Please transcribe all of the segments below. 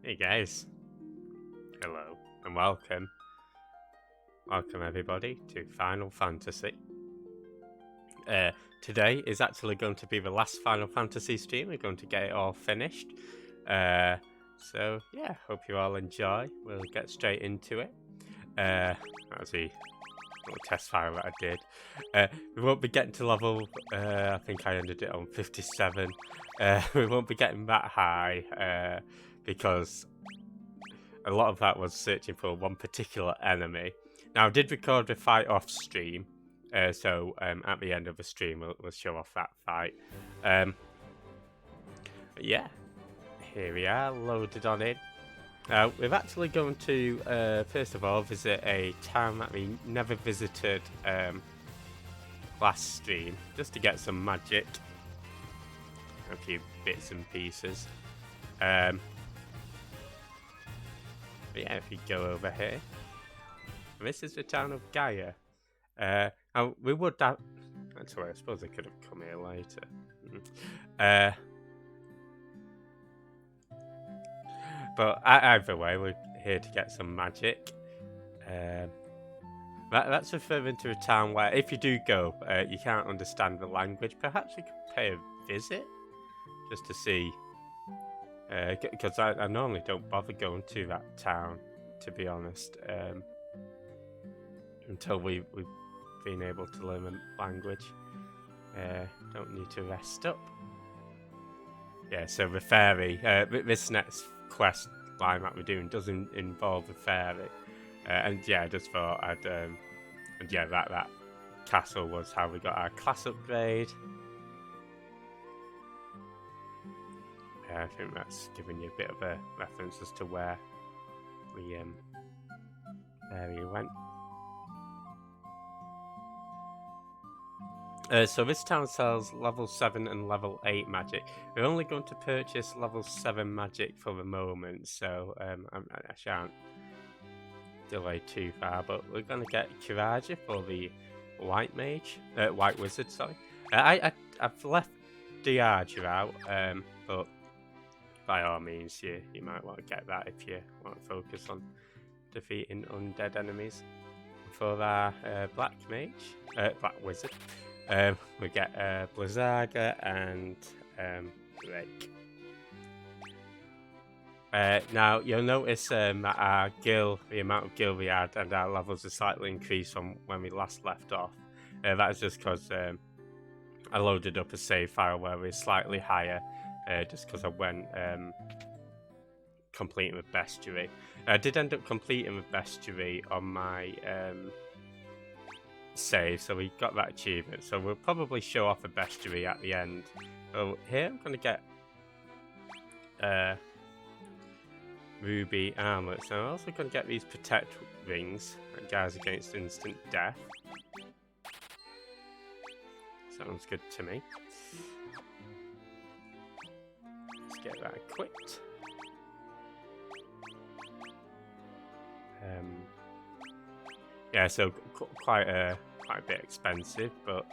Hey guys, hello and welcome. Welcome everybody to Final Fantasy. Today is actually going to be the last Final Fantasy stream. We're going to get it all finished. So yeah, hope you all enjoy. We'll get straight into it. That was the little test file that I did. We won't be getting to level, I think I ended it on 57. We won't be getting that high because a lot of that was searching for one particular enemy. Now, I did record the fight off stream, so at the end of the stream, we'll show off that fight. Yeah, here we are, loaded on in. We're actually going to, first of all, visit a town that we never visited last stream, just to get some magic, a few bits and pieces. But yeah, if you go over here, this is the town of Gaia. We would have... Actually, I suppose I could have come here later. But either way, we're here to get some magic. That's referring to a town where, if you do go, you can't understand the language. Perhaps we could pay a visit just to see. Because I normally don't bother going to that town, to be honest, until we've been able to learn the language. Don't need to rest up. Yeah, so the fairy, this next quest line that we're doing doesn't involve the fairy. And yeah, I just thought I'd, and yeah, that castle was how we got our class upgrade. I think that's giving you a bit of a reference as to where we went. So this town sells level 7 and level 8 magic. We're only going to purchase level 7 magic for the moment, so I shan't delay too far, but we're going to get Kiraja for the white wizard, sorry. I've left Diaja out, but by all means, you might want to get that if you want to focus on defeating undead enemies. For our black wizard, we get Blizzaga and Drake. Now, you'll notice that our the amount of gil we had, and our levels are slightly increased from when we last left off. That's just because I loaded up a save file where we're slightly higher, just because I went completing with Bestiary. I did end up completing with Bestiary on my save, so we got that achievement. So we'll probably show off a Bestiary at the end. So here I'm going to get ruby armlet. So I'm also going to get these protect rings that guards against instant death. Sounds good to me. Let's get that equipped. Yeah, so quite a bit expensive, but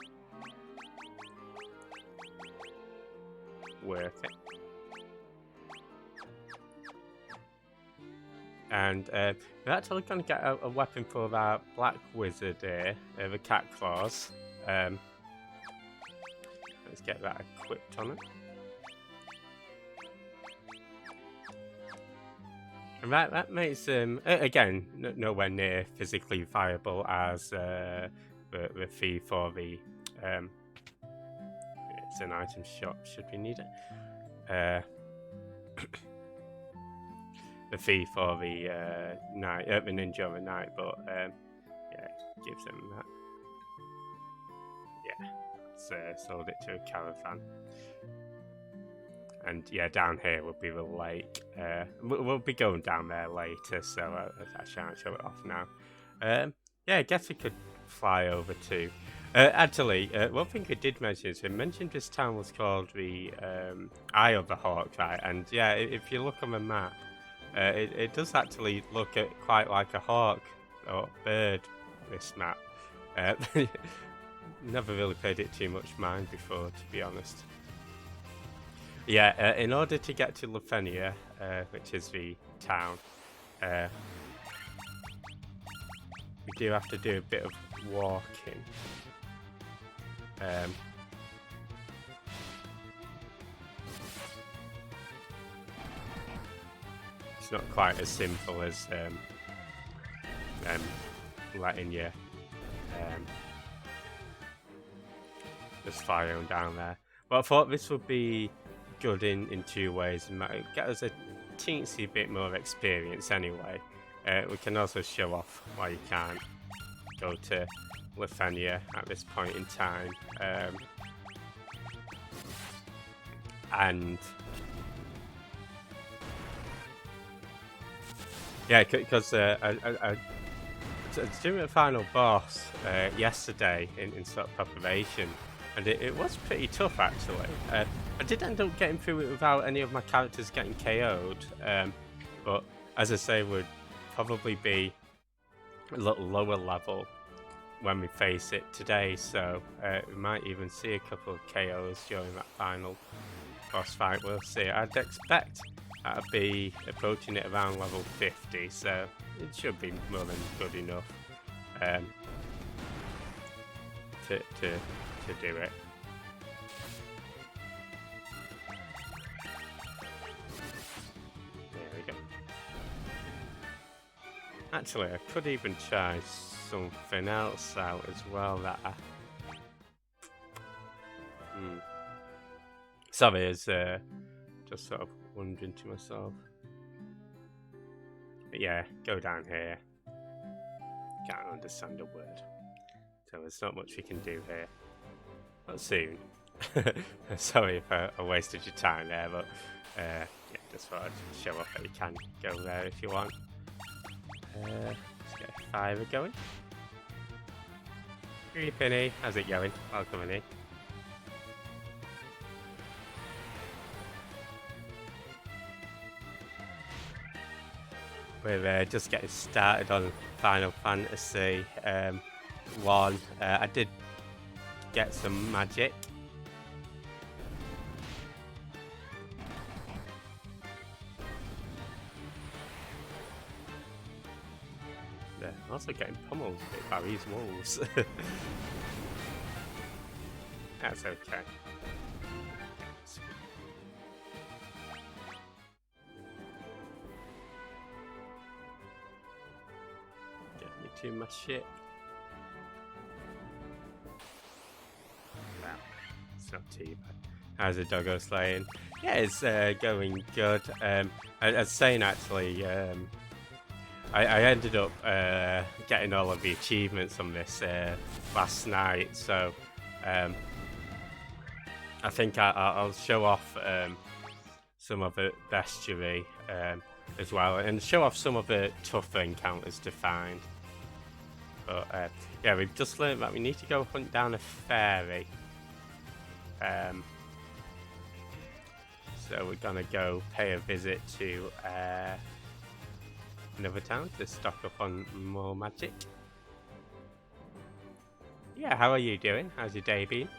worth it. And we're actually going to get a weapon for that black wizard here, the cat claws. Let's get that equipped on it. And that makes them, again, nowhere near physically viable as the fee for the, it's an item shop, should we need it? The fee for the the ninja of the night, but yeah, gives them that. Yeah, let's sold it to a caravan. And yeah, down here will be the lake. We'll be going down there later, so I shan't show it off now. Yeah, I guess we could fly over too. Actually, one thing I did mention is we mentioned this town was called the Eye of the Hawk, right? And yeah, if you look on the map, it does actually look quite like a hawk or bird, this map. Never really paid it too much mind before, to be honest. Yeah, in order to get to Lufenia, which is the town, we do have to do a bit of walking. It's not quite as simple as letting you just fly on down there. But I thought this would be good in two ways, and might get us a teensy bit more experience anyway. We can also show off why you can't go to Lufenia at this point in time. And yeah, because I was doing a final boss yesterday in sort of preparation, and it was pretty tough actually. I did end up getting through it without any of my characters getting KO'd, but as I say, would probably be a little lower level when we face it today, so we might even see a couple of KOs during that final boss fight. We'll see. I'd expect that'll be approaching it around level 50, so it should be more than good enough to do it. There we go. Actually, I could even try something else out as well that I... Sorry, I was just sort of wondering to myself. But yeah, go down here. Can't understand a word. So there's not much we can do here. Not soon. Sorry if I wasted your time there, but yeah, just thought I'd show off that you can go there if you want. Let's get a fire going. Hey Penny, how's it going? Welcome in. We're just getting started on Final Fantasy 1. I did get some magic. Yeah, I'm also getting pummeled a bit by these wolves. That's okay. Get me to my ship. Wow, it's not too bad. How's the doggo slaying? Yeah, it's going good. I was saying actually, I ended up getting all of the achievements on this last night, so I think I'll show off some of the bestiary as well, and show off some of the tougher encounters to find. But yeah, we've just learned that we need to go hunt down a fairy. So we're gonna go pay a visit to another town to stock up on more magic. Yeah, how are you doing? How's your day been?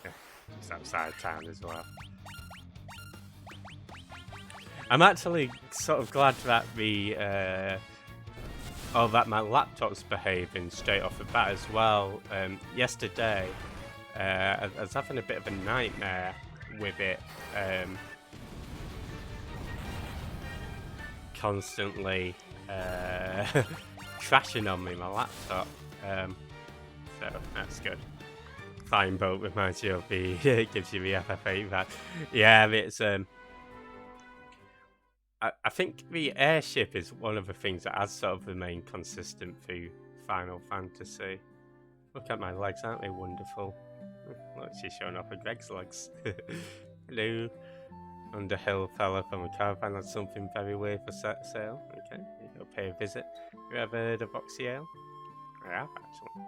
Yeah, just outside town as well. I'm actually sort of glad that that my laptop's behaving straight off the bat as well. Yesterday, I was having a bit of a nightmare with it. Constantly crashing on me, my laptop. So that's good. Flying boat reminds you of the it gives you the FF8 back. Yeah, it's I think the airship is one of the things that has sort of remained consistent through Final Fantasy. Look at my legs, aren't they wonderful? Look, she's showing off her Greg's legs. Hello. Underhill fella from a caravan on something very weird for sale. Okay, you go pay a visit. You ever heard of Oxyale? I have actually.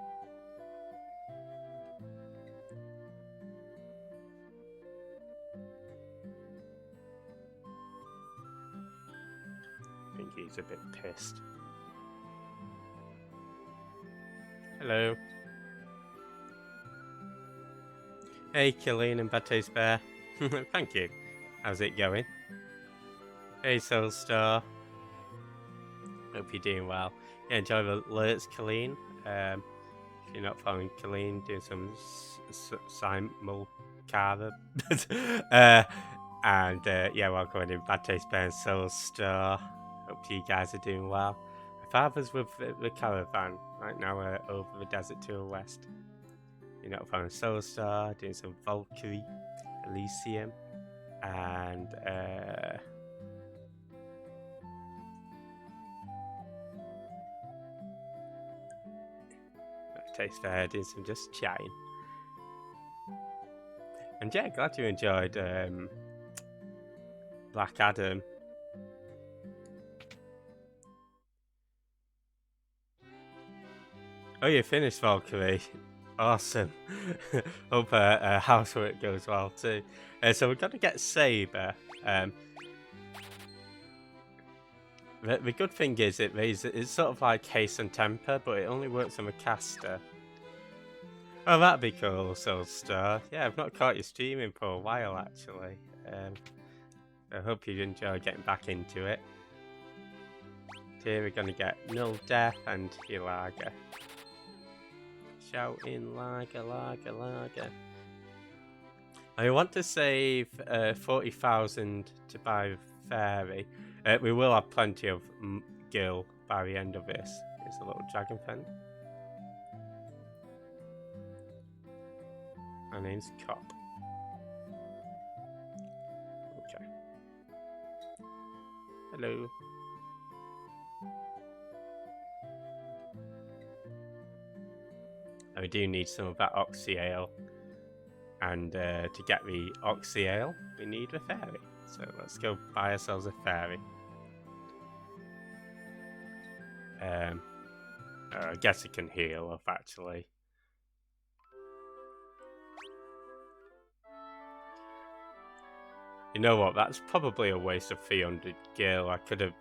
I think he's a bit pissed. Hello. Hey, Killeen and Bad Taste Bear. Thank you. How's it going? Hey, Soulstar. Hope you're doing well. Yeah, enjoy the alerts, Killeen. If you're not following Killeen, doing some simulcada. And yeah, welcome in Bad Taste Bear and Soulstar. Hope you guys are doing well. My father's with the caravan right now over the desert to the west. You're not following Soulstar, doing some Valkyrie, Elysium, and Taste Fair, doing some just chatting. And yeah, glad you enjoyed Black Adam. Oh, you finished Valkyrie. Awesome. Hope housework goes well too. So we've got to get Saber. The good thing is it's sort of like haste and temper, but it only works on the caster. Oh, that'd be cool, Soulstar. Yeah, I've not caught you streaming for a while actually. I hope you enjoy getting back into it. Here we're gonna get Null Death and Ilaga. Shouting Lager, Lager, Lager. I want to save 40,000 to buy Fairy. We will have plenty of Gil by the end of this. Here's a little dragon pen. My name's Cop. Okay. Hello. And we do need some of that Oxy Ale. And to get the Oxy Ale, we need a Fairy. So let's go buy ourselves a Fairy. I guess it can heal up actually. You know what? That's probably a waste of 300 gil. I could have.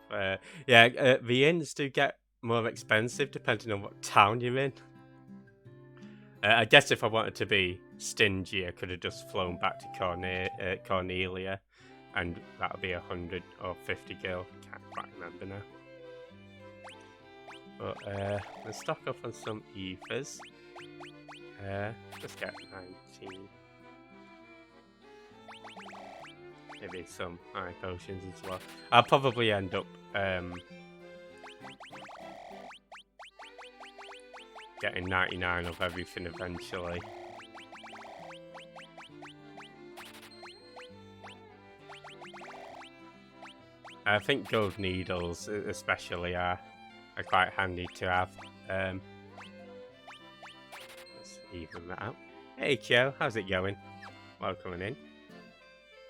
Yeah, the inns do get more expensive depending on what town you're in. I guess if I wanted to be stingy, I could have just flown back to Cornelia, and that would be 100 or 50 gil. Can't quite remember now. But let's stock up on some ethers. Let's get 19. Maybe some eye potions as well. I'll probably end up getting 99 of everything eventually. I think gold needles especially are quite handy to have. Let's even that out. Hey Kyo, how's it going? Welcome in.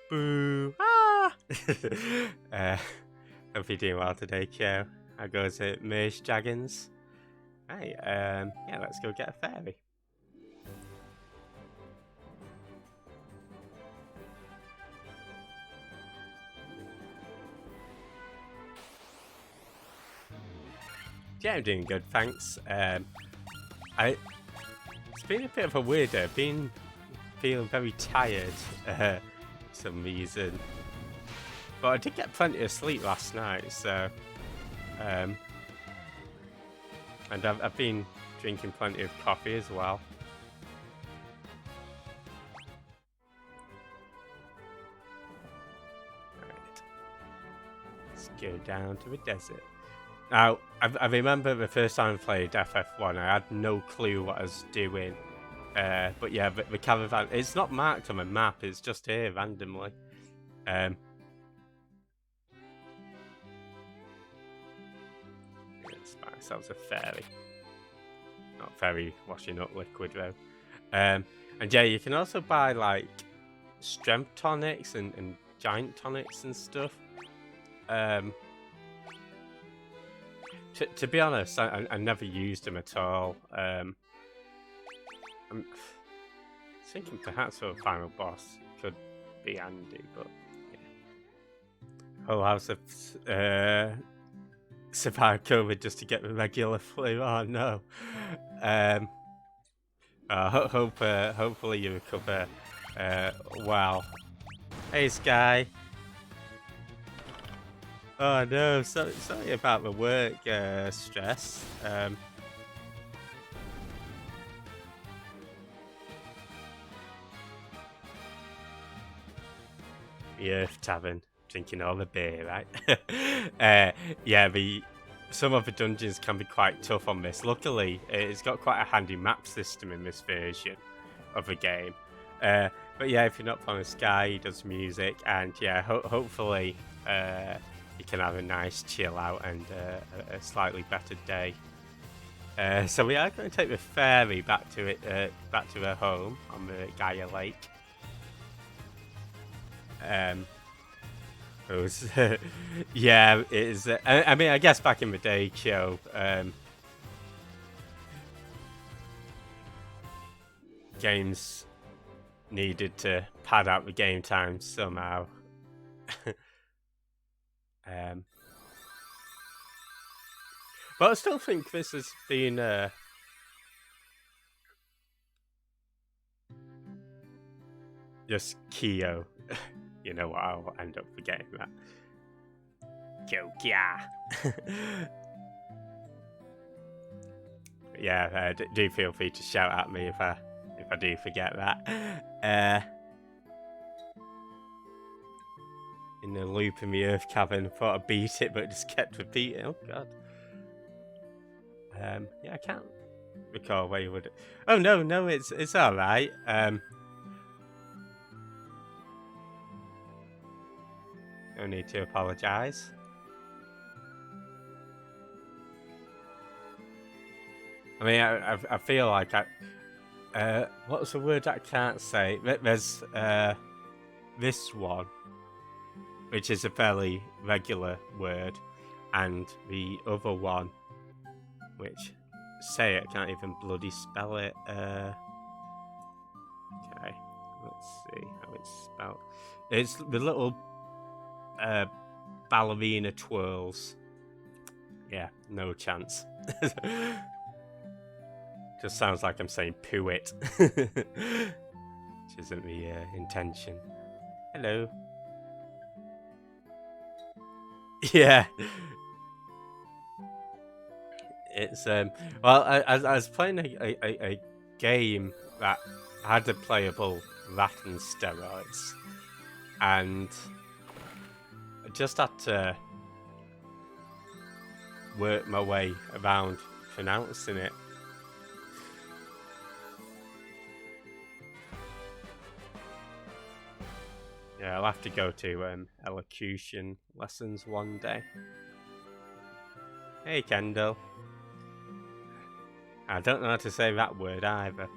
Boo! Ah! Hope you're doing well today, Kyo. How goes it, Merge Jaggins? Hey, yeah, let's go get a Fairy. Yeah, I'm doing good, thanks. It's been a bit of a weirdo. I've been feeling very tired for some reason. But I did get plenty of sleep last night, so... and I've been drinking plenty of coffee as well. Right. Let's go down to the desert. Now, I remember the first time I played FF1, I had no clue what I was doing. But yeah, the caravan, it's not marked on the map, it's just here randomly. Let's buy ourselves a Fairy. Not Fairy washing up liquid though. And yeah, you can also buy like strength tonics and giant tonics and stuff. To be honest, I never used them at all. I'm thinking perhaps for a final boss could be handy, but yeah. Whole house of survived COVID just to get the regular flu. Oh no. Hopefully you recover Wow. Hey, Sky. Oh no, sorry about the work stress. The Earth Tavern, drinking all the beer, right? Yeah, some of the dungeons can be quite tough on this. Luckily, it's got quite a handy map system in this version of the game. But yeah, if you're not following Sky, he does music, and yeah, hopefully you can have a nice chill out and a slightly better day. So we are going to take the ferry back to her home on the Gaia Lake. Yeah, it is. I mean, I guess back in the day, Kyo, games needed to pad out the game time somehow. But I still think this has been just Kyo. You know what? I'll end up forgetting that. Kyo-kya. Yeah, do feel free to shout at me if I do forget that. In the loop in the Earth Cavern, thought I beat it, but it just kept repeating. Oh god. Yeah, I can't recall where you would. Oh no, it's all right. No need to apologise. I mean, I feel like what's the word I can't say? There's this one, which is a fairly regular word, and the other one, which say it, I can't even bloody spell it. Okay, let's see how it's spelled. It's the little ballerina twirls. Yeah, no chance. Just sounds like I'm saying poo it, which isn't the intention. Hello. Yeah. It's well, I was playing a game that had a playable Latin steroids, and I just had to work my way around pronouncing it. Yeah, I'll have to go to elocution lessons one day. Hey, Kendall. I don't know how to say that word either.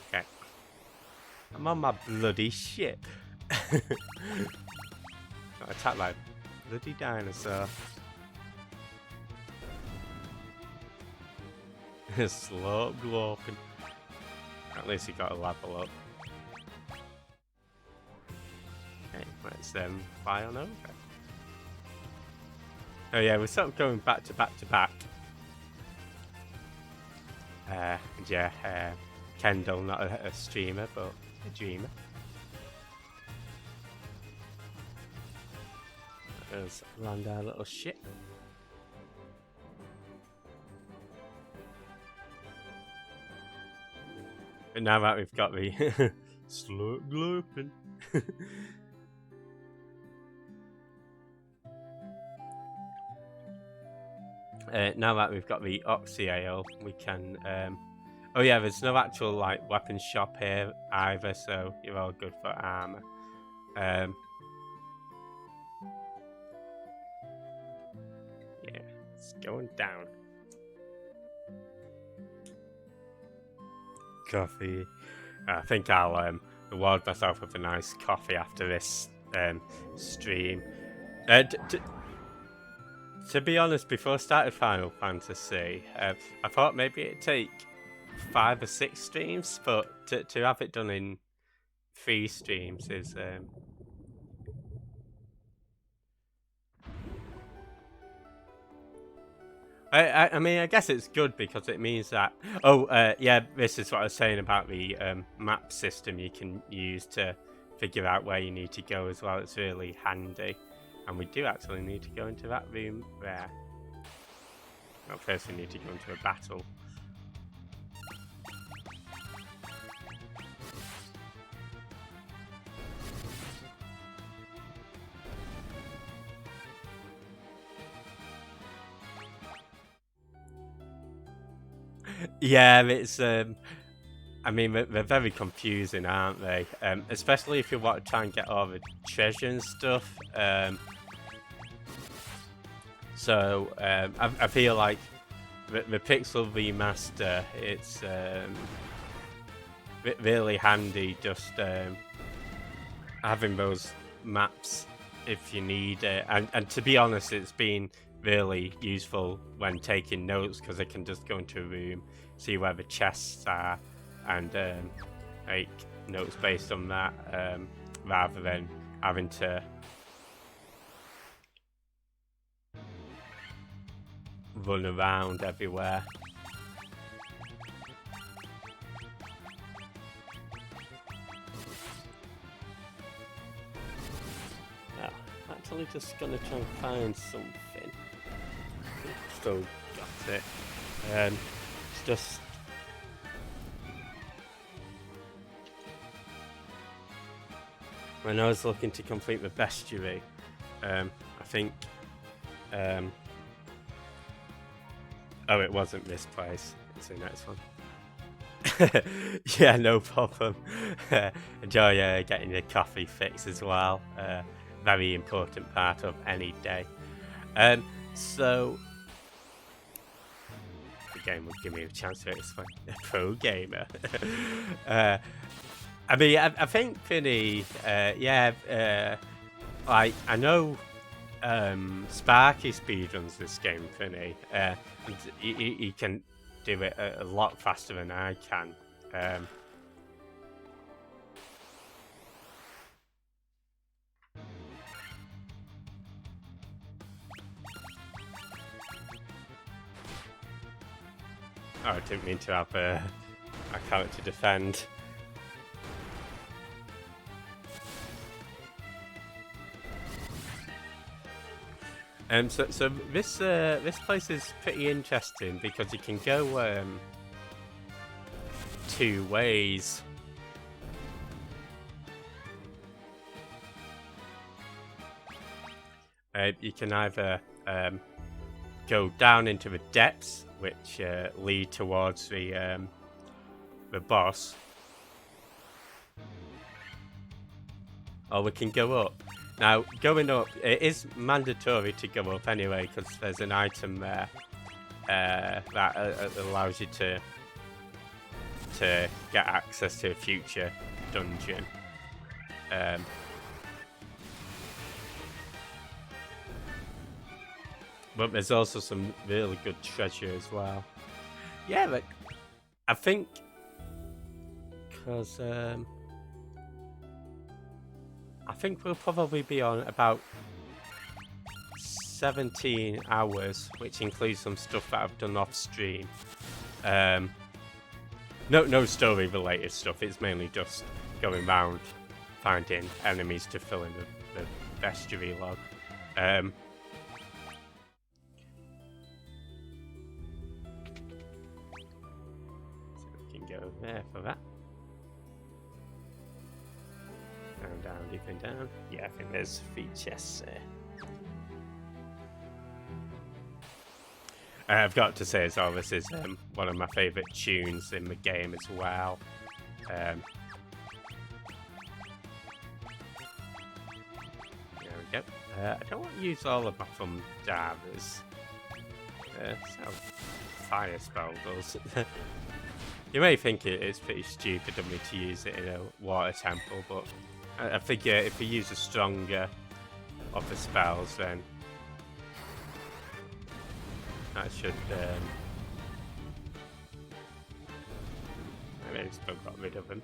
Okay. I'm on my bloody ship. Got attacked by a bloody dinosaur. Slow gloping. At least he got a level up. Okay, let's fly on over. Oh yeah, we're sort of going back to back to back. Yeah, Kendall, not a streamer, but a dreamer. Let's land our little ship. And now that we've got the slow gloping. Now that we've got the Oxy Ale, we can. Oh yeah, there's no actual like weapon shop here either, so you're all good for armor. Yeah, it's going down. Coffee. I think I'll reward myself with a nice coffee after this stream. To be honest, before I started Final Fantasy, I thought maybe it'd take 5 or 6 streams, but to have it done in 3 streams is I mean, I guess it's good because it means that... Oh, yeah, this is what I was saying about the map system you can use to figure out where you need to go as well. It's really handy. And we do actually need to go into that room there. Well, first we need to go into a battle. Yeah, it's I mean, they're very confusing, aren't they? Especially if you want to try and get all the treasure and stuff. I feel like the Pixel Remaster, it's really handy just having those maps if you need it. And to be honest, it's been really useful when taking notes because I can just go into a room, see where the chests are, and make notes based on that rather than having to run around everywhere. Oh, actually just gonna try and find something. Still got it. It's just... When I was looking to complete the bestiary, I think... Oh, it wasn't this place. It's the next one. Yeah, no problem. Enjoy getting your coffee fix as well. Very important part of any day. So... The game will give me a chance to explain. A pro gamer. I mean, I think Finny, like, I know Sparky speedruns this game, Finny. He can do it a lot faster than I can. Oh, I didn't mean to have a character defend. So this place is pretty interesting because you can go two ways. You can either go down into the depths, which lead towards the boss, or we can go up. Now, going up, it is mandatory to go up anyway, because there's an item there that allows you to get access to a future dungeon. But there's also some really good treasure as well. Yeah, but I think because I think we'll probably be on about 17 hours, which includes some stuff that I've done off stream. No story related stuff. It's mainly just going around finding enemies to fill in the bestiary log. Go there for that. Down, deep and down. Yeah, I think there's 3 chests there. I've got to say as well, this is one of my favourite tunes in the game as well. There we go. I don't want to use all of my thumb daggers. So fire spell does. You may think it's pretty stupid of me to use it in a water temple, but I figure if you use a stronger of the spells, then that should... I mean, still got rid of them.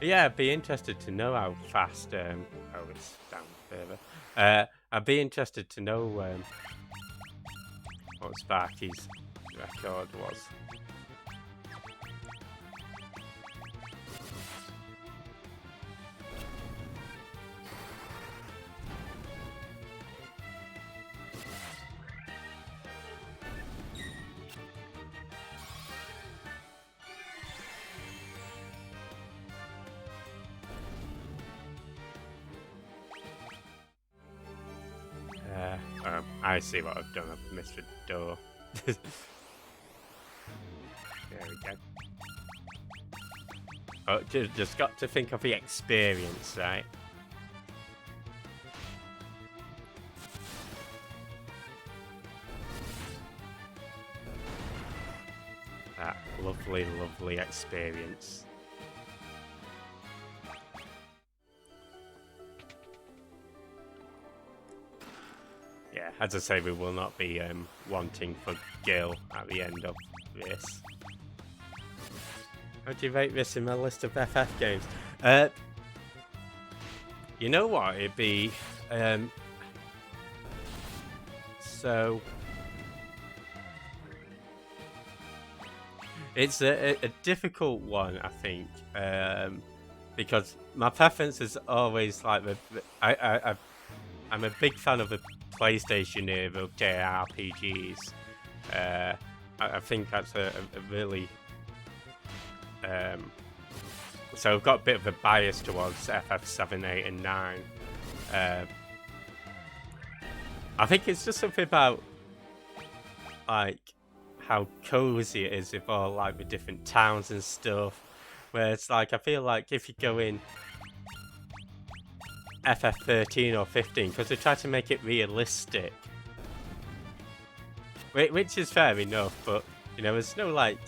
But yeah, I'd be interested to know how fast... oh, it's down further. I'd be interested to know what Sparky's record was. I see what I've done. I've missed a door. There we go. Oh, just got to think of the experience, right? That lovely, lovely experience. Yeah, as I say, we will not be wanting for Gil at the end of this. How do you rate this in my list of FF games? You know what? It'd be so it's a difficult one, I think, because my preference is always like I'm a big fan of the PlayStation era of JRPGs. I think that's a really so I've got a bit of a bias towards FF7, 8, and 9. I think it's just something about like how cozy it is with all like the different towns and stuff. Where it's like I feel like if you go in FF13 or 15, because they try to make it realistic, which is fair enough, but you know, there's no like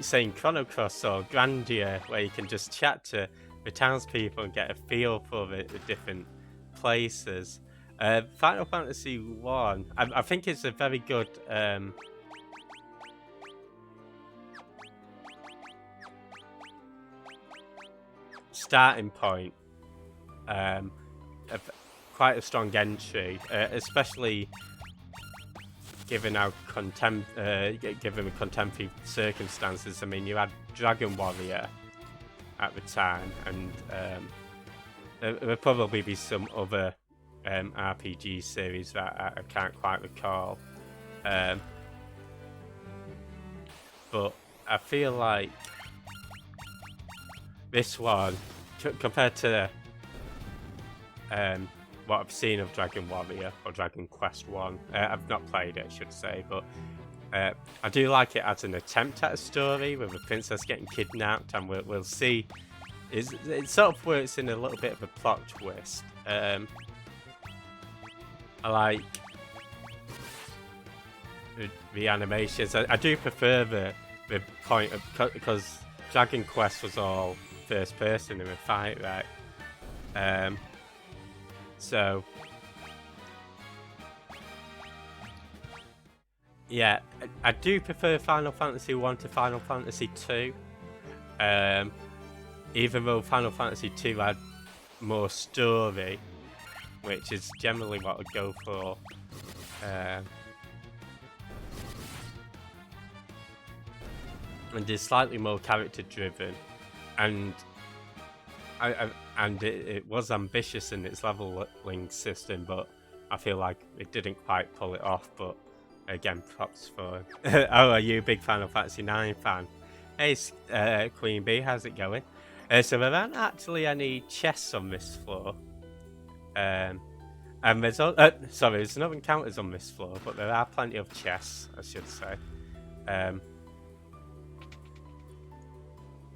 saying Chrono Cross or Grandia where you can just chat to the townspeople and get a feel for the different places. Final Fantasy 1, I think it's a very good starting point. Quite a strong entry, especially given our given the contemporary circumstances. I mean, you had Dragon Warrior at the time, and there'll probably be some other RPG series that I can't quite recall. But I feel like this one, compared to what I've seen of Dragon Warrior or Dragon Quest 1, I've not played it, I should say, but I do like it as an attempt at a story with a princess getting kidnapped, and we'll see. It sort of works in a little bit of a plot twist. I like the animations. I do prefer the point of, because Dragon Quest was all first person in a fight, right? So yeah, I do prefer Final Fantasy 1 to Final Fantasy 2. Even though Final Fantasy 2 had more story, which is generally what I go for. And is slightly more character driven, and it was ambitious in its leveling system, but I feel like it didn't quite pull it off. But again, props for oh, are you a big Final Fantasy 9 fan? Hey, Queen Bee, how's it going? So there aren't actually any chests on this floor. And there's there's no encounters on this floor, but there are plenty of chests, I should say.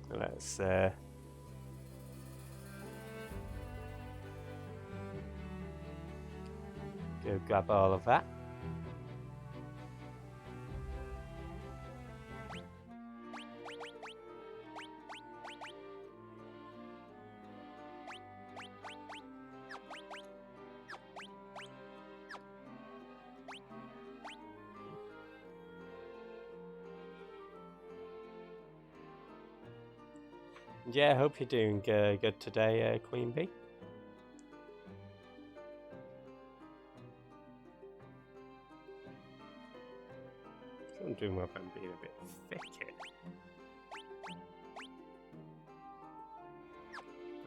Let's go grab all of that. Yeah, I hope you're doing good today, Queen Bee. wondering whether I'm being a bit thick.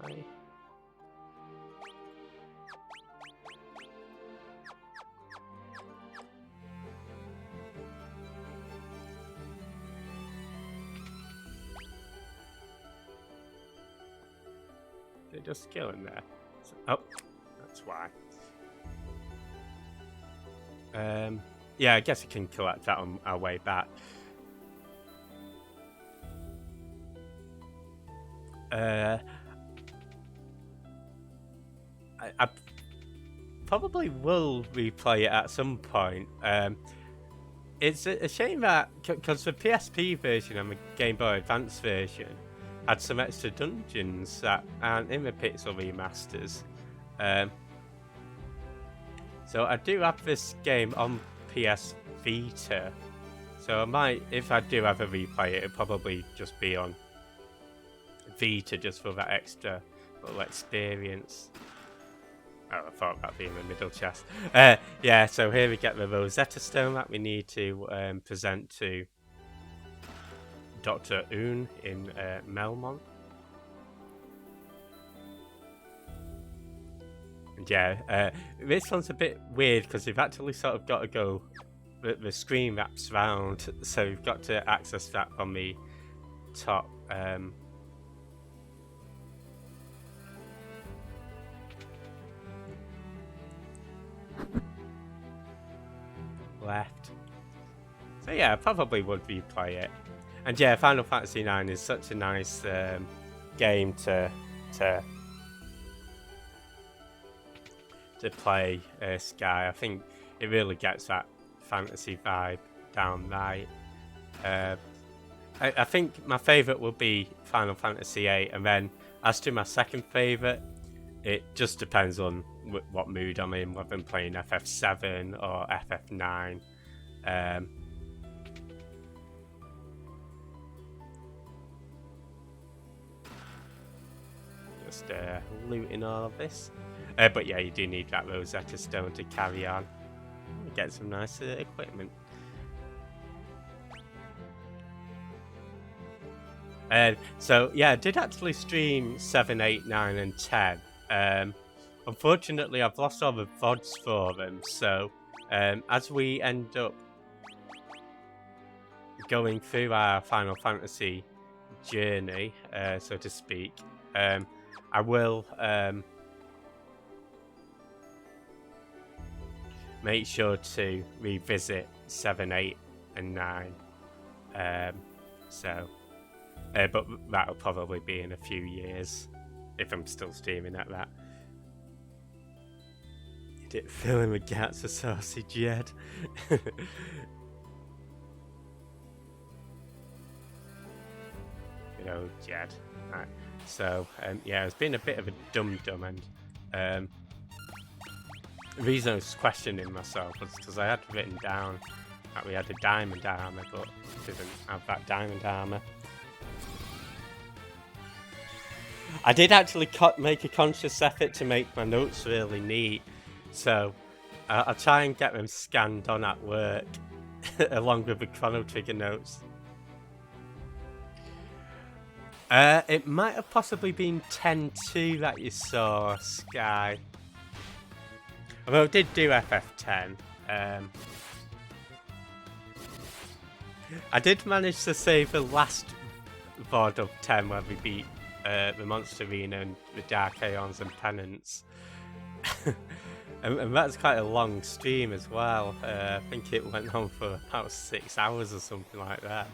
Right. Did it just skill in there? Oh, that's why. Yeah, I guess we can collect that on our way back. I probably will replay it at some point. It's a shame that, because the PSP version and the Game Boy Advance version had some extra dungeons that aren't in the Pixel remasters. So I do have this game on PS Vita, so I might, if I do ever replay it, it'll probably just be on Vita just for that extra little experience. Oh, I thought that'd be in the middle chest. Yeah, so here we get the Rosetta Stone that we need to present to Dr. Oon in Melmont. And yeah, this one's a bit weird because you've actually sort of got to go, the screen wraps round, so you've got to access that from the top. Left. So yeah, I probably would replay it. And yeah, Final Fantasy IX is such a nice game to play, Sky. I think it really gets that fantasy vibe down right. I think my favourite will be Final Fantasy VIII, and then as to my second favourite, it just depends on what mood I'm in, whether I'm playing FF7 or FF9. Just looting all of this. But yeah, you do need that Rosetta Stone to carry on. Get some nice equipment. So yeah, I did actually stream 7, 8, 9 and 10. Unfortunately, I've lost all the VODs for them, so as we end up going through our Final Fantasy journey, so to speak, I will make sure to revisit 7, 8 and 9. But that'll probably be in a few years, if I'm still streaming at that. You did fill in the gaps of Saucy Jed. Good old Jed. Right. So, yeah, it's been a bit of a dum-dum, and the reason I was questioning myself was because I had written down that we had a diamond armor, but didn't have that diamond armor. I did actually make a conscious effort to make my notes really neat, so I'll try and get them scanned on at work, along with the Chrono Trigger notes. It might have possibly been 10-2 that you saw, Sky. Although I did do FF10. I did manage to save the last VOD of 10 where we beat the Monster Arena and the Dark Aeons and Penance. and that's quite a long stream as well. I think it went on for about 6 hours or something like that.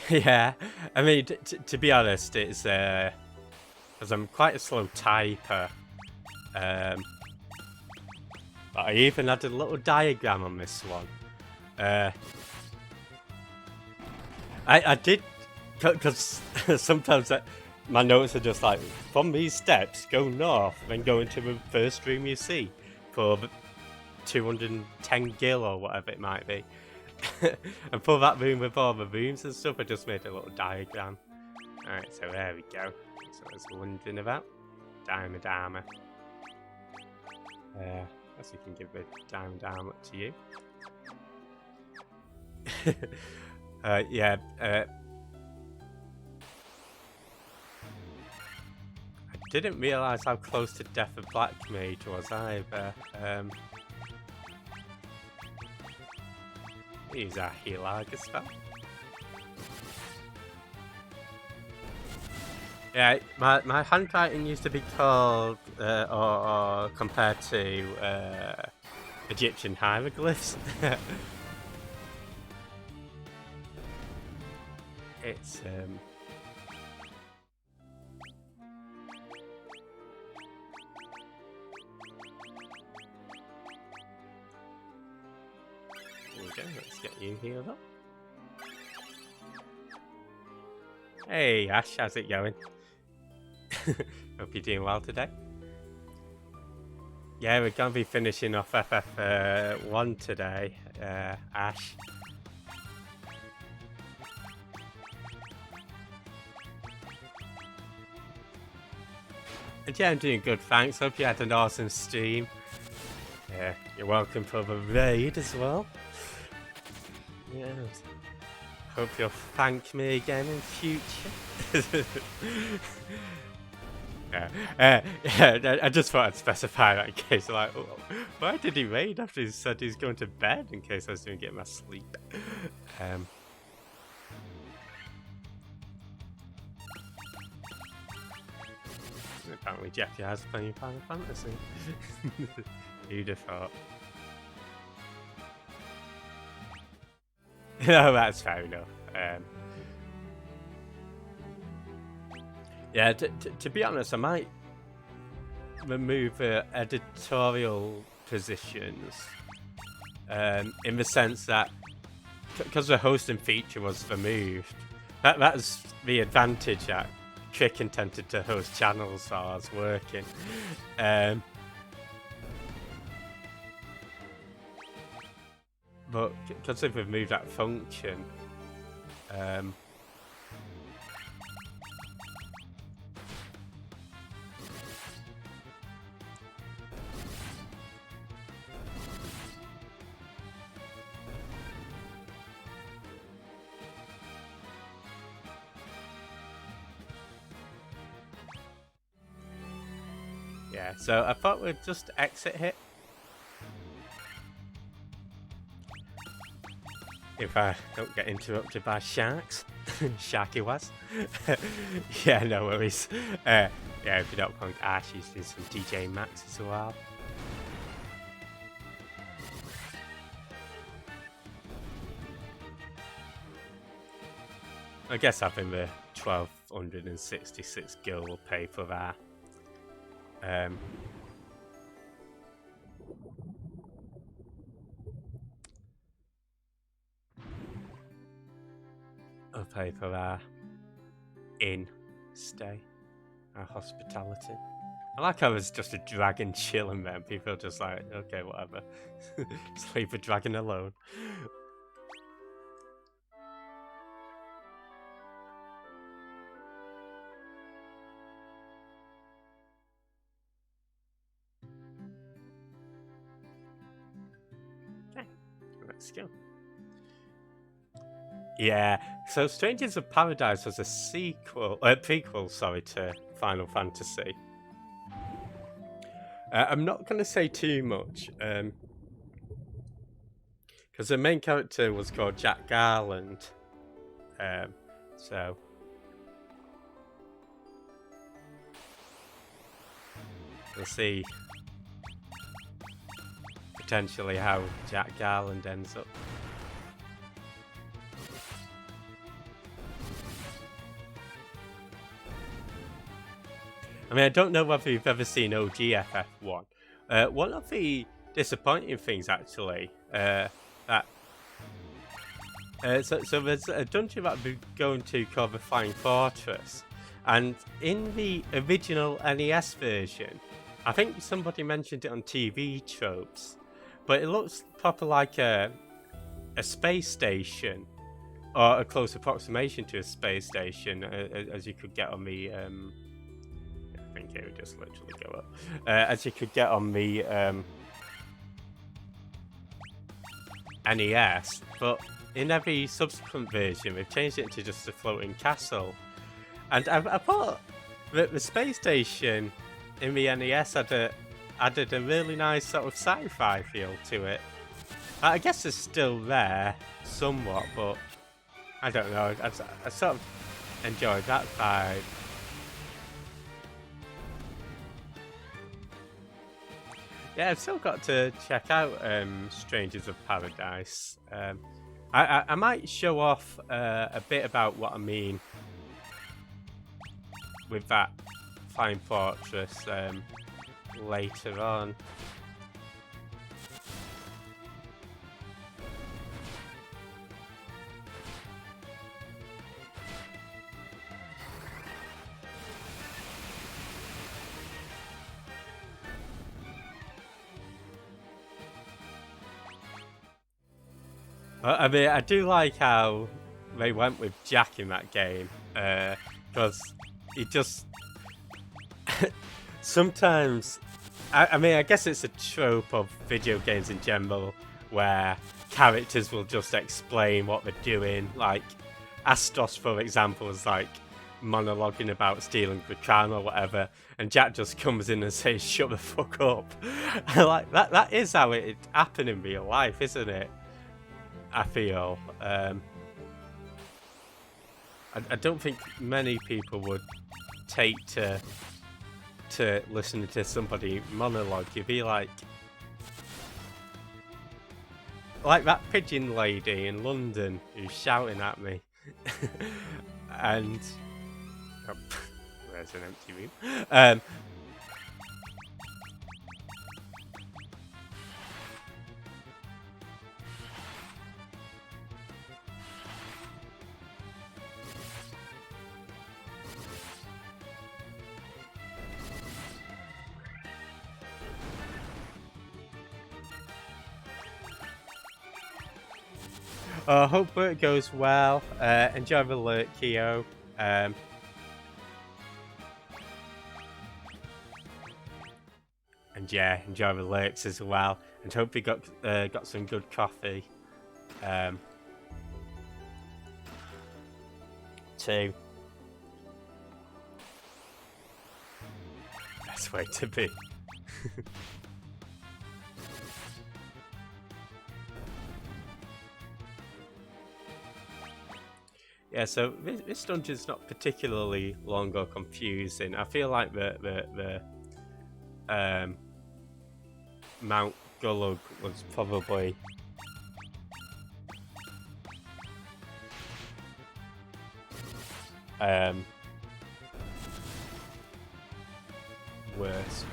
Yeah, I mean, to be honest, it's because I'm quite a slow typer. But I even had a little diagram on this one. I did, because sometimes my notes are just like, from these steps, go north, then go into the first room you see for 210 gil or whatever it might be. And for that room with all the rooms and stuff, I just made a little diagram. Alright, so there we go. So I was wondering about diamond armor. Guess we can give the diamond armor to you. Yeah. I didn't realise how close to Death of Black Mage was either. Use our Healaga spell. Yeah, my handwriting used to be called, or compared to Egyptian hieroglyphs. It's There we go, let's get you healed up. Hey Ash, how's it going? Hope you're doing well today. Yeah, we're gonna be finishing off FF1 today, Ash. And yeah, I'm doing good, thanks. Hope you had an awesome stream. You're welcome for the raid as well. Yes. Hope you'll thank me again in future. I just thought I'd specify that in case, like, oh, why did he raid after he said he's going to bed, in case I was doing get my sleep. Apparently Jeffy has playing Final Fantasy. Who'd have thought? No, that's fair enough. Yeah, to be honest, I might remove editorial positions in the sense that because the hosting feature was removed, that's the advantage that Trick intended to host channels while I was working. But because they've removed that function, yeah, so I thought we'd just exit here. If I don't get interrupted by sharks. Sharky was. Yeah, no worries. Yeah, if you don't point Ash, he's doing some DJ Max as well. I guess having the 1266 gil will pay for that. I'll pay for our inn stay, our hospitality. I like how it's just a dragon chilling there. People are just like, okay, whatever. Just leave the dragon alone. Okay, let's go. Yeah, so Strangers of Paradise was a prequel, sorry, to Final Fantasy. I'm not going to say too much, because the main character was called Jack Garland, so we'll see potentially how Jack Garland ends up. I mean, I don't know whether you've ever seen OGFF1. One of the disappointing things, actually, that So there's a dungeon that I've been going to called the Flying Fortress, and in the original NES version, I think somebody mentioned it on TV Tropes, but it looks proper like a space station, or a close approximation to a space station, as you could get on the. I think it would just literally go up, as you could get on the NES, but in every subsequent version, they've changed it into just a floating castle. And I thought that the space station in the NES added a really nice sort of sci-fi feel to it. I guess it's still there somewhat, but I don't know. I sort of enjoyed that vibe. Yeah, I've still got to check out Strangers of Paradise. I might show off a bit about what I mean with that Flying Fortress later on. I mean, I do like how they went with Jack in that game, because he just sometimes. I mean, I guess it's a trope of video games in general where characters will just explain what they're doing. Like Astos, for example, is like monologuing about stealing the crown or whatever, and Jack just comes in and says, "Shut the fuck up." Like that is how it happened in real life, isn't it? I feel. I don't think many people would take to listening to somebody monologue. You'd be like that pigeon lady in London who's shouting at me, and oh, there's an empty room. Hope it goes well. Enjoy the lurk, Keo. And yeah, enjoy the lurks as well. And hope you got some good coffee. Too. Best way to be. Yeah, so this dungeon's not particularly long or confusing. I feel like the Mount Gullug was probably worse.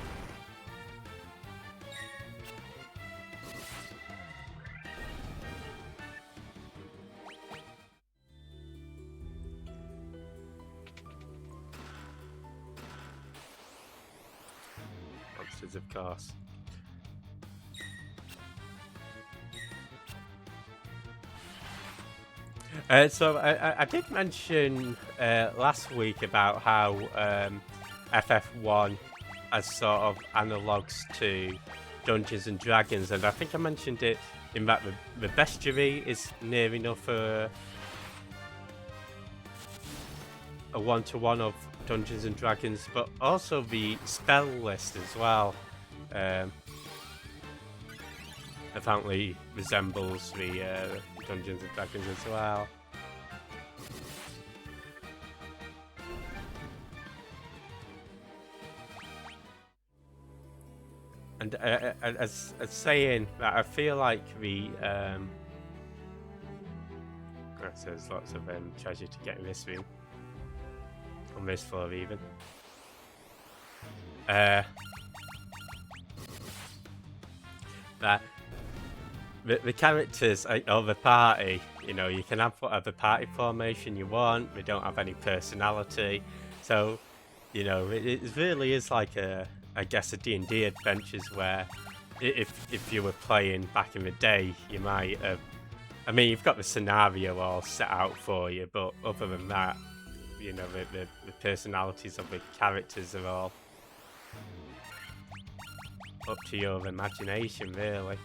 Monsters, of course. So I did mention last week about how FF1 has sort of analogues to Dungeons and Dragons, and I think I mentioned it in that the bestiary is near enough a one-to-one of Dungeons and Dragons, but also the spell list as well. Apparently resembles the Dungeons and Dragons as well. And as saying that, I feel like the there's lots of treasure to get in this room, on this floor even. That the characters of the party You know, you can have whatever party formation you want. They don't have any personality. So, you know, it really is like I guess a D&D Adventures where if you were playing back in the day, you might have, I mean, you've got the scenario all set out for you, but other than that, you know, the personalities of the characters are all up to your imagination, really.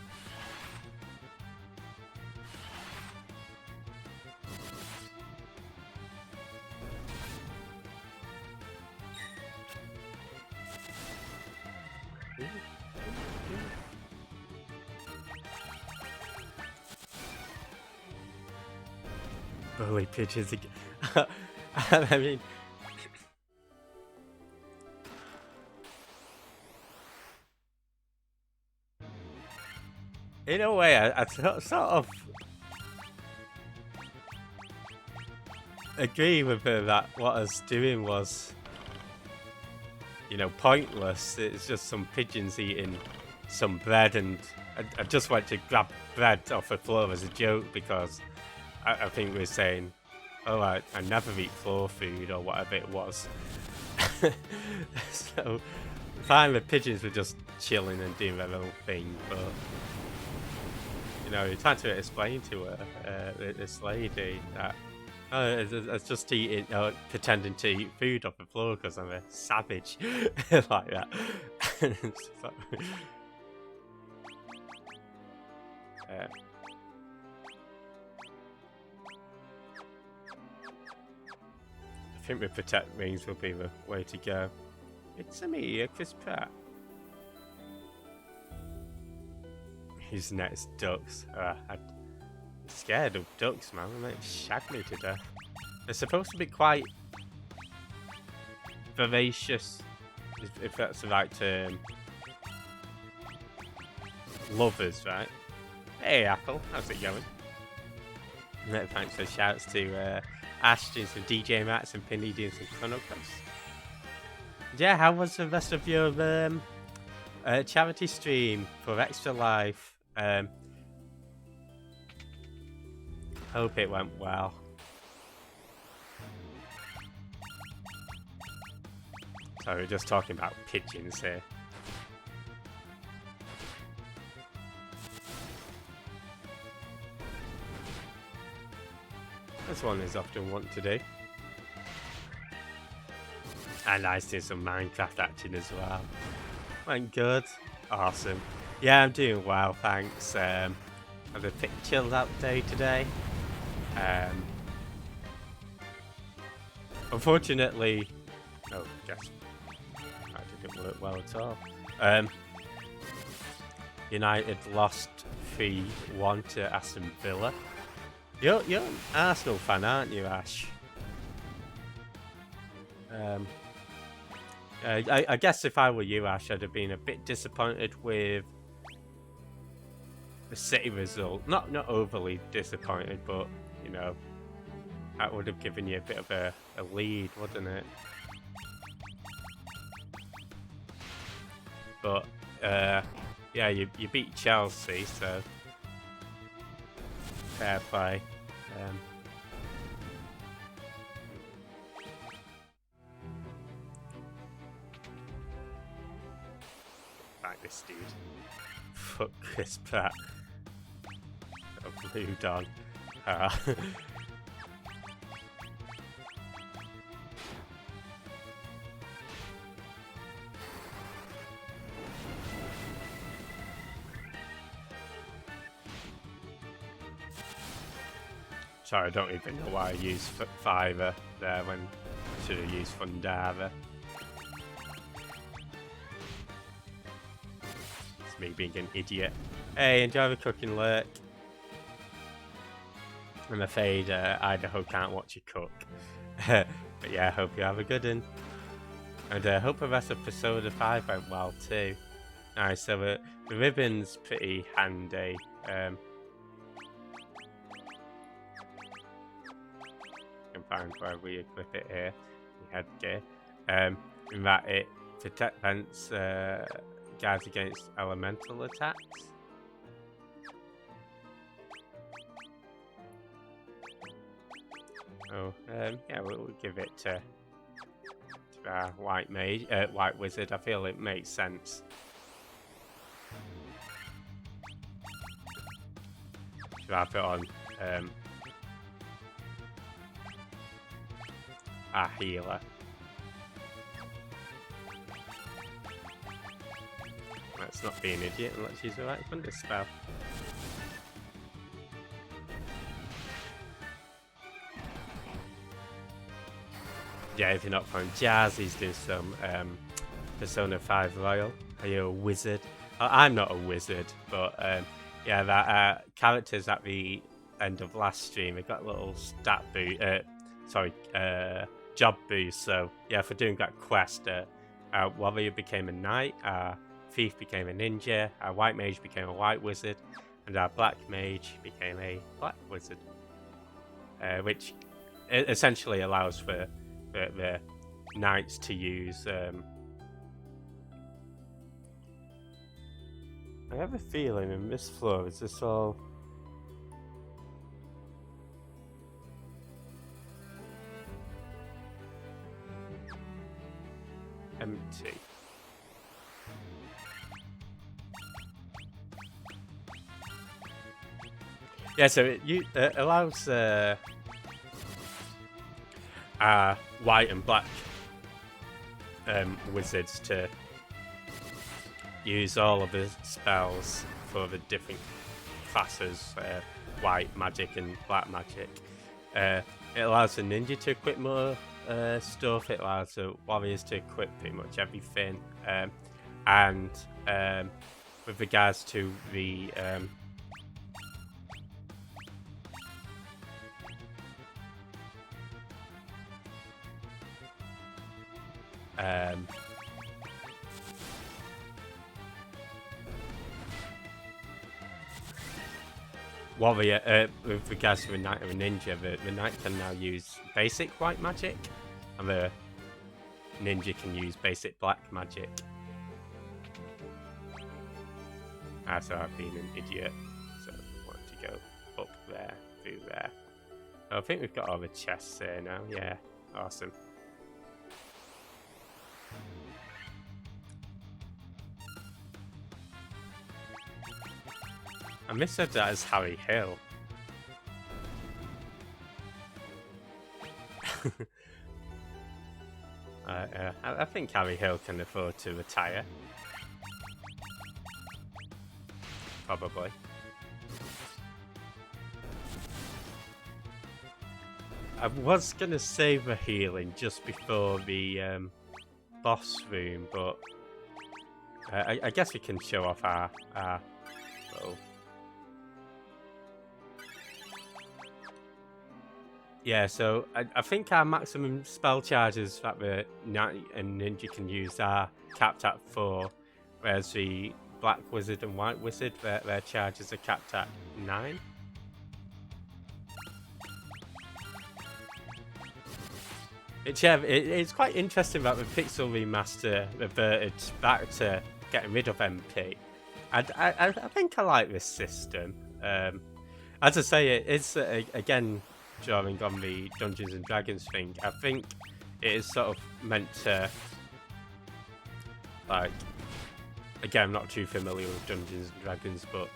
Bully pigeons again. I mean, in a way, I sort of agree with her that what I was doing was, you know, pointless. It's just some pigeons eating some bread, and I just went to grab bread off the floor as a joke because I think we were saying, oh, I never eat floor food or whatever it was. So, fine, the pigeons were just chilling and doing their own thing, but, you know, you're trying to explain to her, this lady, that I was just eating, pretending to eat food off the floor because I'm a savage, like that. I think the protect rings will be the way to go. It's me, Chris Pratt. Who's next? Ducks. I'm scared of ducks, man. They might shag me to death. They're supposed to be quite voracious, if that's the right term. Lovers, right? Hey, Apple. How's it going? Thanks for shouts to Ash doing some DJ Mats and Pinny doing some Chrono Cross. Yeah, how was the rest of your charity stream for Extra Life? Hope it went well. Sorry, we're just talking about pigeons here. That's one is often want to do. And I did some Minecraft action as well. Went good. Awesome. Yeah, I'm doing well, thanks. Had a bit chilled out day today. Unfortunately, oh, yes, that didn't work well at all. United lost 3-1 to Aston Villa. You're an Arsenal fan, aren't you, Ash? I guess if I were you, Ash, I'd have been a bit disappointed with the City result. Not overly disappointed, but, you know, that would have given you a bit of a lead, wouldn't it? But, yeah, you beat Chelsea, so fair play. Back this dude. Fuck Chris Pratt. Blue dog. Sorry, I don't even know why I used Fiverr there when I should have used Fundava. It's me being an idiot. Hey, enjoy the cooking, Lurk. I'm afraid Idaho can't watch you cook. But yeah, I hope you have a good one. And I hope the rest of Persona 5 went well too. Nice, so the ribbon's pretty handy. Find where we equip it here, the headgear, in that it prevents guys against elemental attacks. Oh, yeah, we'll give it to our white mage, white wizard. I feel it makes sense. Should I put on our healer? Let's not be an idiot and let's use the right thunder spell. Yeah, if you're not playing Jazz, he's doing some Persona 5 Royal. Are you a wizard? I'm not a wizard, but yeah, that characters at the end of last stream, we got a little stat boost, job boost. So yeah, for doing that quest, our warrior became a knight, our thief became a ninja, our white mage became a white wizard, and our black mage became a black wizard, which essentially allows for the knights to use. I have a feeling in this floor is this all empty. Yeah, so it allows white and black wizards to use all of the spells for the different classes, white magic and black magic. It allows the ninja to equip more stuff, it allows the warriors to equip pretty much everything, and with regards to the warrior, with regards to the knight or a ninja, the knight can now use basic white magic, and the ninja can use basic black magic. So I've been an idiot, so I want to go up there, through there. I think we've got all the chests there now, yeah, awesome. I misread that as Harry Hill. I think Harry Hill can afford to retire. Probably. I was gonna save a healing just before the boss room, but I guess we can show off our little. Yeah, so I think our maximum spell charges that the knight and ninja can use are capped at 4, whereas the black wizard and white wizard, their charges are capped at 9. It's quite interesting that the Pixel Remaster reverted back to getting rid of MP. I think I like this system. As I say, it's again drawing on the Dungeons and Dragons thing. I think it is sort of meant to, like, again, I'm not too familiar with Dungeons and Dragons, but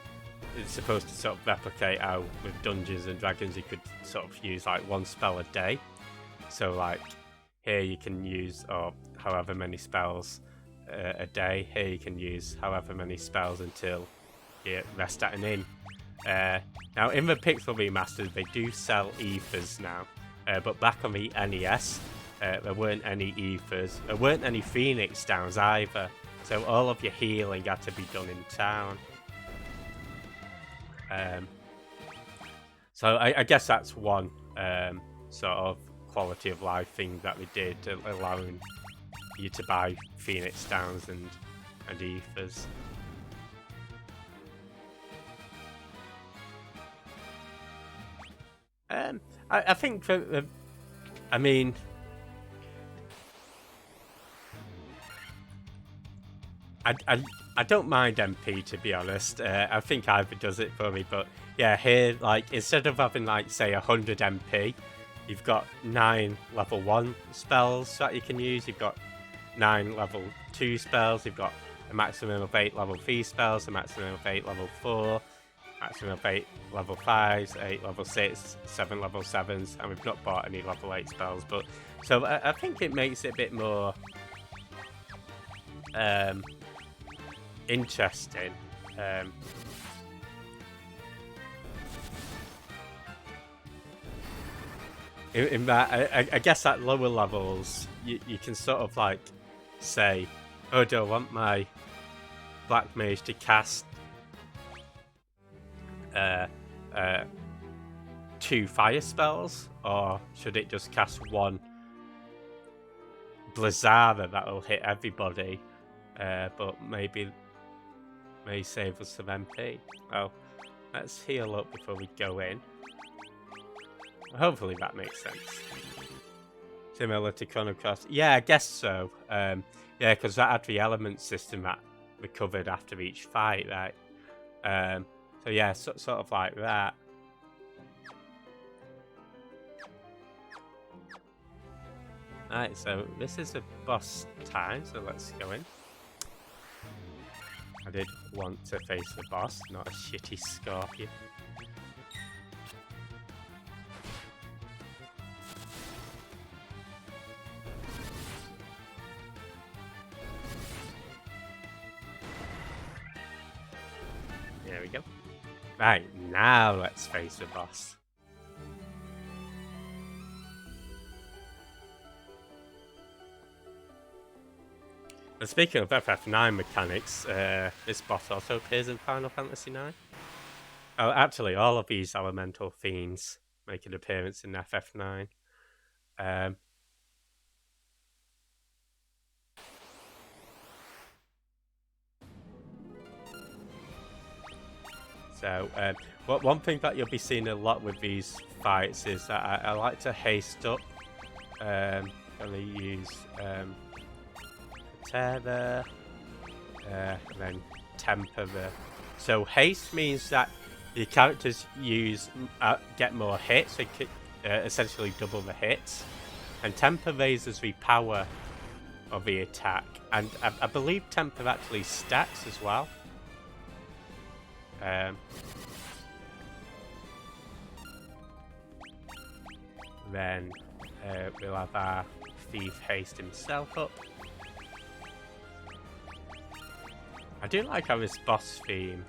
it's supposed to sort of replicate how with Dungeons and Dragons you could sort of use like one spell a day. So like here you can use however many spells a day. Here you can use however many spells until you rest at an inn. Now in the Pixel Remasters they do sell ethers now, but back on the NES there weren't any ethers, there weren't any Phoenix Downs either, so all of your healing had to be done in town. So I guess that's one sort of quality of life thing that they did, allowing you to buy Phoenix Downs and ethers. I think for I mean, I don't mind MP, to be honest. I think Ivor does it for me, but yeah, here, like, instead of having like say 100 MP, you've got 9 level 1 spells that you can use. You've got 9 level 2 spells. You've got a maximum of 8 level 3 spells, a maximum of 8 level 4, maximum of 8 level 5s, 8 level 6, 7 level 7s, and we've not bought any level 8 spells. But so I think it makes it a bit more interesting. In that, I guess at lower levels, you can sort of like say, oh, do I want my Black Mage to cast 2 fire spells, or should it just cast 1 Blizzard that'll hit everybody, but maybe may save us some MP? Well, let's heal up before we go in. Hopefully that makes sense. Similar to Chrono Cross. Yeah, I guess so. Yeah, because that had the element system that recovered after each fight, right? So yeah, sort of like that. Alright, so this is a boss time, so let's go in. I did want to face the boss, not a shitty scorpion. There we go. Right, now let's face the boss. And speaking of FF9 mechanics, this boss also appears in Final Fantasy IX. Oh, actually, all of these elemental fiends make an appearance in FF9. So, one thing that you'll be seeing a lot with these fights is that I like to haste up. Gonna use Tether, and then temper the. So haste means that the characters get more hits, so essentially double the hits, and temper raises the power of the attack, and I believe temper actually stacks as well. Then we'll have our thief haste himself up. I do like how this boss theme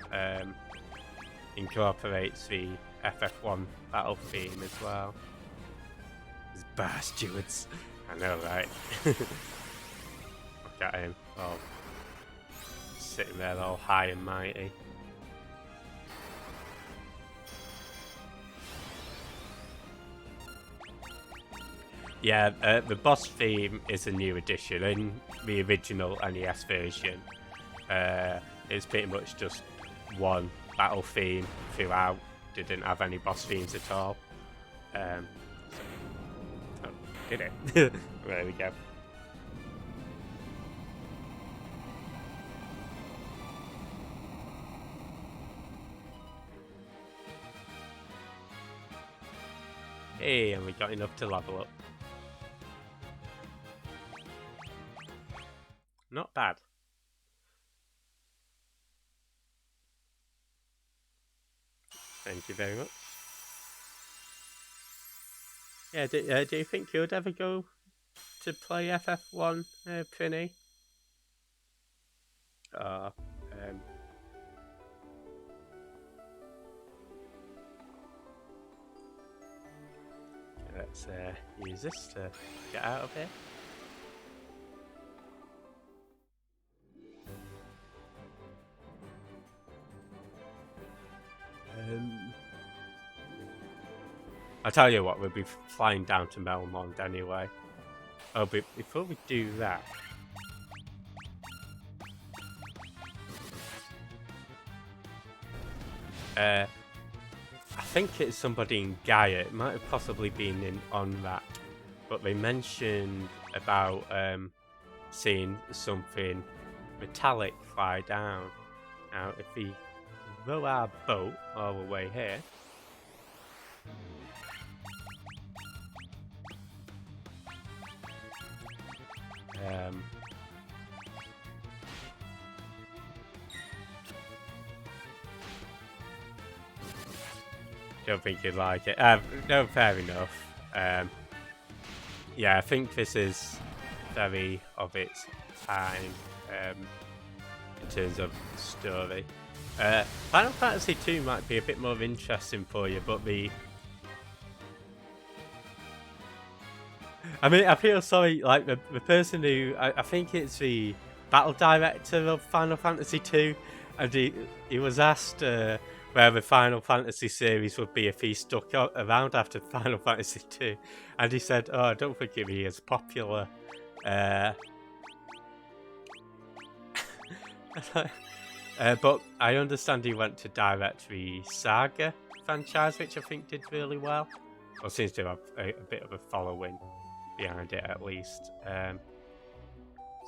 incorporates the FF1 battle theme as well. These bastards. I know, right? Look at him. Oh, sitting there all high and mighty. Yeah, the boss theme is a new addition. In the original NES version, it's pretty much just one battle theme throughout. Didn't have any boss themes at all. Did it? There we go. Hey, and we got enough to level up. Not bad. Thank you very much. Yeah, do you think you'd ever go to play FF1, Prinny? Let's use this to get out of here. I'll tell you what, we'll be flying down to Melmond anyway. Oh, but before we do that... I think it's somebody in Gaia. It might have possibly been in on that. But they mentioned about seeing something metallic fly down. Now, if we row our boat all the way here... Don't think you'd like it. No, fair enough. Yeah, I think this is very of its time in terms of story. Final Fantasy 2 might be a bit more interesting for you, but I mean, I feel sorry, like, the person who, I think it's the battle director of Final Fantasy 2, and he was asked where the Final Fantasy series would be if he stuck around after Final Fantasy 2, and he said, oh, I don't think it'd be as popular. But I understand he went to direct the Saga franchise, which I think did really well, or seems to have a bit of a following behind it at least.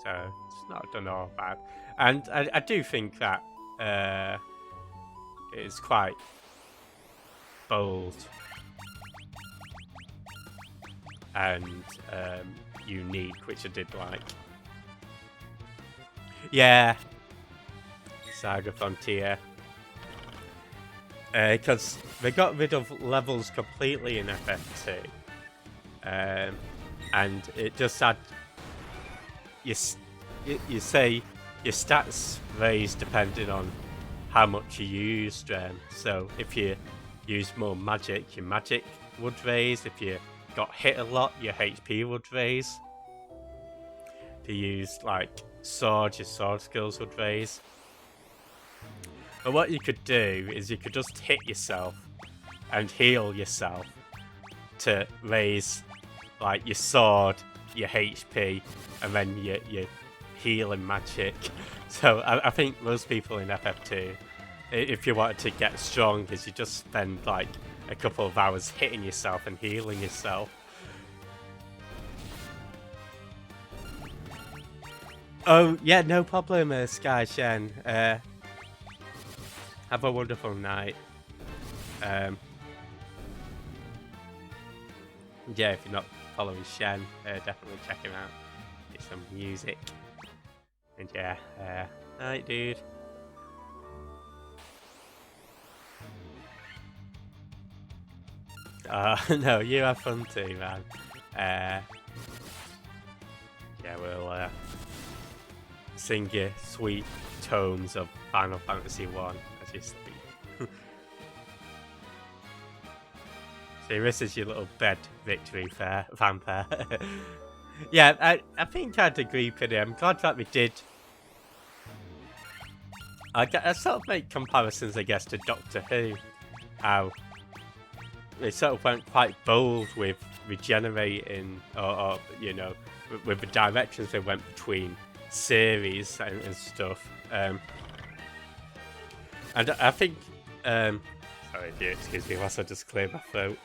So it's not done all bad, and I do think that it is quite bold and unique, which I did like. Yeah, Saga Frontier, because they got rid of levels completely in FF2, and it just had you say your stats raise depending on how much you used. So if you use more magic, your magic would raise. If you got hit a lot, your HP would raise. If you used like sword, your sword skills would raise. But what you could do is you could just hit yourself and heal yourself to raise like your sword, your HP, and then your healing magic. So I think most people in FF2, if you wanted to get strong, is you just spend like a couple of hours hitting yourself and healing yourself. Oh yeah, no problem, Sky Shen. Have a wonderful night. Yeah, if you're not following Shen, definitely check him out. Get some music. And yeah, night, dude. No, you have fun too, man. Yeah, we'll sing your sweet tones of Final Fantasy 1 as you sleep. So this is your little bed victory fair, vampire. Yeah, I think I'd agree with it. I'm glad that we did. I sort of make comparisons, I guess, to Doctor Who. How they sort of went quite bold with regenerating, or you know, with the directions they went between series and stuff. And I think, sorry, if you excuse me whilst I just clear my throat.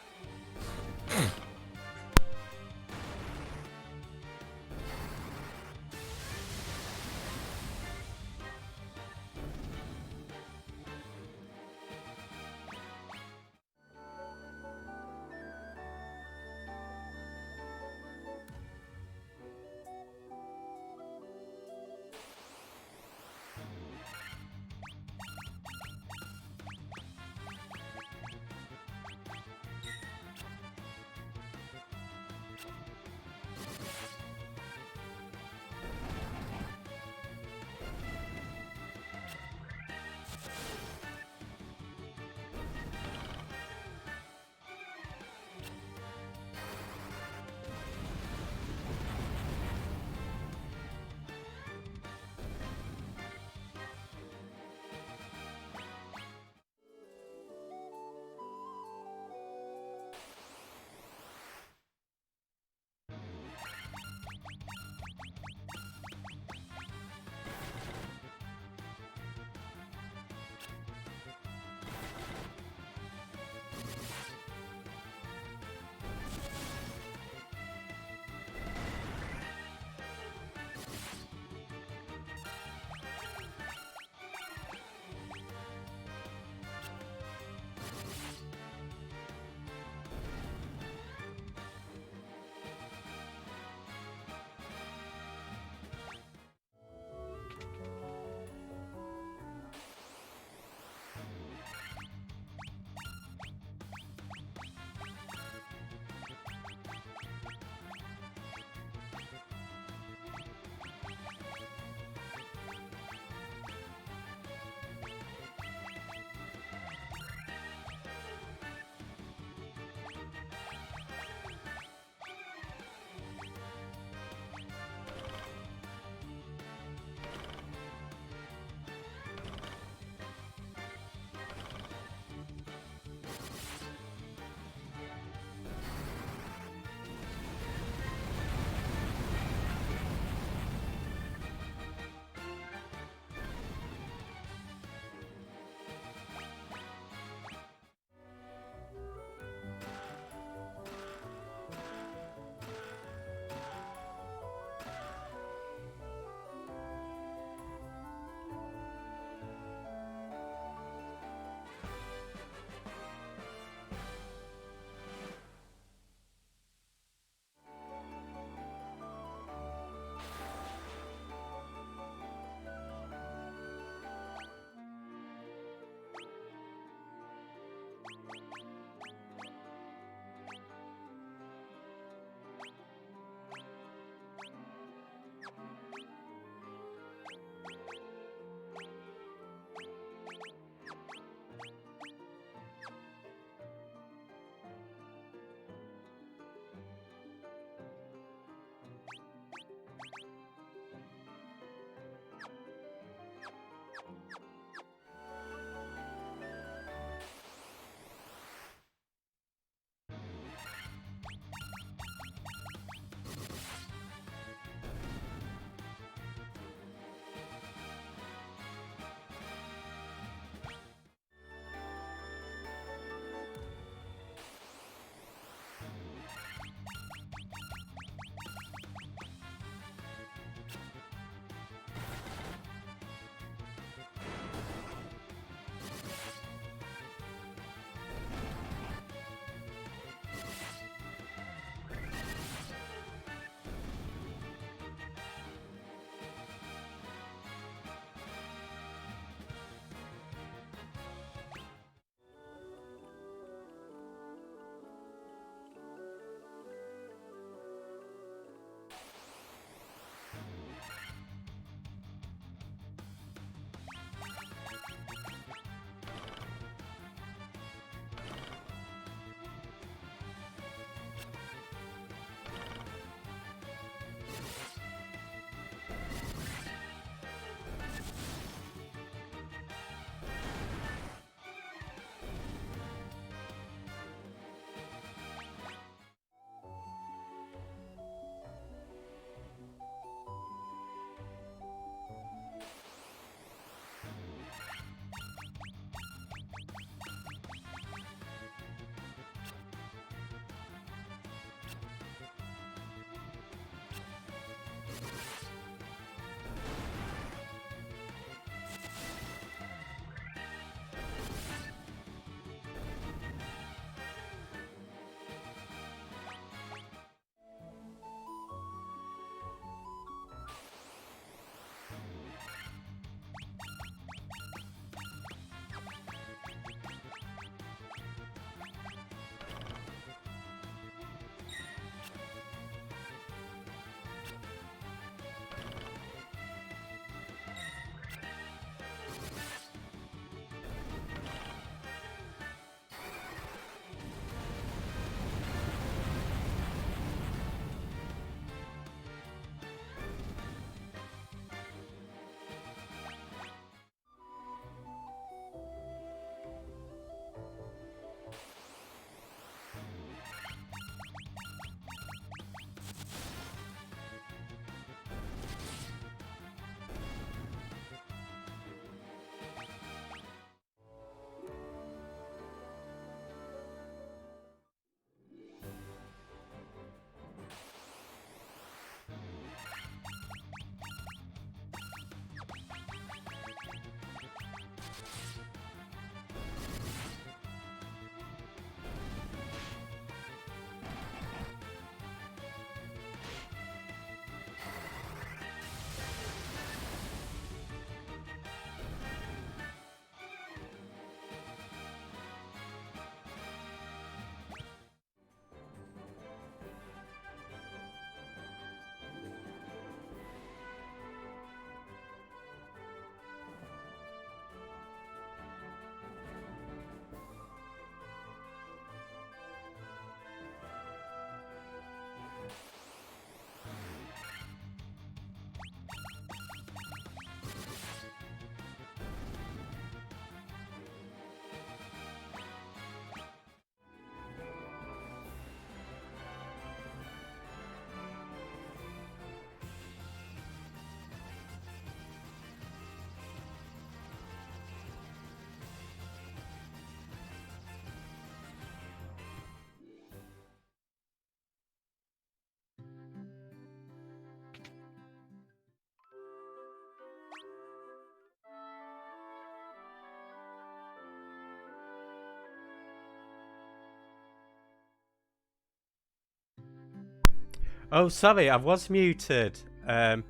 Oh, sorry, I was muted. I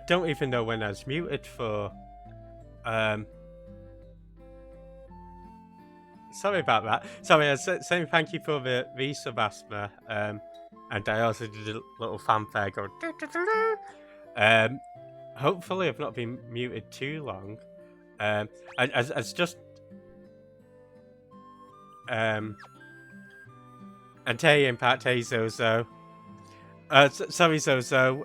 don't even know when I was muted for. Sorry about that. Sorry, I was saying thank you for the resub, Asthma. And I also did a little fanfare going. Hopefully, I've not been muted too long. As just. And hey, Impact, hey, Zozo. Sorry, Zozo.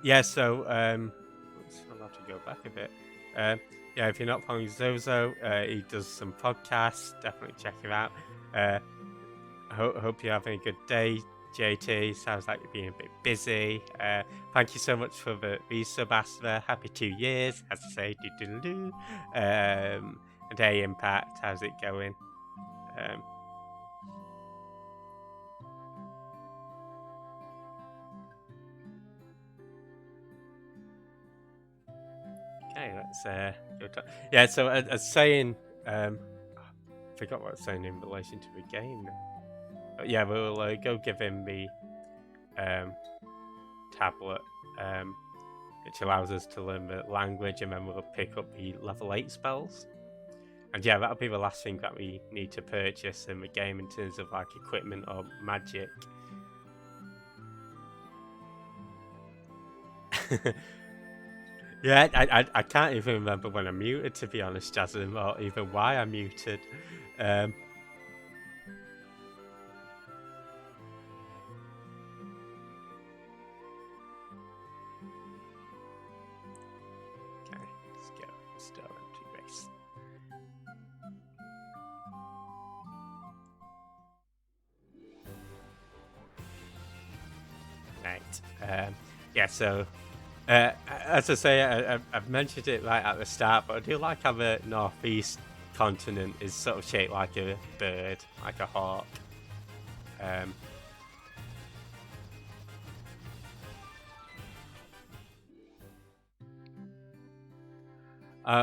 Yeah, so I'll have to go back a bit. Yeah, if you're not following Zozo, he does some podcasts. Definitely check him out. Hope you're having a good day, JT. Sounds like you're being a bit busy. Thank you so much for the resub, Astra. Happy 2 years, as I say, do. And hey, Impact, how's it going? Okay, let's go to, yeah. So as saying, I forgot what I was saying in relation to the game. But yeah, we'll go give him the tablet, which allows us to learn the language, and then we'll pick up the level 8 spells. And yeah, that'll be the last thing that we need to purchase in the game in terms of like equipment or magic. Yeah, I can't even remember when I muted, to be honest, Jasmine, or even why I muted. Okay, let's go. Still empty race. Right. Yeah, so as I say, I've mentioned it right at the start, but I do like how the northeast continent is sort of shaped like a bird, like a hawk.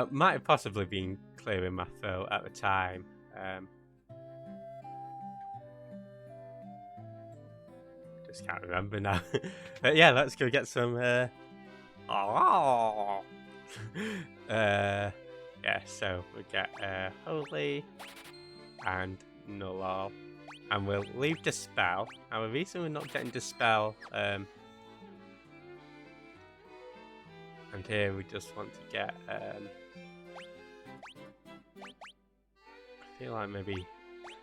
Might have possibly been clearing my throat at the time. Just can't remember now. But yeah, let's go get some. Yeah, so we get Holy and Nullal, and we'll leave Dispel. And the reason we're not getting Dispel, and here we just want to get. I feel like maybe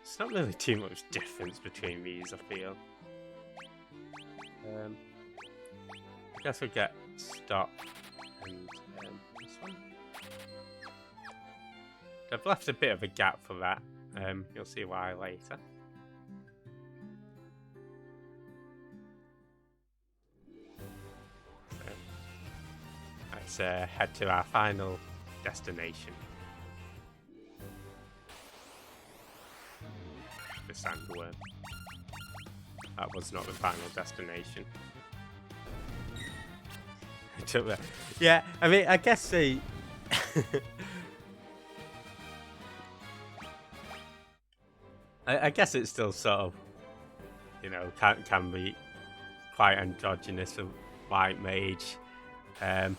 it's not really too much difference between these. I feel. I guess we'll get Stop and this one. I've left a bit of a gap for that. You'll see why later. So, let's head to our final destination. The Sandworm. That was not the final destination. Yeah, I mean, I guess the... I guess it's still sort of, you know, can be quite androgynous of white mage. I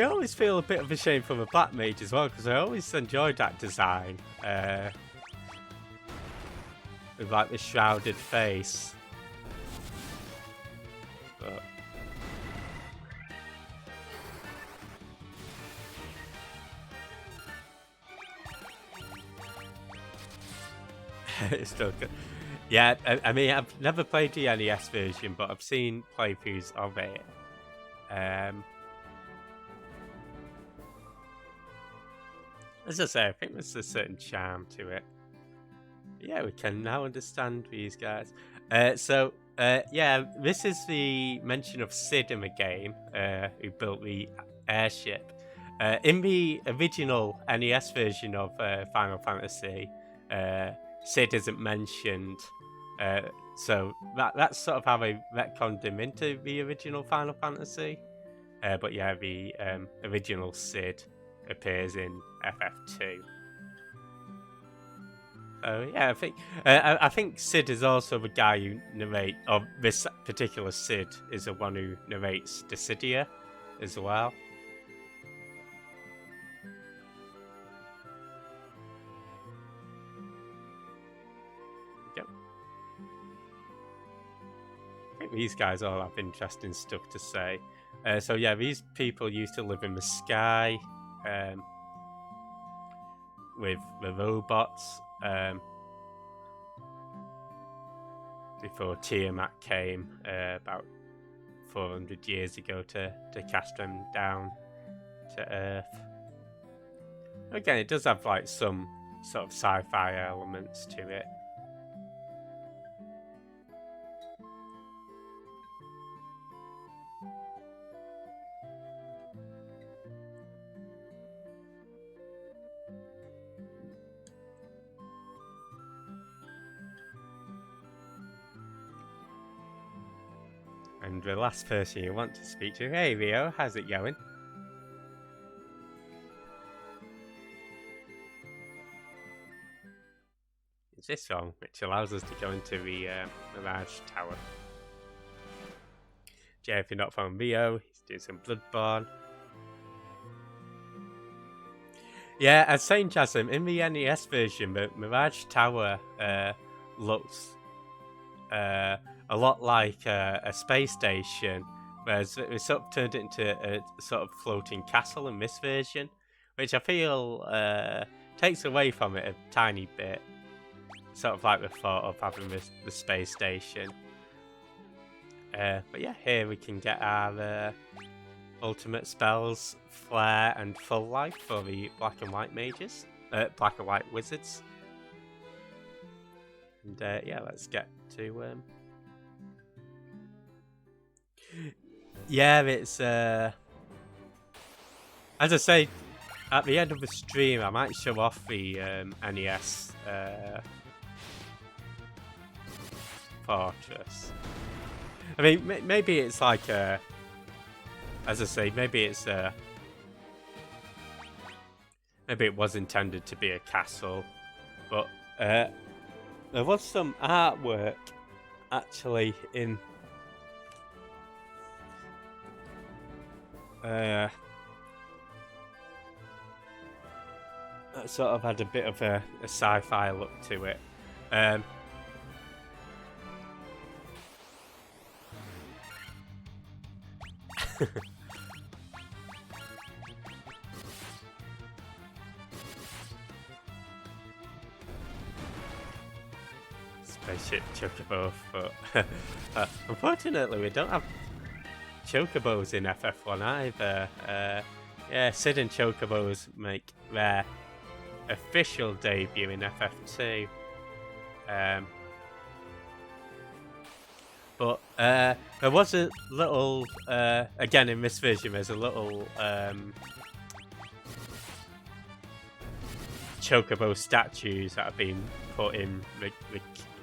always feel a bit of a shame for the black mage as well, because I always enjoyed that design. With like the shrouded face. But it's still good. Yeah, I mean, I've never played the NES version, but I've seen playthroughs of it. As I say, I think there's a certain charm to it. Yeah, we can now understand these guys. Yeah, this is the mention of Sid in the game, who built the airship. In the original NES version of Final Fantasy, Sid isn't mentioned, so that's sort of how they retconned him into the original Final Fantasy. But yeah, the original Sid appears in FF2. Oh yeah, I think Sid is also the guy who narrates, or this particular Sid is the one who narrates Dissidia as well. Yep. I think these guys all have interesting stuff to say. So yeah, these people used to live in the sky with the robots. Before Tiamat came about 400 years ago to cast them down to Earth. Again, it does have like some sort of sci-fi elements to it. And the last person you want to speak to, hey Rio, how's it going? It's this song, which allows us to go into the Mirage Tower. Yeah, if you're not from Rio, he's doing some Bloodborne. Yeah, as saying Jasmine, in the NES version, the Mirage Tower looks a lot like a space station, whereas it sort of turned it into a sort of floating castle in this version, which I feel takes away from it a tiny bit. Sort of like the thought of having the space station. But yeah, here we can get our ultimate spells, Flare and Full Life for the black and white mages, black and white wizards. And yeah, let's get to yeah, it's as I say, at the end of the stream, I might show off the NES Fortress. I mean, maybe it's like a, as I say, maybe it's a, maybe it was intended to be a castle, but there was some artwork actually in that sort of had a bit of a sci-fi look to it. Spaceship Chocobo, but unfortunately we don't have Chocobos in FF1 either. Yeah, Sid and Chocobos make their official debut in FF2. But there was a little, again in this version, there's a little Chocobo statues that have been put in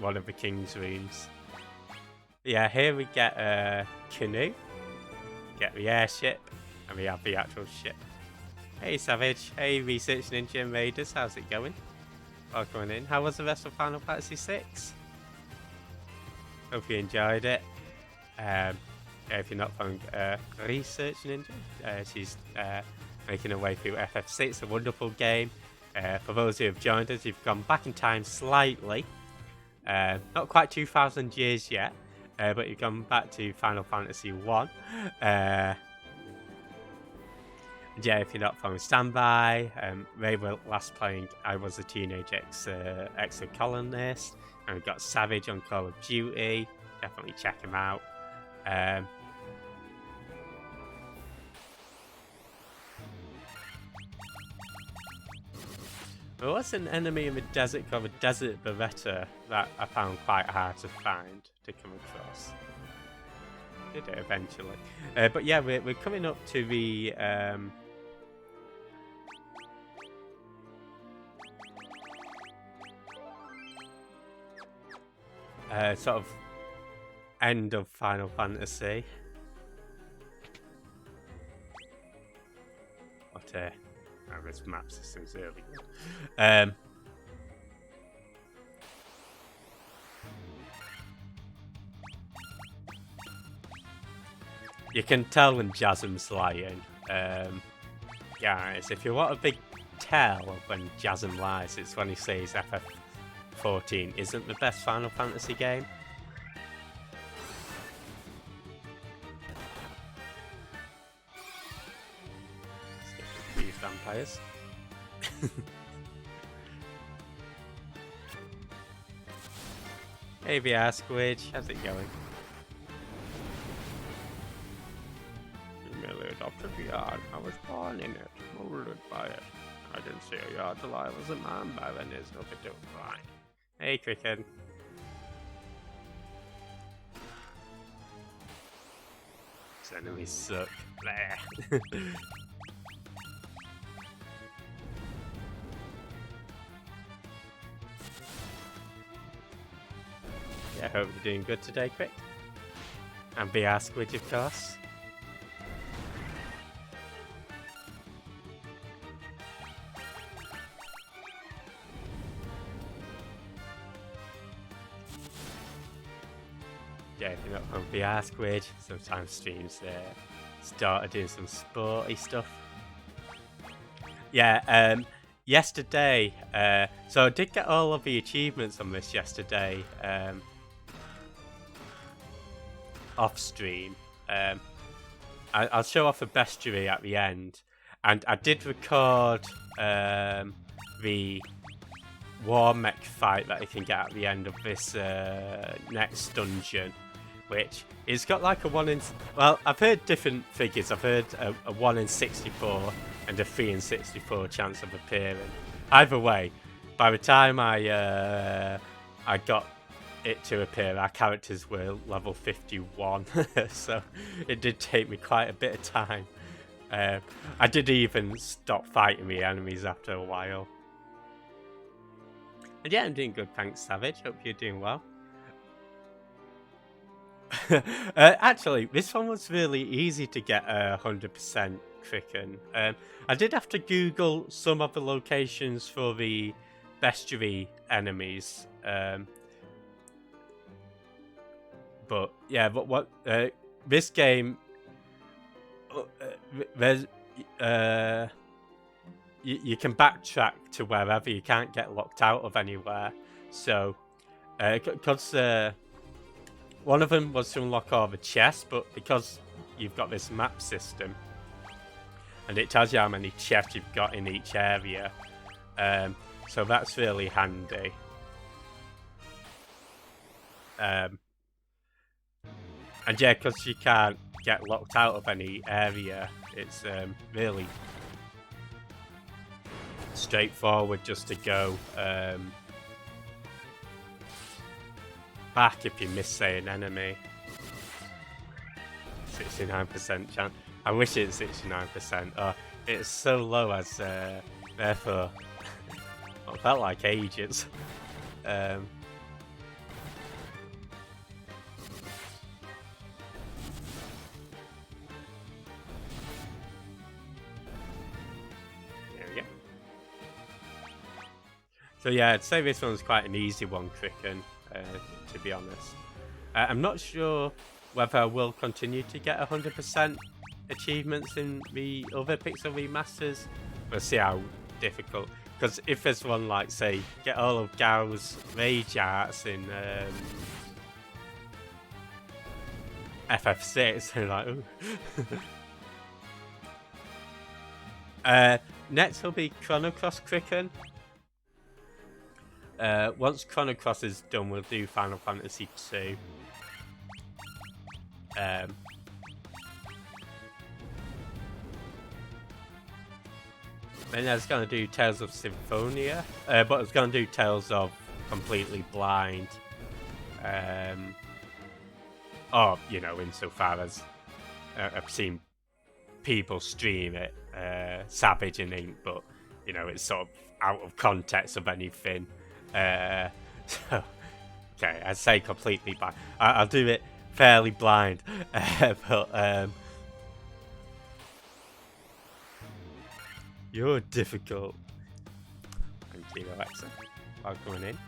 one of the king's rooms. Yeah, here we get a canoe, get the airship, and we have the actual ship. Hey Savage, hey Research Ninja and Raiders, how's it going? Welcome in. How was the rest of Final Fantasy VI? Hope you enjoyed it. If you're not from Research Ninja, she's making her way through FF6, a wonderful game. For those who have joined us, you've gone back in time slightly. Not quite 2,000 years yet, but you've gone back to Final Fantasy 1. Yeah, if you're not from Standby, they were last playing I Was a Teenage Exocolonist, and we've got Savage on Call of Duty. Definitely check him out. There was an enemy in the desert called the Desert Beretta that I found quite hard to find, to come across. Did it eventually. But yeah, we're coming up to the sort of end of Final Fantasy. What this map system's really good. You can tell when Jasm's lying. Guys, if you want a big tell of when Jasm lies, it's when he says FF14 isn't the best Final Fantasy game. These vampires. Hey VR Squidge, how's it going? Merely adopted the yard. I was born in it, molded by it. I didn't see a yard till I was a man by then. There's nothing to find. Hey, Cricket. These enemies suck. Bleh. Yeah, I hope you're doing good today, Crick. And VR Squidge, of course. Yeah, if you're not on VR Squid, sometimes streams started doing some sporty stuff. Yeah, yesterday, so I did get all of the achievements on this yesterday, off stream. I'll show off the bestiary at the end, and I did record the war mech fight that you can get at the end of this next dungeon, which it's got like a 1 in... Well, I've heard different figures. I've heard a 1 in 64 and a 3 in 64 chance of appearing. Either way, by the time I got it to appear, our characters were level 51, so it did take me quite a bit of time. I did even stop fighting the enemies after a while. And yeah, I'm doing good, thanks, Savage. Hope you're doing well. Actually, this one was really easy to get 100% Cricken. I did have to Google some of the locations for the bestiary enemies. But yeah, but what this game, there's you can backtrack to wherever. You can't get locked out of anywhere. So, because one of them was to unlock all the chests, but because you've got this map system, and it tells you how many chests you've got in each area, so that's really handy. And yeah, because you can't get locked out of any area, it's really straightforward just to go back if you miss, say, an enemy. 69% chance. I wish it's 69%. Oh, it's so low as therefore it felt like ages. There we go. So yeah, I'd say this one's quite an easy one, Cricken, to be honest. I'm not sure whether I will continue to get 100% achievements in the other Pixel remasters. We'll see how difficult. Because if there's one like, say, get all of Gao's rage arts in FF6, they're like, ooh. Next will be Chrono Cross Cricken. Once Chrono Cross is done, we'll do Final Fantasy 2. Then I was going to do Tales of Symphonia, but I was going to do Tales of Completely Blind. Or, you know, insofar as I've seen people stream it, Savage and Ink, but, you know, it's sort of out of context of anything. So, okay, I'd say completely blind. I'll do it fairly blind, but you're difficult. Thank you, Alexa. I'm coming in.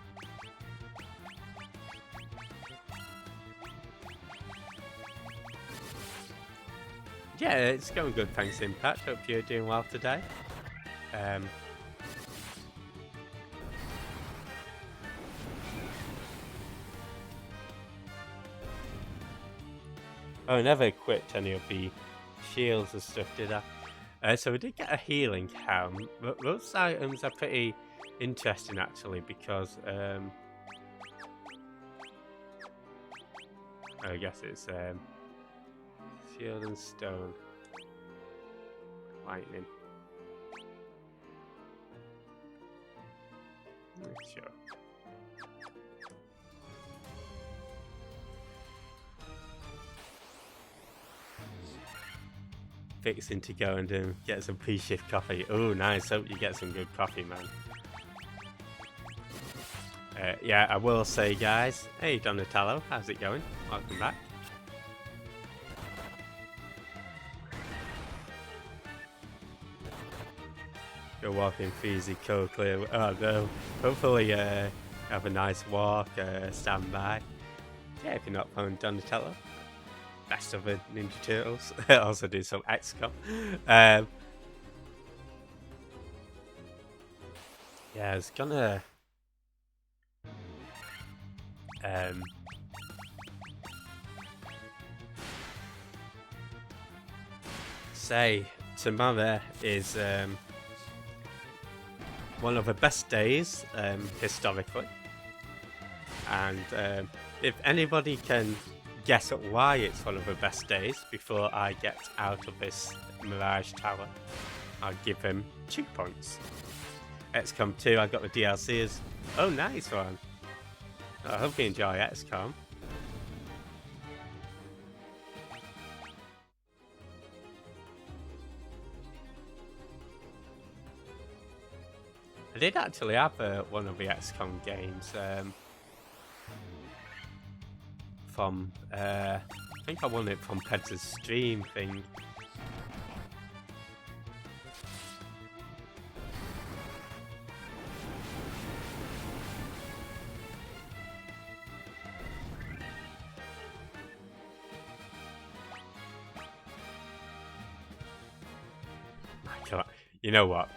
Yeah, it's going good, thanks Impact. Hope you're doing well today. I never equipped any of the shields and stuff, did I? So we did get a healing helm. Those items are pretty interesting actually because I guess it's shield and stone. Lightning. Sure. Fixing to go and get some pre-shift coffee. Oh, nice. Hope you get some good coffee, man. Yeah, I will say, guys. Hey, Donatello, how's it going? Welcome back. Go walking, Feezy, clear. Oh no. Hopefully, have a nice walk. Stand by. Yeah, if you're not playing Donatello, best of the Ninja Turtles. Also do some XCOM. Yeah, I was gonna say tomorrow is one of the best days historically, and if anybody can guess at why it's one of the best days before I get out of this Mirage Tower, I'll give him 2 points. XCOM 2, I got the DLCs. Oh, nice one. I hope you enjoy XCOM. I did actually have one of the XCOM games from, I think I won it from Ped's stream thing. You know what?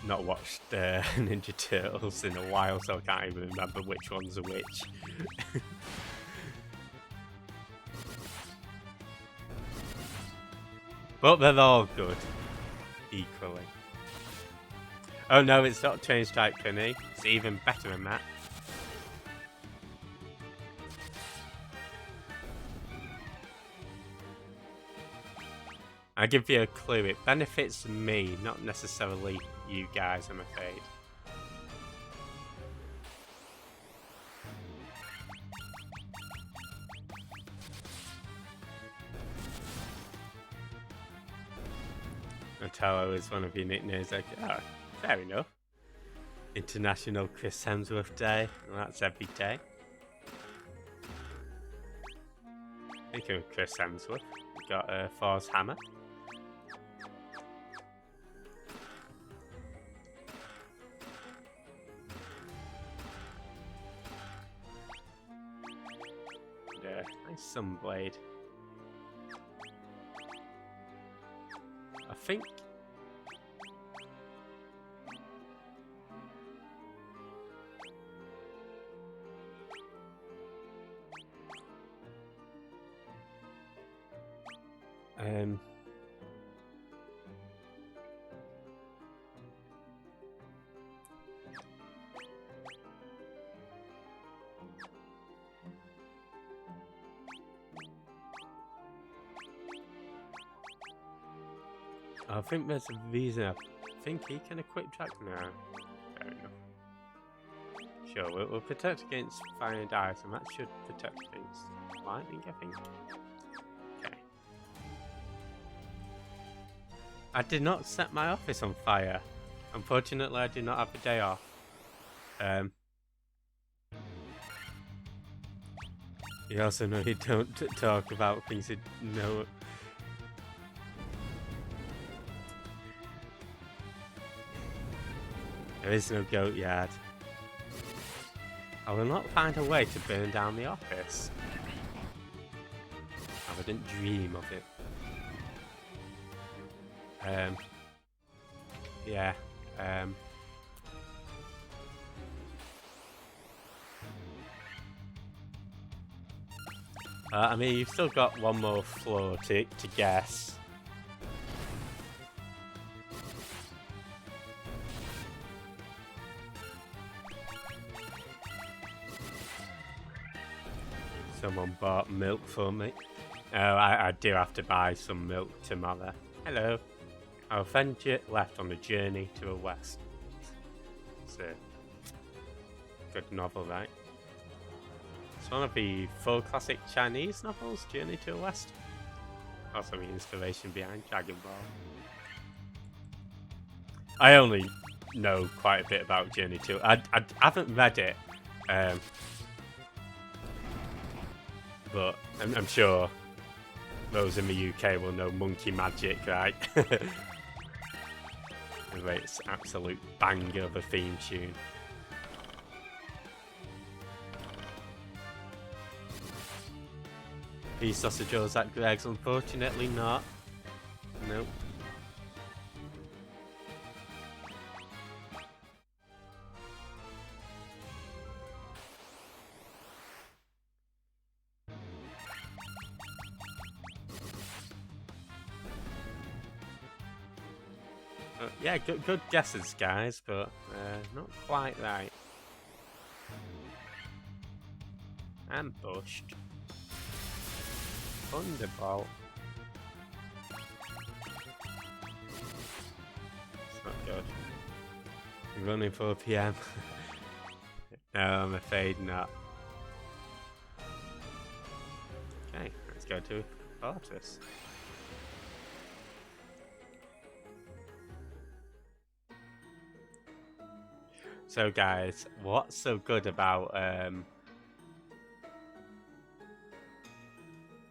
Not watched Ninja Turtles in a while, so I can't even remember which ones are which. But they're all good, equally. Oh no, it's not Train Strike Penny. It's even better than that. I'll give you a clue. It benefits me, not necessarily you guys, I'm afraid. Otello is one of your nicknames. Like, oh, fair enough. International Chris Hemsworth Day. Well, that's every day. Thinking of Chris Hemsworth. We've got Thor's hammer. Nice Sunblade. I think there's a reason. I think he can equip Jack now. Fair enough. Sure, we'll protect against fire and ice, and that should protect against lightning, I think. Okay. I did not set my office on fire. Unfortunately, I did not have a day off. You also know you don't talk about things you know. There is no goat yard. I will not find a way to burn down the office. I wouldn't dream of it. Yeah. I mean, you've still got one more floor to guess. Someone bought milk for me. Oh, I do have to buy some milk tomorrow. Hello. Our friend left on a journey to the west. It's a good novel, right? It's one of the 4 classic Chinese novels, Journey to the West. Also the inspiration behind Dragon Ball. I only know quite a bit about Journey to... I haven't read it. But I'm sure those in the UK will know Monkey Magic, right? Anyway, it's absolute banger of a theme tune. These sausages at Greg's, unfortunately not. Nope. Yeah, good guesses, guys, but not quite right. Ambushed. Thunderbolt. It's not good. Running 4 PM. No, I'm afraid not. Okay, let's go to Fortress. So guys, what's so good about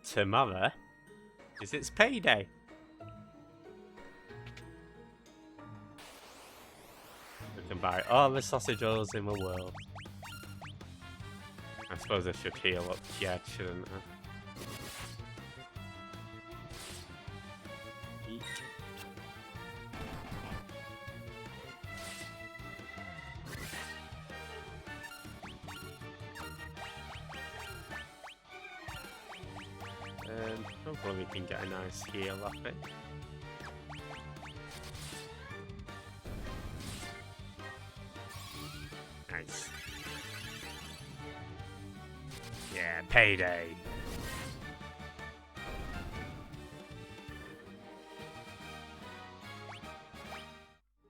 tomorrow is it's payday. We can buy all the sausage rolls in the world. I suppose I should heal up Jed, shouldn't I? Eek. Hopefully we can get a nice heal off it. Nice. Yeah, payday.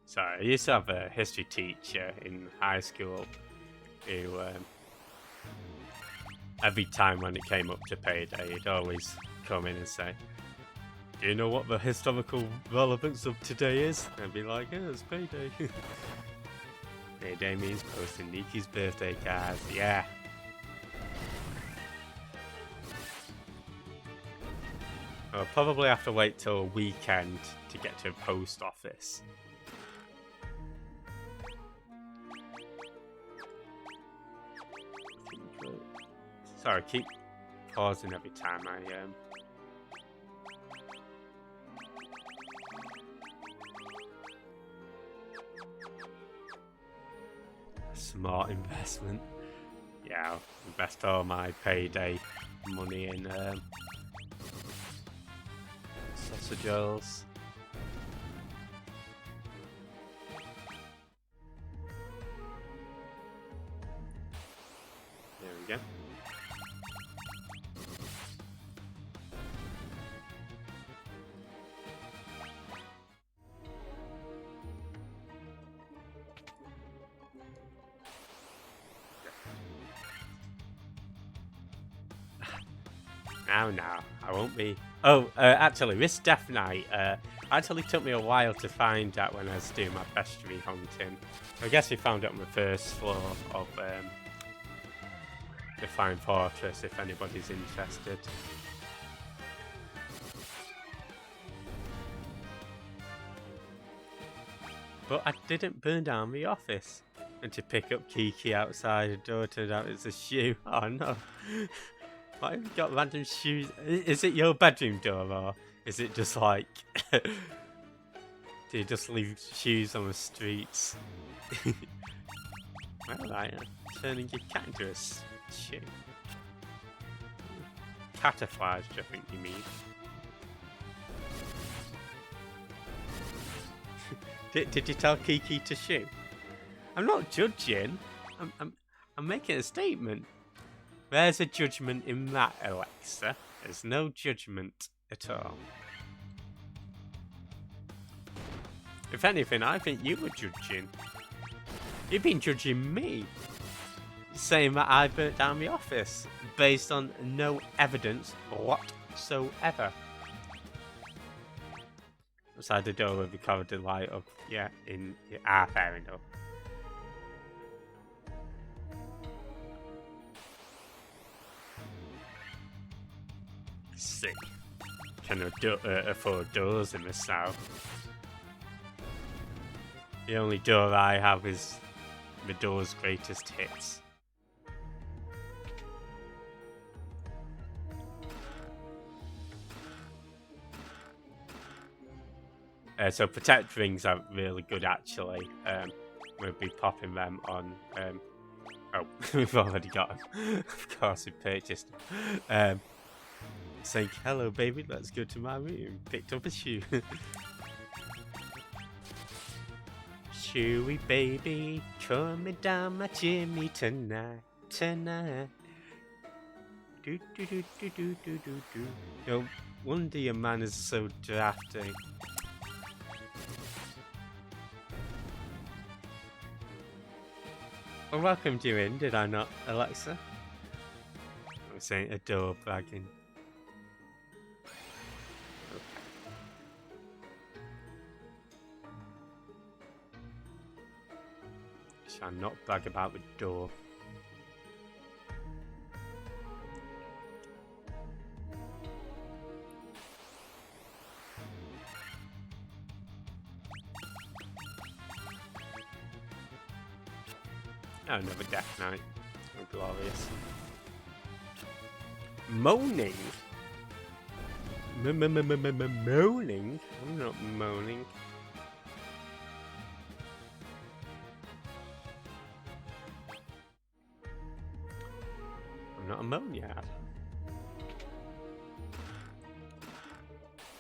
Sorry, I used to have a history teacher in high school who, every time when it came up to payday, he'd always come in and say, "Do you know what the historical relevance of today is?" And I'd be like, "Yeah, it's payday." Payday means posting Niki's birthday cards, yeah. I'll probably have to wait till a weekend to get to a post office. Sorry, keep pausing every time I Smart investment. Yeah, I'll invest all my payday money in sausage rolls. There we go. No, I won't be. Oh, actually, this Death Knight actually took me a while to find out when I was doing my bestiary hunting. I guess we found it on the first floor of the Fine Fortress, if anybody's interested. But I didn't burn down the office. And to pick up Kiki outside the door, turned out it's a shoe. Oh no. Why have you got random shoes? Is it your bedroom door, or is it just like... do you just leave shoes on the streets? Well, I am turning your cat into a shoe. Caterflies, I think you mean. Did you tell Kiki to shoot? I'm not judging. I'm making a statement. There's a judgment in that, Alexa. There's no judgment at all. If anything, I think you were judging. You've been judging me, saying that I burnt down the office based on no evidence whatsoever. Outside the door with the corridor light up. Yeah, fair enough. See, can afford doors in the south. The only door I have is the Doors' greatest hits. So protect rings are really good actually. We'll be popping them on. Oh, we've already got them. Of course, we purchased them. Saying hello, baby. Let's go to my room. Picked up a shoe. Shoey baby, coming down my chimney tonight. Do do do do do do do do. No wonder your man is so drafty. I welcomed you in, did I not, Alexa? I was saying a door bragging. Shall not brag about the door. Oh, another Death Knight. Oh, glorious. Moaning? Moaning? I'm not moaning. I'm not a Moniad.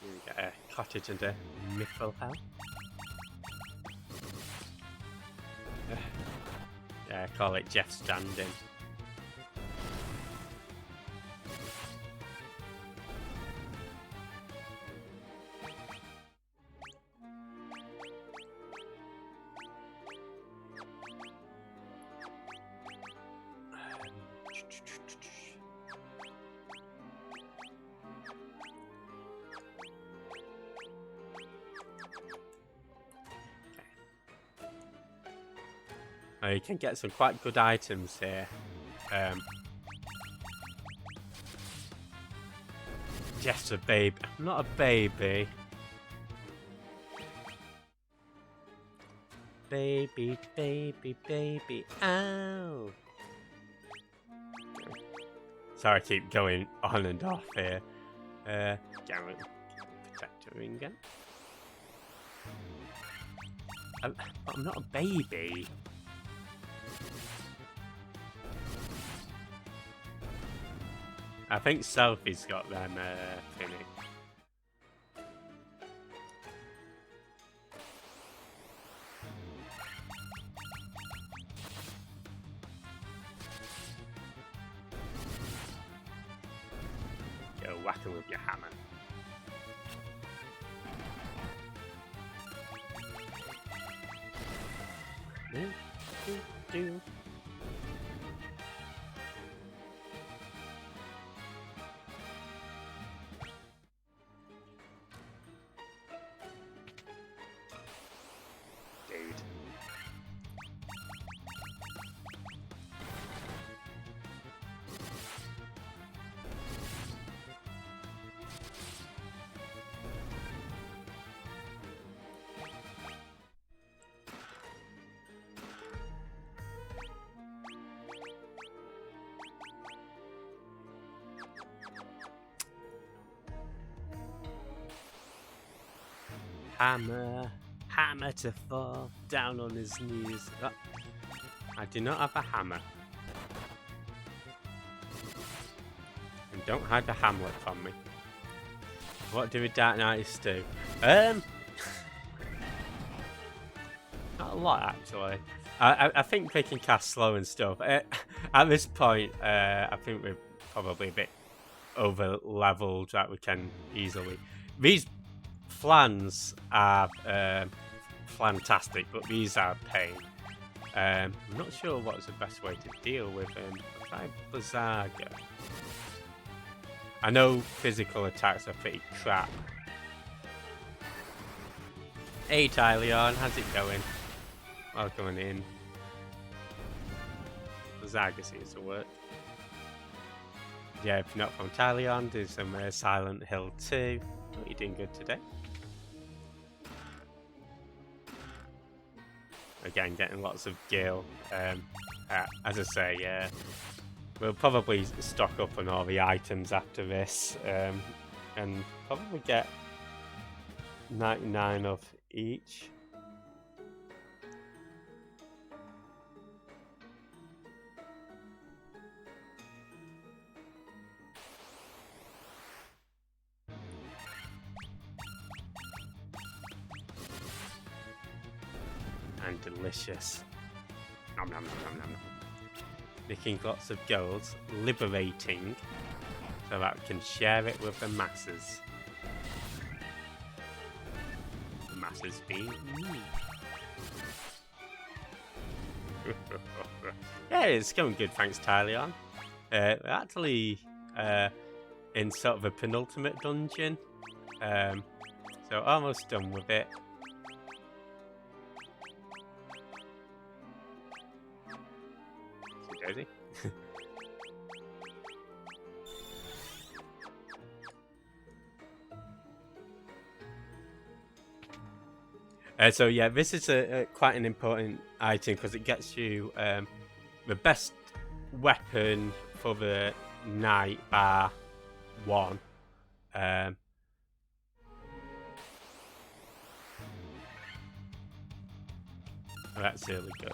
We get a cottage and a Miffelhel. Yeah, call it Jeff Standing. You can get some quite good items here. Just a baby. I'm not a baby. Baby, baby, baby. Ow. Sorry, I keep going on and off here. Garrett, protector ring gun. I'm not a baby. I think Sophie's got them finished. Go whack her with your hammer. Do. hammer, hammer to fall down on his knees. Oh, I do not have a hammer. And don't hide the Hamlet from me. What do a Dark Knights do? Not a lot, actually. I think they can cast slow and stuff. At this point, I think we're probably a bit over leveled that we can easily. These flans are fantastic, but these are pain. I'm not sure what's the best way to deal with them. I'll try Blizzaga. I know physical attacks are pretty crap. Hey Tyleon, how's it going? Welcome in. Blizzaga seems to work. Yeah, if you're not from Tyleon, do some Silent Hill 2. Oh, you're doing good today. Again, getting lots of gil. As I say, we'll probably stock up on all the items after this, and probably get 99 of each. And delicious. Nom nom nom nom nom. Making lots of gold, liberating, so that we can share it with the masses. The masses being me. Yeah, it's going good, thanks, Tyleon. We're actually in sort of a penultimate dungeon, so almost done with it. Daisy. So yeah, this is quite an important item because it gets you the best weapon for the night bar 1. That's really good.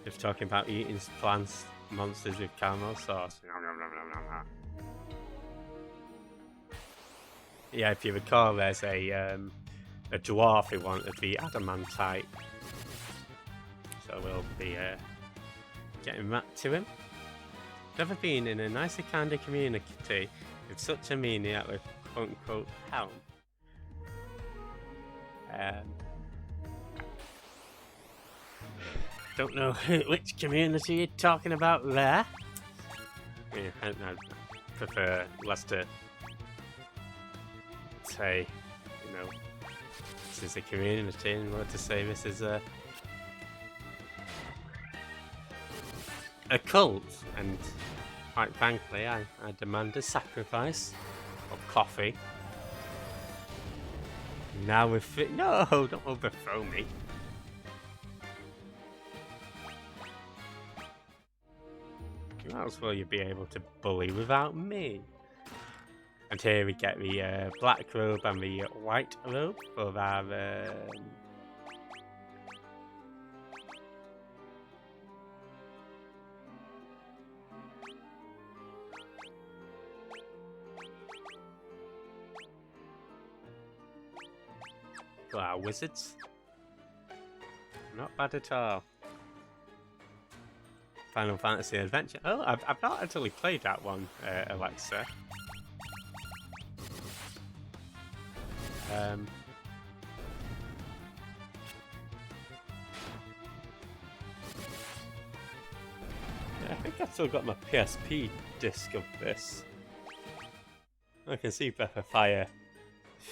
Just talking about eating plants, monsters with caramel sauce. Yeah, if you recall, there's a dwarf who wanted the adamantite, so we'll be getting that to him. Never been in a nicer kind of community with such a maniac with quote-unquote helm. Don't know which community you're talking about there. Yeah, I prefer less to say, you know, this is a community, and more to say this is a cult. And quite frankly, I demand a sacrifice of coffee. Now we're no, don't overthrow me. Who else will you be able to bully without me? And here we get the black robe and the white robe for our wizards. Not bad at all. Final Fantasy Adventure. Oh, I've not actually played that one, Alexa. Yeah, I think I've still got my PSP disc of this. I can see Breath of Fire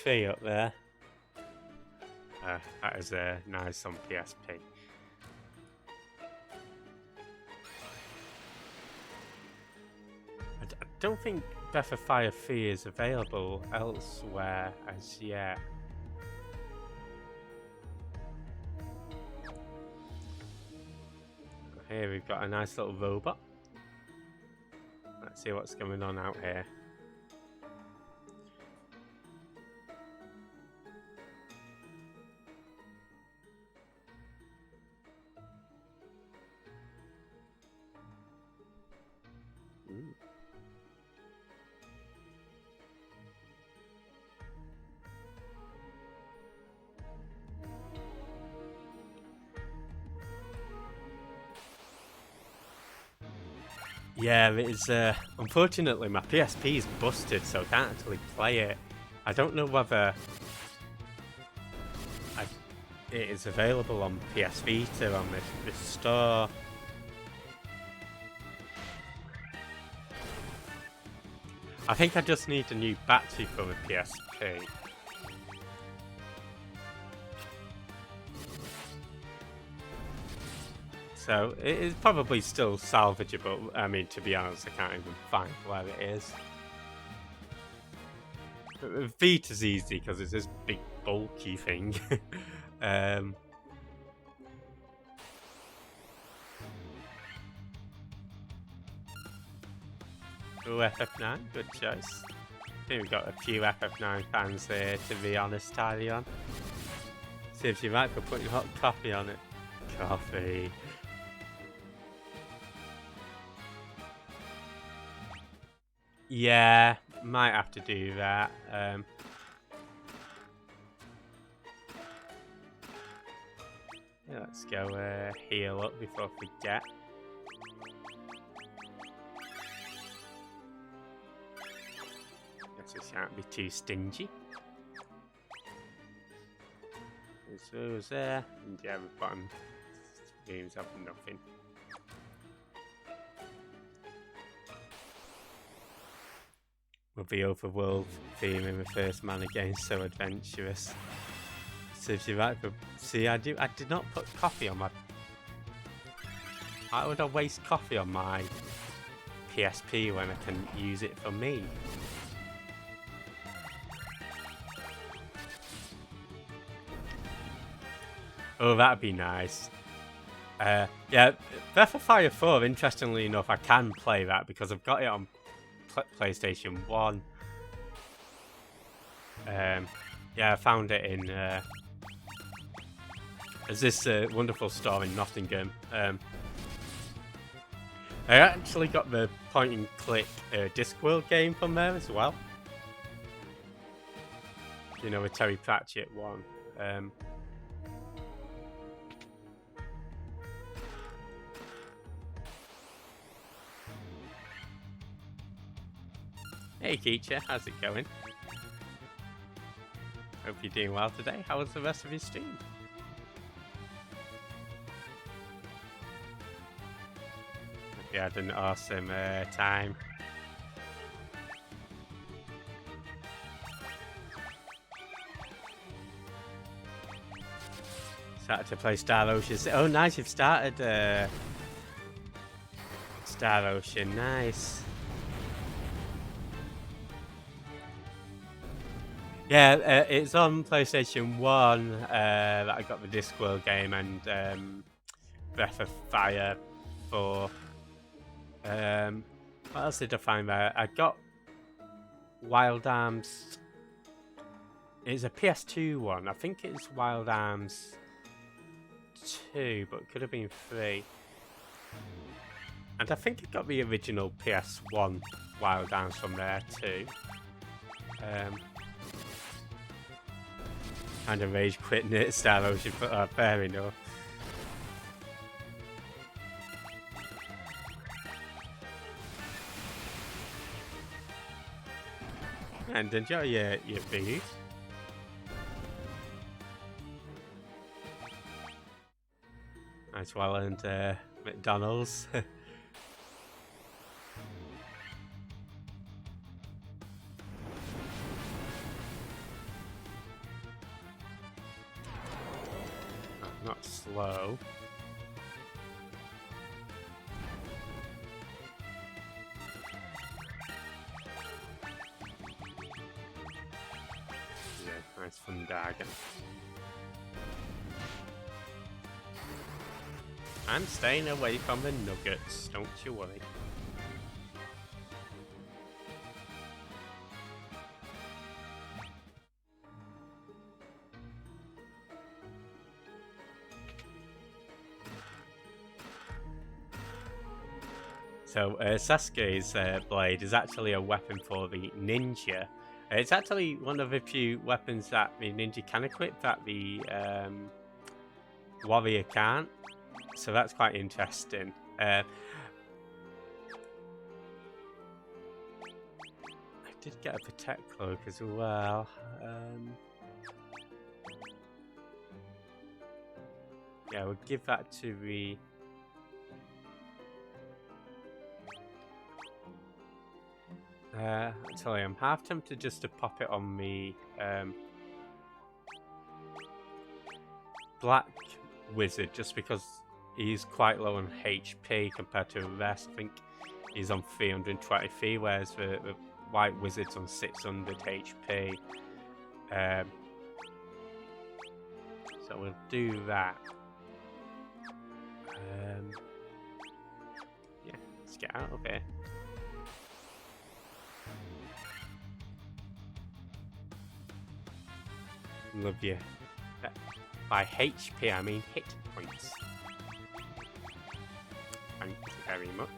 3 up there. That is nice on PSP. I don't think Breath of Fire 3 is available elsewhere as yet. Here we've got a nice little robot. Let's see what's going on out here. Yeah, it is. Unfortunately, my PSP is busted, so I can't actually play it. I don't know whether it is available on PS Vita on this store. I think I just need a new battery for the PSP. So it is probably still salvageable. I mean, to be honest, I can't even find where it is. Vita's easy because it's this big bulky thing. Ooh, FF9, good choice. I think we've got a few FF9 fans here, to be honest, Tidy on. See if you like for putting hot coffee on it. Coffee. Yeah, might have to do that. Yeah, let's go heal up before I forget. Guess we can't be too stingy. There's those there, and yeah, the bottom rooms have nothing. With the overworld theme in the first man again, so adventurous. So if you like, see, I did not put coffee on my. Why would I waste coffee on my PSP when I can use it for me? Oh, that'd be nice. Yeah, Breath of Fire 4, interestingly enough, I can play that because I've got it on PlayStation 1. Yeah, I found it in there's this wonderful store in Nottingham. I actually got the point and click Discworld game from there as well. You know, the Terry Pratchett one. Hey Keacher, how's it going? Hope you're doing well today. How was the rest of your stream? Hope you had an awesome time. Started to play Star Ocean. Oh nice, you've started Star Ocean, nice. Yeah, it's on PlayStation 1 that I got the Discworld game and Breath of Fire 4. What else did I find there? I got Wild Arms. It's a PS2 one. I think it's Wild Arms 2, but it could have been 3. And I think I got the original PS1 Wild Arms from there too. Kind of rage quitting it, Star Ocean, but fair enough. And enjoy your food. Nice, well, and McDonald's. Not slow. Yeah, nice fun dagger. I'm staying away from the nuggets, don't you worry. So Sasuke's blade is actually a weapon for the ninja. It's actually one of the few weapons that the ninja can equip that the warrior can't. So that's quite interesting. I did get a protect cloak as well. Yeah, we'll give that to the... Actually, I'm half tempted just to pop it on the black wizard, just because he's quite low on HP compared to the rest. I think he's on 323, whereas the white wizard's on 600 HP. So we'll do that. Yeah, let's get out of here. Love you. By HP, I mean hit points. Thank you very much.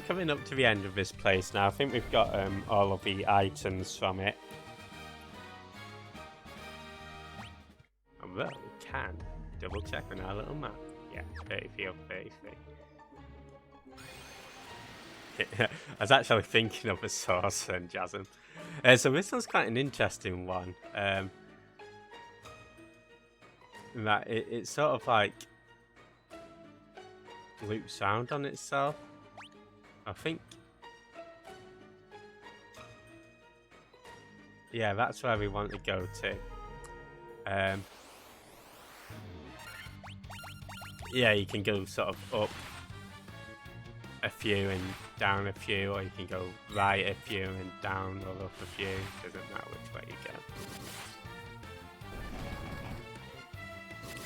Coming up to the end of this place now. I think we've got all of the items from it. Well, we can double check on our little map. Yeah, 33 or 33. I was actually thinking of a source and Jasm. So this one's quite an interesting one. That it's sort of like loops around on itself. I think. Yeah, that's where we want to go to. Yeah, you can go sort of up a few and down a few, or you can go right a few and down or up a few. Doesn't matter which way you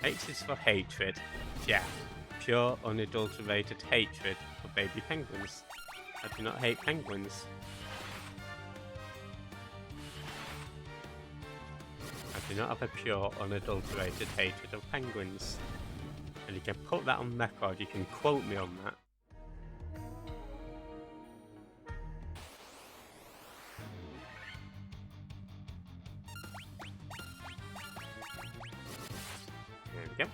go. H is for hatred. Yeah, pure unadulterated hatred for baby penguins. I do not hate penguins. I do not have a pure unadulterated hatred of penguins. And you can put that on record, you can quote me on that. There we go.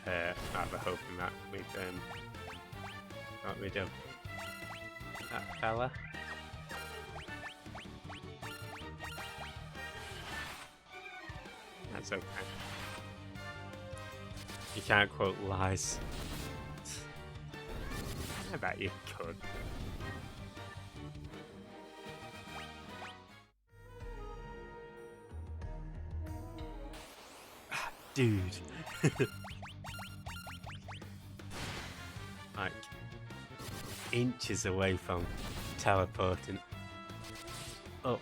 I was hoping that we'd got rid of that fella. That's okay. You can't quote lies. I bet you could. Dude. Like inches away from teleporting up.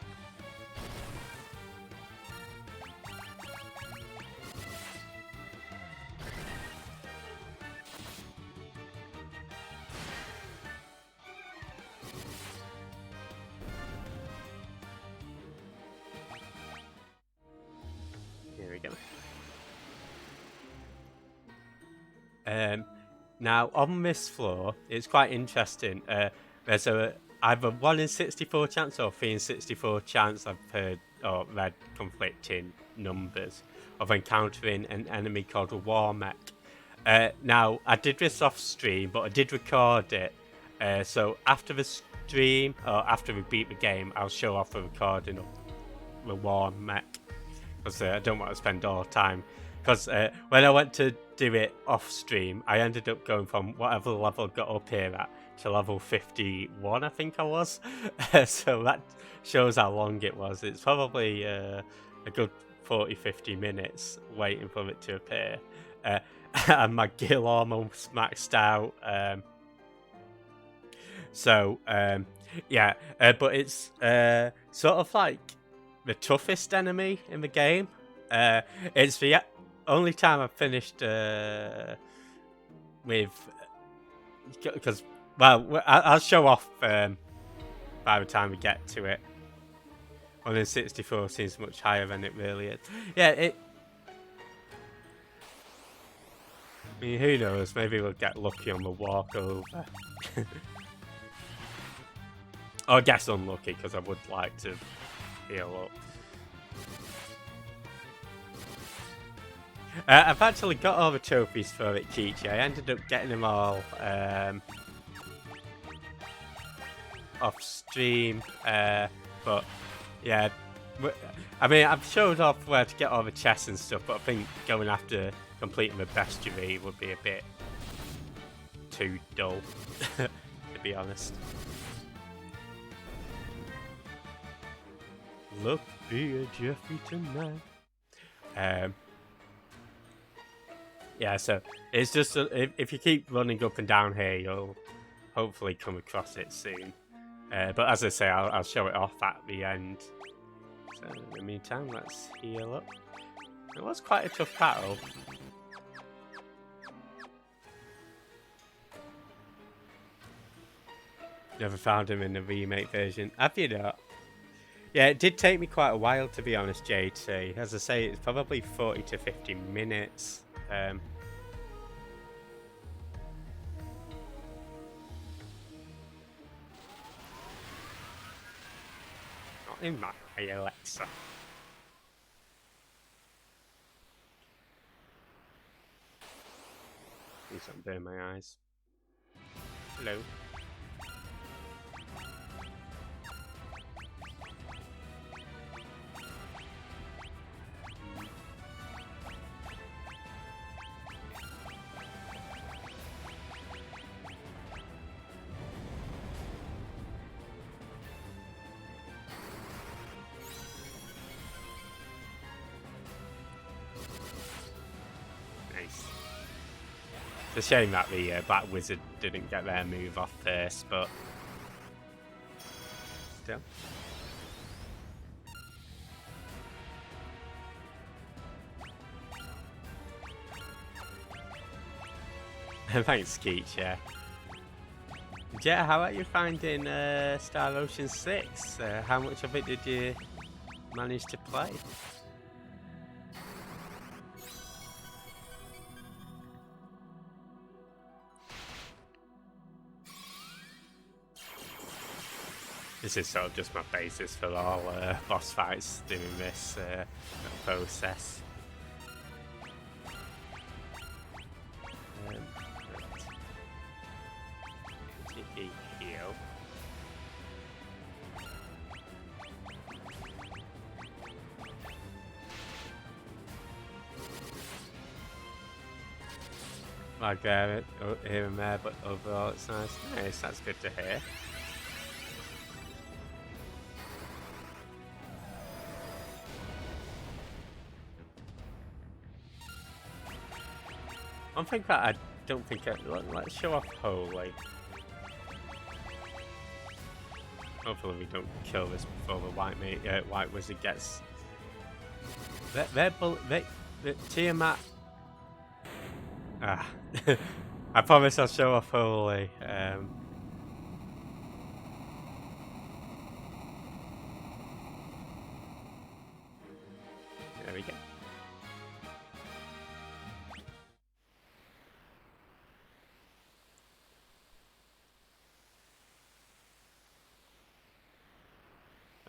Here we go. Now on this floor, it's quite interesting. There's either 1 in 64 chance or 3 in 64 chance, I've heard or read conflicting numbers, of encountering an enemy called a war mech. Now, I did this off stream, but I did record it. So after the stream, or after we beat the game, I'll show off a recording of the war mech. Because I don't want to spend all the time. Because when I went to do it off stream, I ended up going from whatever level I got up here at to level 51, I think I was. So that shows how long it was. It's probably a good 40-50 minutes waiting for it to appear. And my gil almost maxed out. Yeah, but it's sort of like the toughest enemy in the game. It's the only time I've finished with, because, well, I'll show off by the time we get to it. 164 seems much higher than it really is. Yeah, I mean, who knows? Maybe we'll get lucky on the walk over. Or I guess unlucky, because I would like to heal up. I've actually got all the trophies for it, Kichi. I ended up getting them all off stream, but yeah, I mean, I've showed off where to get all the chests and stuff, but I think going after completing the bestiary would be a bit too dull, to be honest. Look, be a Jeffrey tonight. Yeah, so it's just if you keep running up and down here, you'll hopefully come across it soon. But as I say, I'll show it off at the end. So in the meantime, let's heal up. It was quite a tough battle. Never found him in the remake version. Have you not? Yeah, it did take me quite a while, to be honest, JT. As I say, it's probably 40 to 50 minutes. Not in my eye, Alexa. Please don't burn my eyes. Hello. It's a shame that the Black Wizard didn't get their move off first, but still. Thanks, Keach, yeah. Yeah, how are you finding Star Ocean 6? How much of it did you manage to play? This is sort of just my basis for all boss fights, doing this process. TP heal. Like here and there, but overall it's nice. Nice, that's good to hear. One thing that I don't think let's show off Holy. Hopefully we don't kill this before the White Wizard gets. The Tiamat. I promise I'll show off Holy. There we go.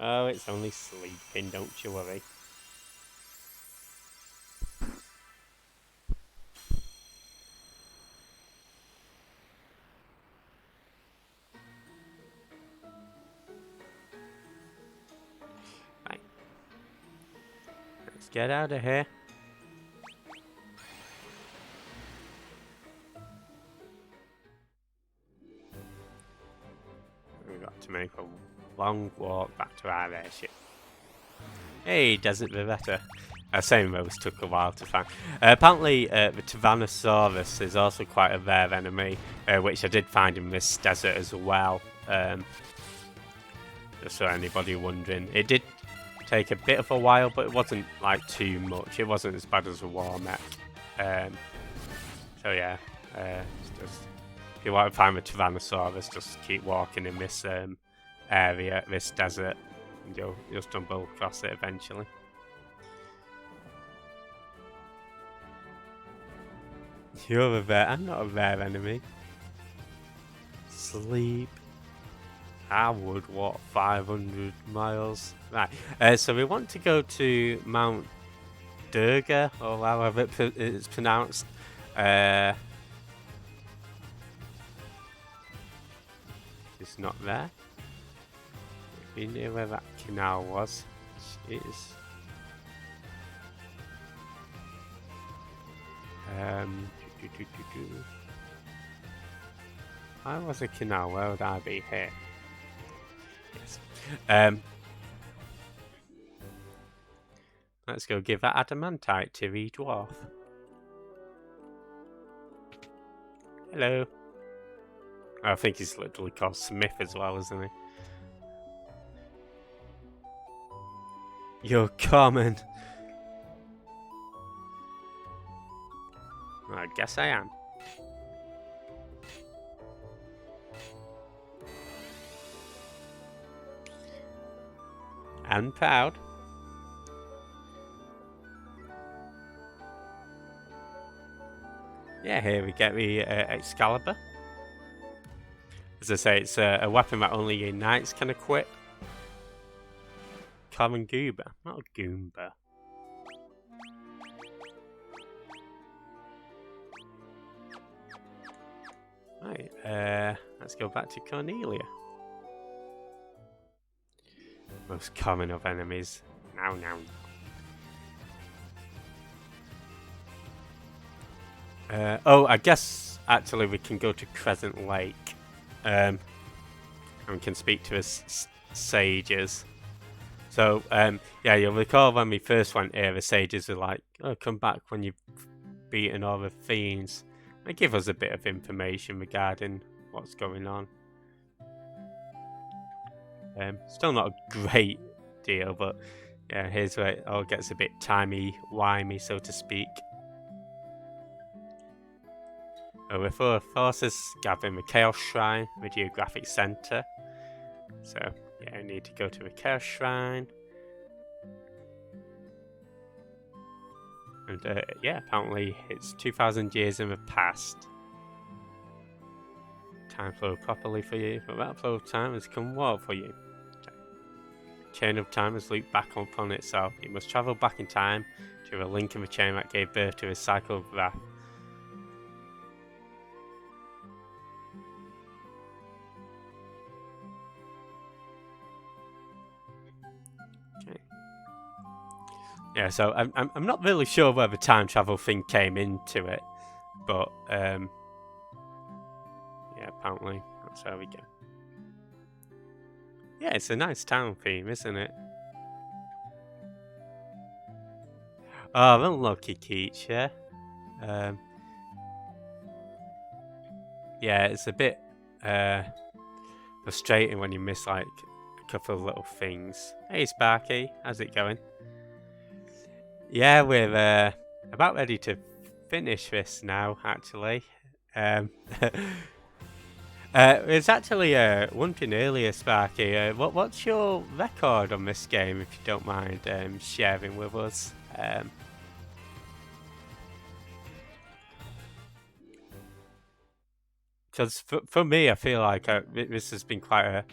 Oh, it's only sleeping, don't you worry. Right. Let's get out of here. We've got to make a long walk back to our airship. Hey, Desert Vivetta. Same Rose took a while to find. Apparently, the Tyrannosaurus is also quite a rare enemy, which I did find in this desert as well. Just for anybody wondering. It did take a bit of a while, but it wasn't like too much. It wasn't as bad as a War Mech. So yeah, Just, if you want to find a Tyrannosaurus, just keep walking in this area, this desert, and you'll stumble across it eventually. You're a rare. I'm not a rare enemy. Sleep. I would walk 500 miles. Right. So we want to go to Mount Durga, or however it's pronounced. It's not there. If you knew where that canal was, it is. I was a canal. Where would I be here? Yes. Let's go give that adamantite to the dwarf. Hello. I think he's literally called Smith as well, isn't he? You're common. I guess I am. And proud. Yeah, here we get the Excalibur. As I say, it's a weapon that only your knights can equip. Common Goober, not a Goomba. Right, let's go back to Cornelia. Most common of enemies. Now. Oh, I guess actually we can go to Crescent Lake. And we can speak to his sages. So, yeah, you'll recall when we first went here, the sages were like, oh, come back when you've beaten all the fiends. They give us a bit of information regarding what's going on. Still not a great deal, but yeah, here's where it all gets a bit timey-wimey, so to speak. With 4 forces gathering the Chaos Shrine, the Geographic Center. So, yeah, I need to go to the Chaos Shrine. And, yeah, apparently it's 2,000 years in the past. Time flow properly for you, but that flow of time has come well for you. Chain of time has looped back upon itself. You must travel back in time to a link in the chain that gave birth to a cycle of wrath. Okay. Yeah, so I'm not really sure where the time travel thing came into it, but yeah, apparently that's how we go. Yeah, it's a nice town theme, isn't it? Oh, unlucky Keach, yeah. Yeah, it's a bit frustrating when you miss like a couple of little things. Hey Sparky, how's it going? Yeah, we're about ready to finish this now, actually. It's actually one thing earlier, Sparky. What's your record on this game, if you don't mind sharing with us? Because for me, I feel like this has been quite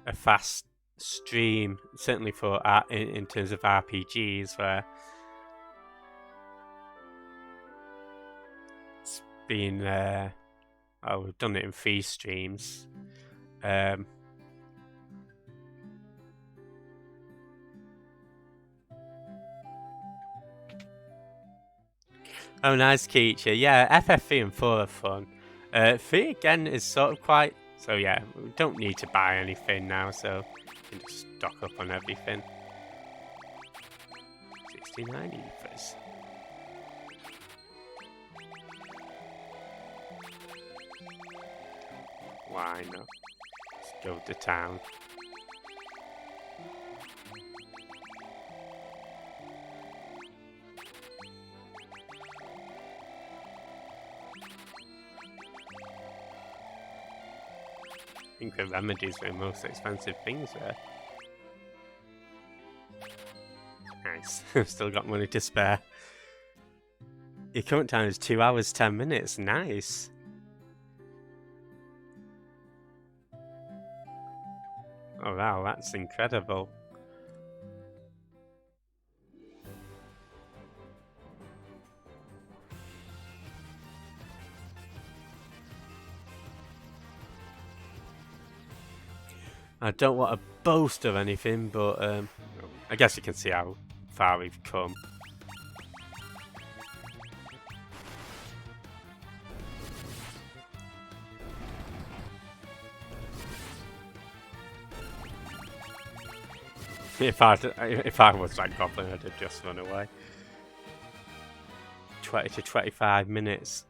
a fast stream, certainly for in terms of RPGs, where it's been oh, we've done it in 3 streams. Oh, nice, Keacher. Yeah, FF3 and 4 are fun. 3 again is sort of quite. So yeah, we don't need to buy anything now, so we can just stock up on everything. 69 ethers. Why not? Let's go to town. think the remedies were the most expensive things there. Nice. I've still got money to spare. Your current time is 2 hours 10 minutes. Nice. Oh wow, that's incredible. I don't want to boast of anything, but I guess you can see how far we've come. If I was that goblin, I'd have just run away. 20 to 25 minutes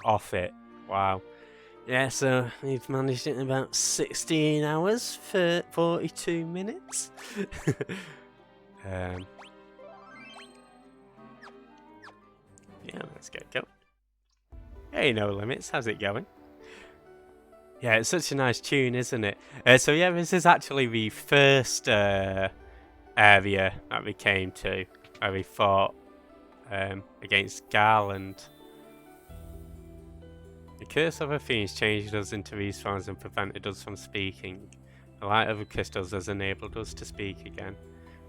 off it. Wow. Yeah, so we've managed it in about 16 hours for 42 minutes. Yeah, let's get going. Hey, No Limits, how's it going? Yeah, it's such a nice tune, isn't it? So yeah, this is actually the first area that we came to, where we fought against Garland. The curse of the fiends changed us into these forms and prevented us from speaking. The light of the crystals has enabled us to speak again.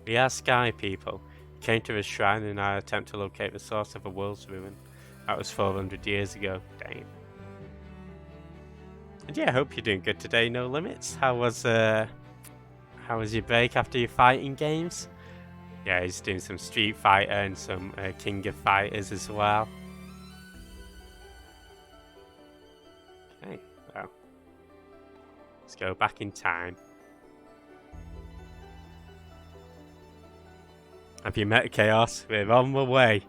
We are Sky people. We came to the shrine in our attempt to locate the source of the world's ruin. That was 400 years ago. Damn. And yeah, I hope you're doing good today, No Limits. How was your break after your fighting games? Yeah, he's doing some Street Fighter and some King of Fighters as well. Okay, well, let's go back in time. Have you met Chaos? We're on the way.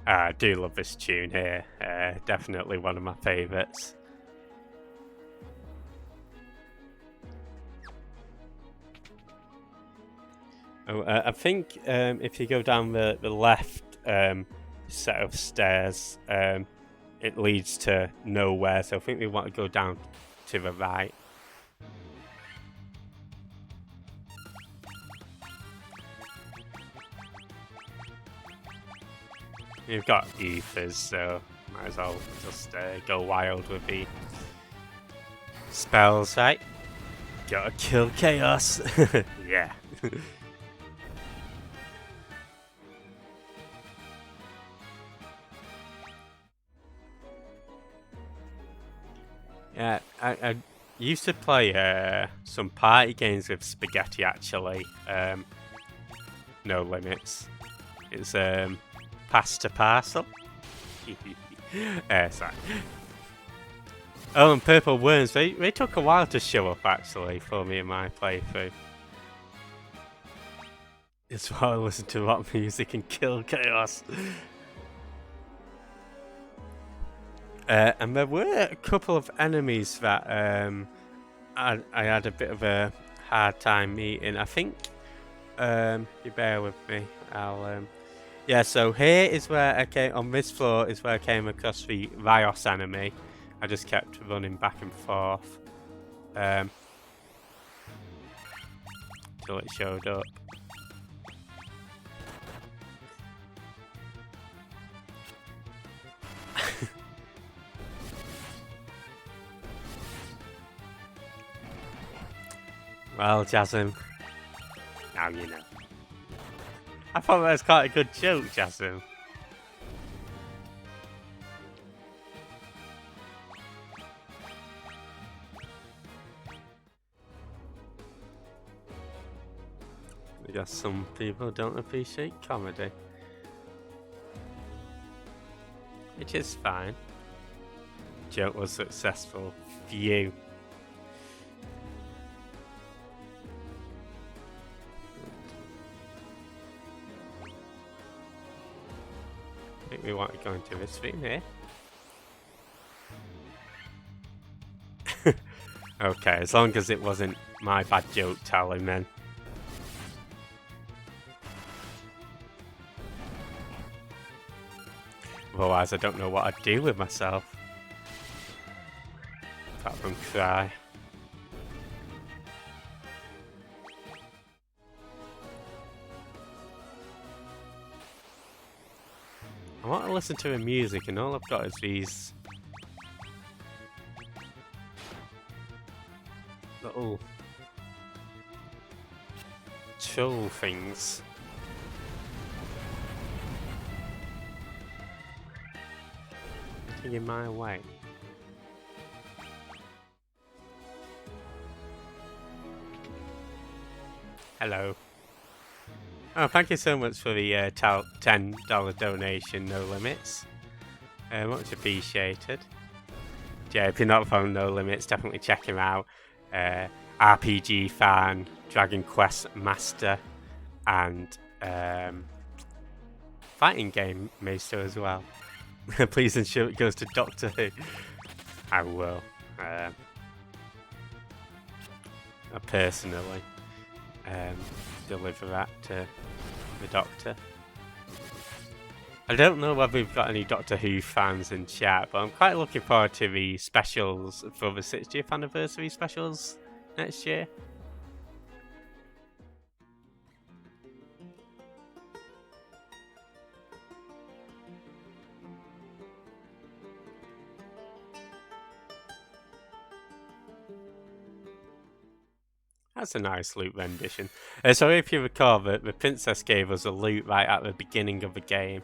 I do love this tune here. Definitely one of my favourites. Oh, I think if you go down the left set of stairs, it leads to nowhere. So I think we want to go down to the right. You've got ethers, so might as well just go wild with the spells, right? Gotta kill Chaos. Yeah. Yeah, I used to play some party games with Spaghetti actually. No Limits. It's Pasta Parcel. Sorry. Oh, and Purple Worms. They took a while to show up actually for me in my playthrough. It's why I listen to rock music and kill Chaos. And there were a couple of enemies that I had a bit of a hard time meeting. I think you bear with me. Yeah, so here is where I came, on this floor is where I came across the Rios enemy. I just kept running back and forth till it showed up. Well, Jasm, now you know. I thought that was quite a good joke, Jasm. I guess some people don't appreciate comedy. Which is fine. Joke was successful. Phew. think we want to go into this room here. Okay, as long as it wasn't my bad joke telling then. Otherwise, I don't know what I'd do with myself. Apart from cry. I want to listen to the music, and all I've got is these little troll things. Getting in my way. Hello. Oh, thank you so much for the $10 donation, No Limits. Much appreciated. Yeah, if you're not following No Limits, definitely check him out. RPG fan, Dragon Quest master, and fighting game master as well. Please ensure it goes to Doctor Who. I will. Personally. Deliver that to the Doctor. I don't know whether we've got any Doctor Who fans in chat, but I'm quite looking forward to the specials for the 60th anniversary specials next year. That's a nice loot rendition. So if you recall, the princess gave us a loot right at the beginning of the game.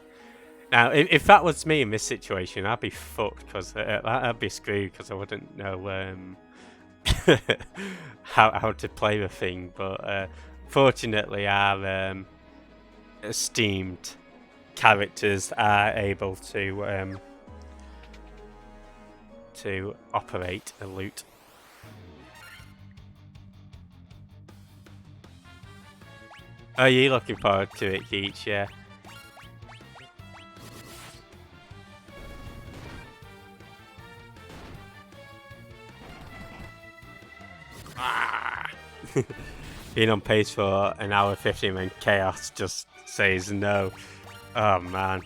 Now, if that was me in this situation, I'd be fucked, because I'd be screwed, because I wouldn't know how to play the thing. But fortunately, our esteemed characters are able to operate a loot. Oh, you're looking forward to it, Geach, yeah. Being on pace for an hour 50 when Chaos just says no. Oh, man.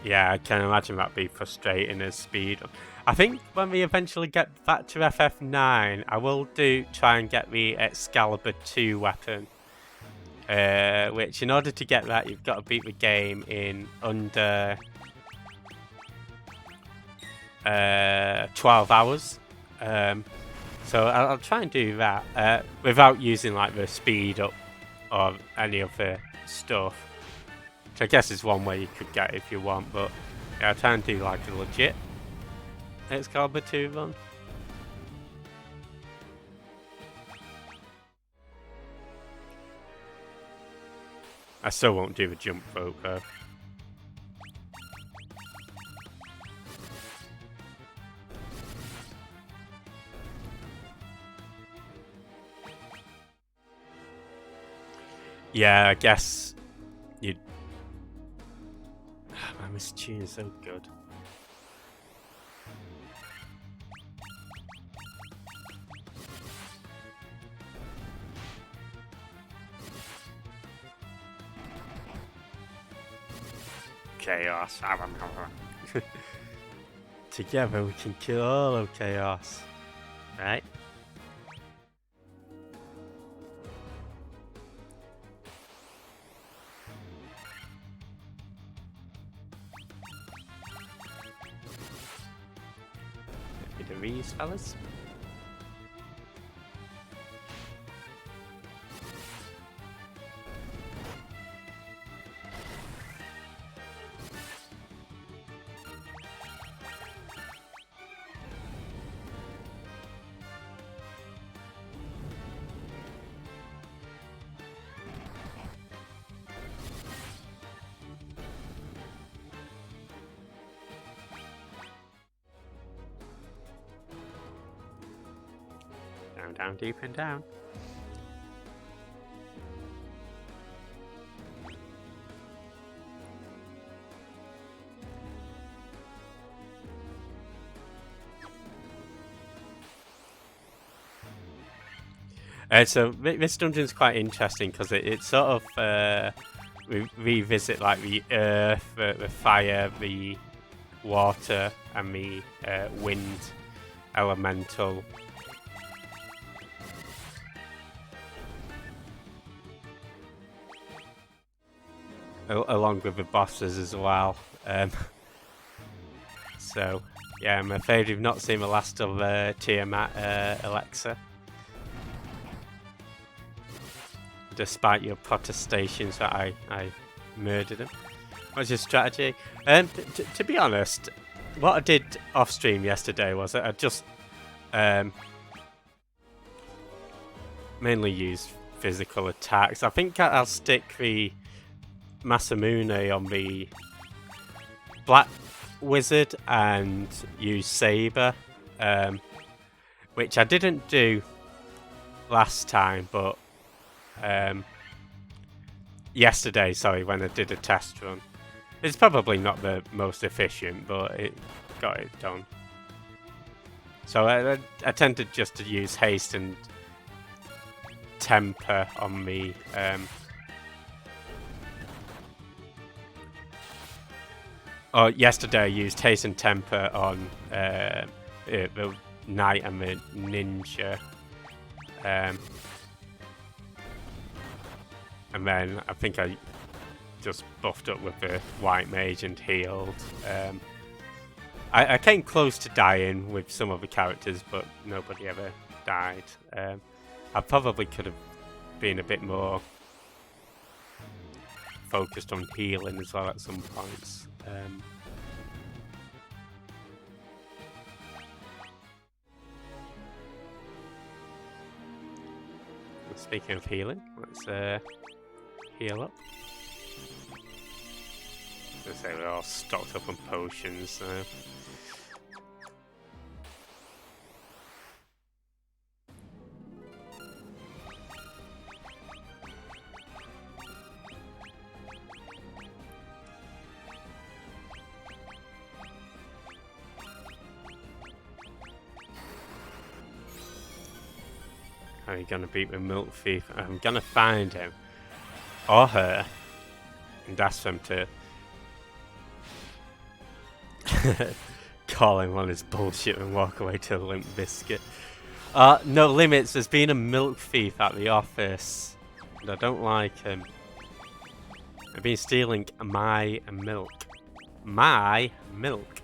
Yeah, I can imagine that be frustrating as speed. I think when we eventually get back to FF9, I will try and get the Excalibur 2 weapon. Which, in order to get that, you've got to beat the game in under 12 hours. So I'll try and do that without using like the speed up or any of the stuff. Which I guess is one way you could get if you want, but yeah, I'll try and do like a legit Excalibur 2 run. I still won't do the jump rope though. Yeah, I guess you'd... Man, this tune is so good. Chaos. Together we can kill all of Chaos. Right? Let me do these fellas. Down, deep and down. So this dungeon's quite interesting because it sort of revisit like the earth, the fire, the water, and the wind elemental. Along with the bosses as well. So, yeah, I'm afraid we've not seen the last of Tiamat Alexa. Despite your protestations that I murdered him. What's your strategy? To be honest, what I did off stream yesterday was I just mainly used physical attacks. I think I'll stick the Masamune on the Black Wizard and use Saber, which I didn't do last time, but yesterday, sorry, when I did a test run. It's probably not the most efficient, but it got it done. So I tended just to use haste and temper on me. Yesterday I used haste and temper on the knight and the ninja. And then I think I just buffed up with the white mage and healed. I came close to dying with some of the characters, but nobody ever died. I probably could have been a bit more focused on healing as well at some points. Speaking of healing, let's heal up. Let's say we're all stocked up on potions. How are you gonna beat the Milk Thief? I'm gonna find him or her and ask them to call him on his bullshit and walk away to Limp Biscuit. No limits, there's been a milk thief at the office and I don't like him. I've been stealing my milk. My milk.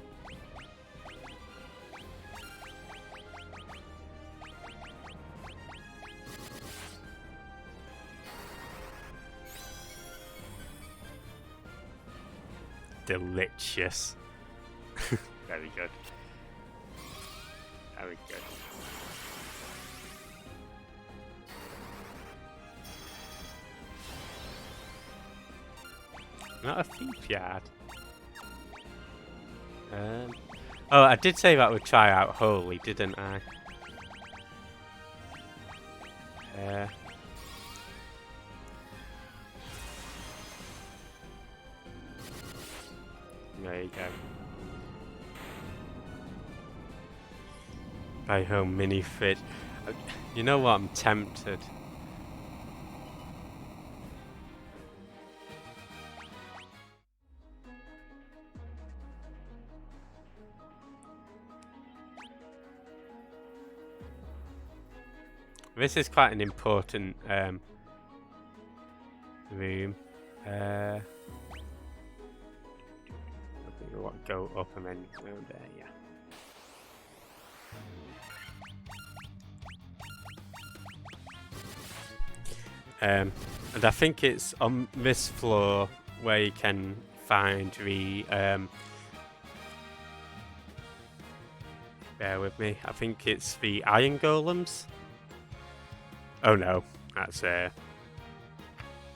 Delicious. Very good. Very good. Not a thief yard. Oh, I did say that we'd try out Holy, didn't I? There you go. Buy home mini fridge. You know what? I'm tempted. This is quite an important room. Go up and then go there, yeah. And I think it's on this floor where you can find the bear with me, I think it's the iron golems. Oh no, that's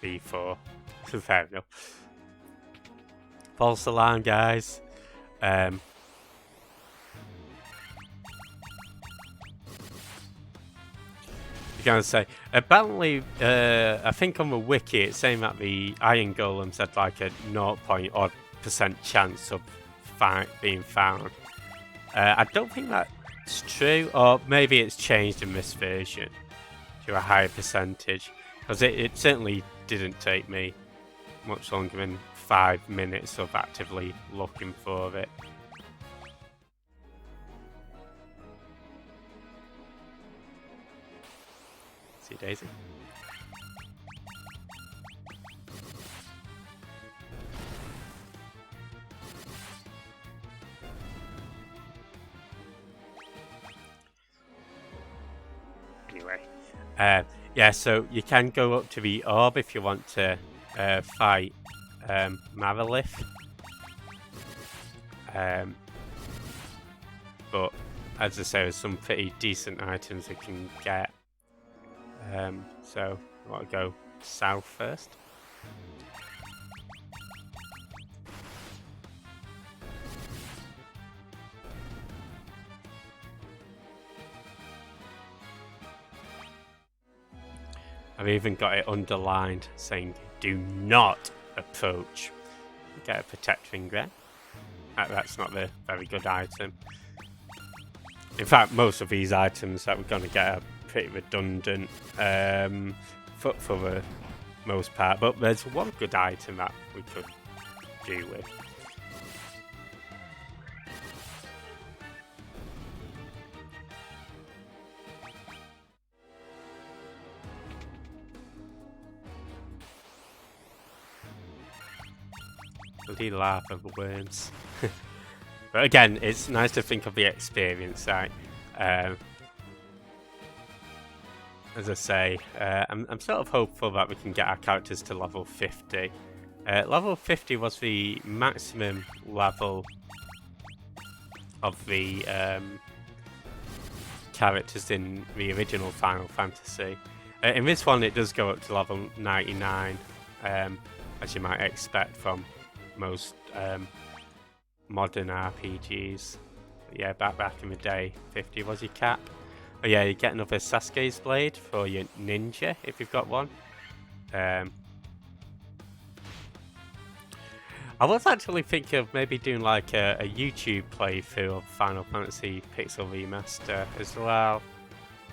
B4. Fair enough. False alarm, guys. You're gonna say apparently I think on the wiki it's saying that the iron golems had like a 0.odd% chance of being found. I don't think that's true, or maybe it's changed in this version. to a higher percentage, because it certainly didn't take me much longer than 5 minutes of actively looking for it. See Daisy? Anyway, yeah, so you can go up to the orb if you want to fight Marilith. But as I say, there's some pretty decent items you can get. So I want to go south first. I've even got it underlined saying do not approach. Get a protecting ring. That's not a very good item. In fact, most of these items that we're going to get are pretty redundant for the most part. But there's one good item that we could do with. Bloody lava worms. But again, it's nice to think of the experience, right? As I say, I'm sort of hopeful that we can get our characters to level 50. Level 50 was the maximum level of the characters in the original Final Fantasy. In this one, it does go up to level 99, as you might expect from most modern RPGs. But yeah, back in the day, 50 was your cap. Oh yeah, you get another Sasuke's Blade for your ninja, if you've got one. I was actually thinking of maybe doing like a YouTube playthrough of Final Fantasy Pixel Remaster as well.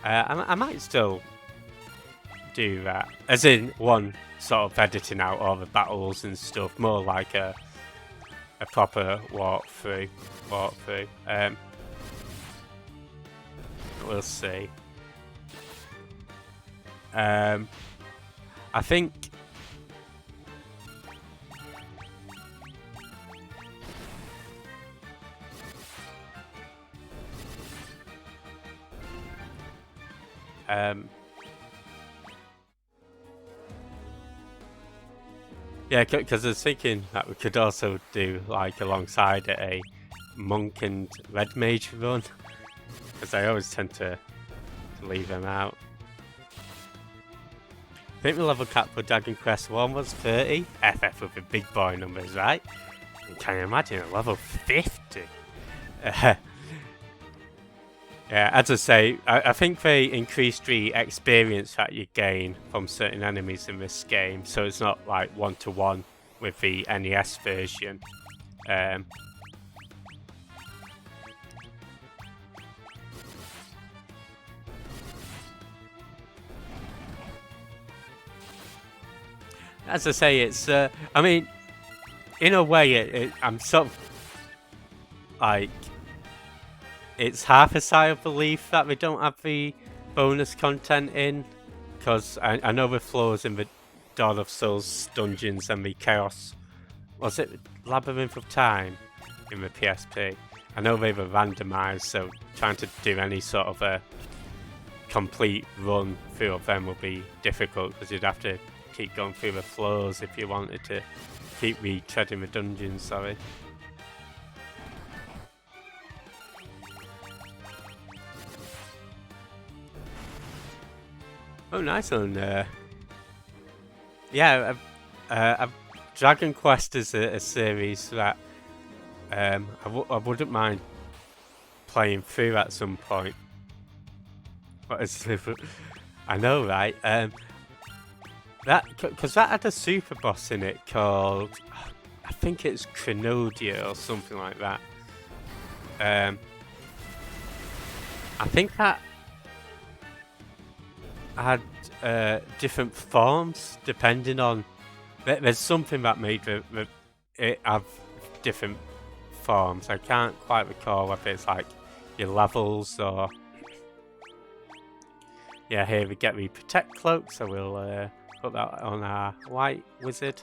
I might still do that. As in, one sort of editing out all the battles and stuff, more like a proper walkthrough. We'll see. I think yeah, because I was thinking that we could also do like alongside it a monk and red mage run, because I always tend to leave them out. I think the level cap for Dragon Quest 1 was 30. FF with the big boy numbers, right? And can you imagine a level 50? Yeah, as I say, I think they increased the experience that you gain from certain enemies in this game, so it's not like one-to-one with the NES version. As I say, it's, I mean, in a way, I'm sort of, like, it's half a sigh of relief that we don't have the bonus content in, because I know the floors in the Dawn of Souls dungeons and the Chaos, was it Labyrinth of Time in the PSP? I know they were randomized, so trying to do any sort of a complete run through of them would be difficult, because you'd have to keep going through the floors if you wanted to keep retreading the dungeons, sorry. Oh, nice one. Yeah, Dragon Quest is a series that I wouldn't mind playing through at some point. What is I know, right? Because that had a super boss in it called, I think it's Crenodia or something like that. I think that had different forms depending on. There's something that made it have different forms. I can't quite recall whether it's like your levels or. Yeah, here we get the protect cloak, so we'll put that on our white wizard.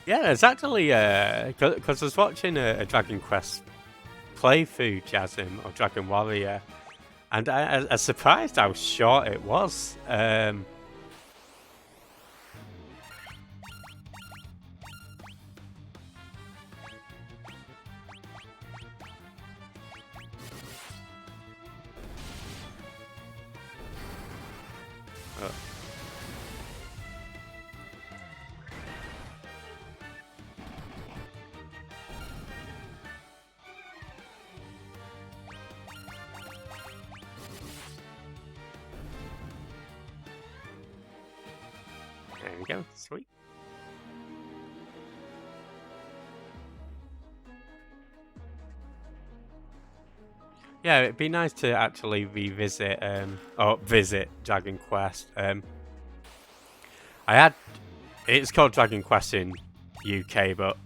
Yeah, it's actually because I was watching a Dragon Quest playthrough, Jasm, or Dragon Warrior, and I was surprised how short it was. There we go, sweet. Yeah, it'd be nice to actually revisit or visit Dragon Quest. It's called Dragon Quest in UK, but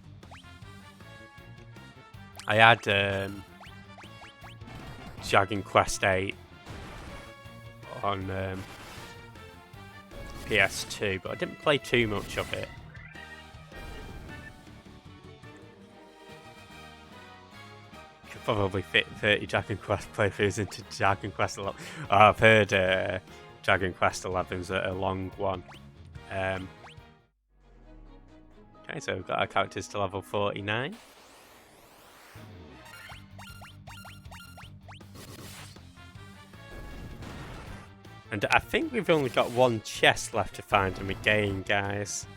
I had Dragon Quest 8 on PS2, but I didn't play too much of it. Could probably fit 30 Dragon Quest playthroughs into Dragon Quest 11. Oh, I've heard Dragon Quest 11's a long one. Okay, so we've got our characters to level 49. And I think we've only got one chest left to find in the game, guys.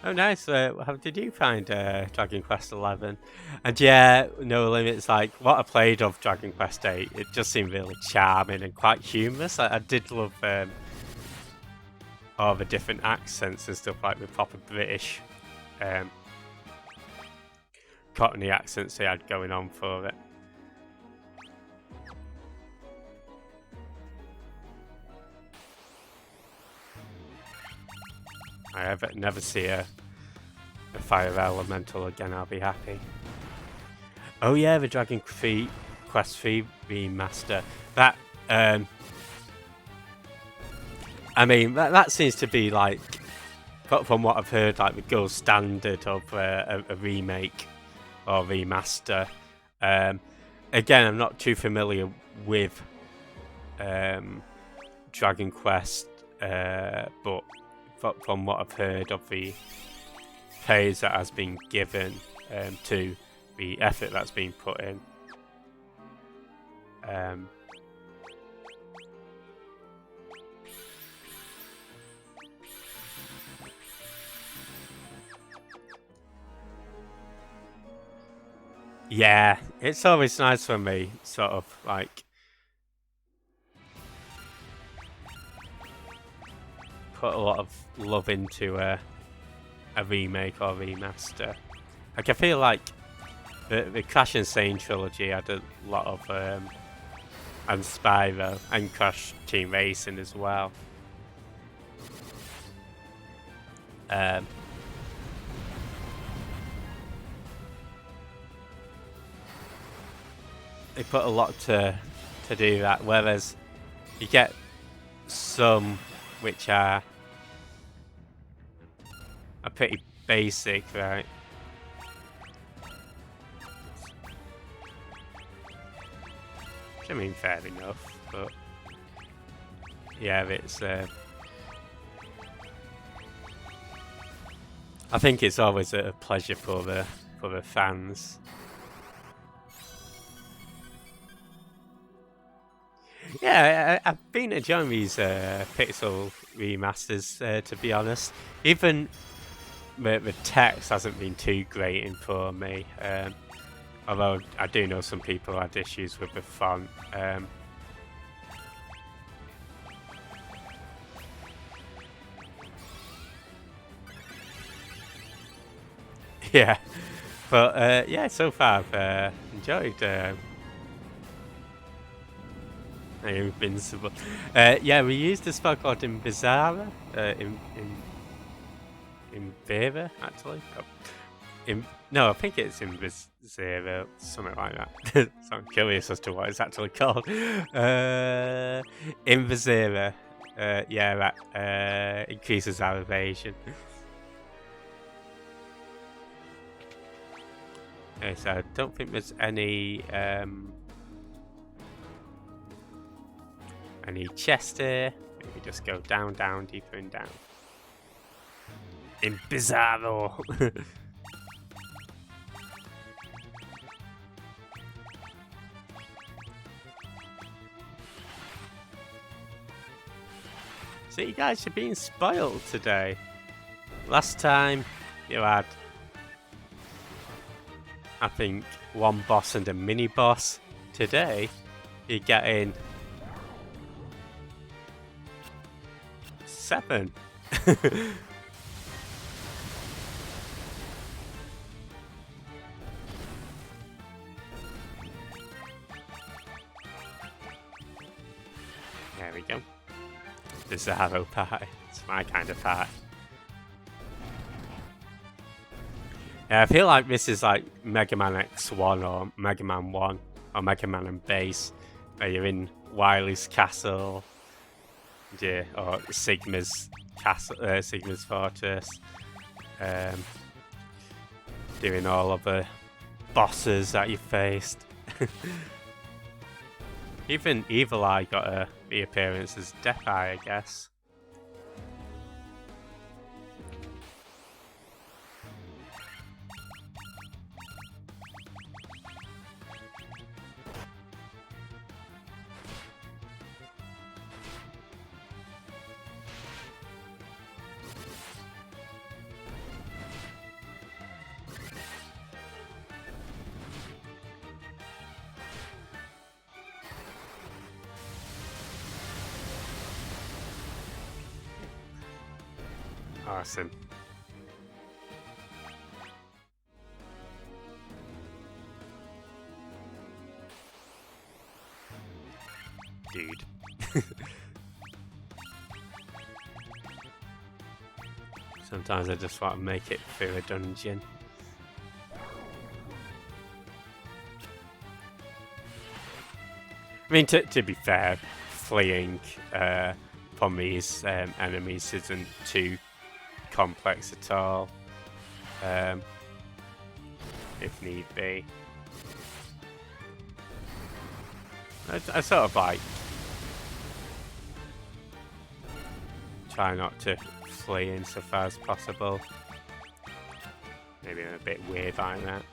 Oh, nice. How did you find Dragon Quest 11? And yeah, No Limits, like what I played of Dragon Quest 8, it just seemed really charming and quite humorous. I did love all the different accents and stuff, like the proper British Cockney accents they had going on for it. I never see a fire elemental again, I'll be happy. Oh yeah, the Dragon Quest 3 remaster. That I mean, that seems to be like, from what I've heard, like the gold standard of a remake or remaster. Again, I'm not too familiar with Dragon Quest, but from what I've heard of the praise that has been given to the effort that's been put in. Yeah, it's always nice for me, sort of like put a lot of love into a remake or remaster. Like I feel like the Crash Insane trilogy had a lot of and Spyro and Crash Team Racing as well. They put a lot to do that, whereas you get some which are pretty basic, right? Which I mean, fair enough, but yeah, it's I think it's always a pleasure for the fans. Yeah, I've been enjoying these Pixel remasters, to be honest. Even the text hasn't been too grating for me. Although I do know some people had issues with the font. Yeah, but yeah, so far I've enjoyed Invincible. Yeah, we used a spell called Invisara, Invera, actually. Oh, no, I think it's Invisara, something like that. So I'm curious as to what it's actually called. Invisara. Yeah, that increases our evasion. Okay, so I don't think there's any chest here. Maybe just go down, down, deeper and down. In Bizarro. So you guys are being spoiled today. Last time you had, I think, one boss and a mini boss. Today you're getting 7. There we go. The Bizarro part. It's my kind of part. Yeah, I feel like this is like Mega Man X1 or Mega Man 1 or Mega Man and Base, where you're in Wily's castle, yeah, or Sigma's castle, Sigma's fortress, doing all of the bosses that you faced. Even Evil Eye got a reappearance as Death Eye, I guess. Awesome. Dude. Sometimes I just want to make it through a dungeon. I mean, to be fair, fleeing from these enemies isn't too complex at all, if need be. I sort of like try not to flee in so far as possible. Maybe I'm a bit weird like that.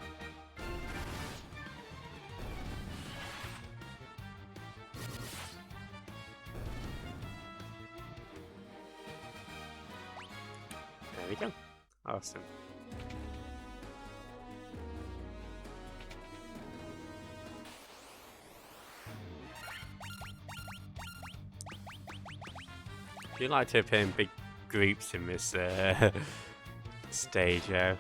There we go. Awesome. Do you like to appear in big groups in this stage, though?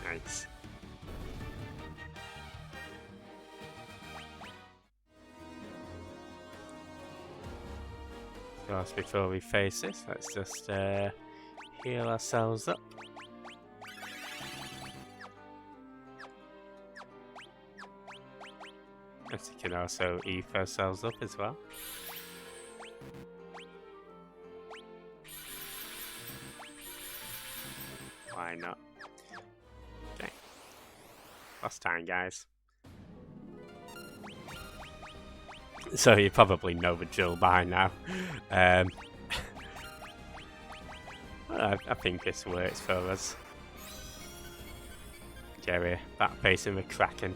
Nice. Just before we face this, let's just heal ourselves up. We can also eat ourselves up as well. Why not? Okay. Last time, guys. So you probably know the drill by now. Well, I think this works for us. Jerry, back facing the Kraken.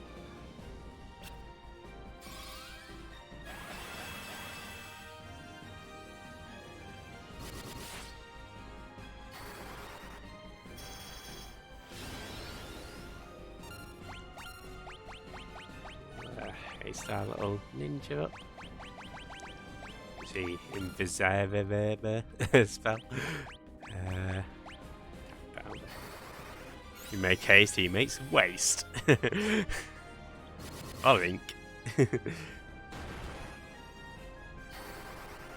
Raise our little ninja up. See, invisible spell. You make haste, he makes waste. Orink.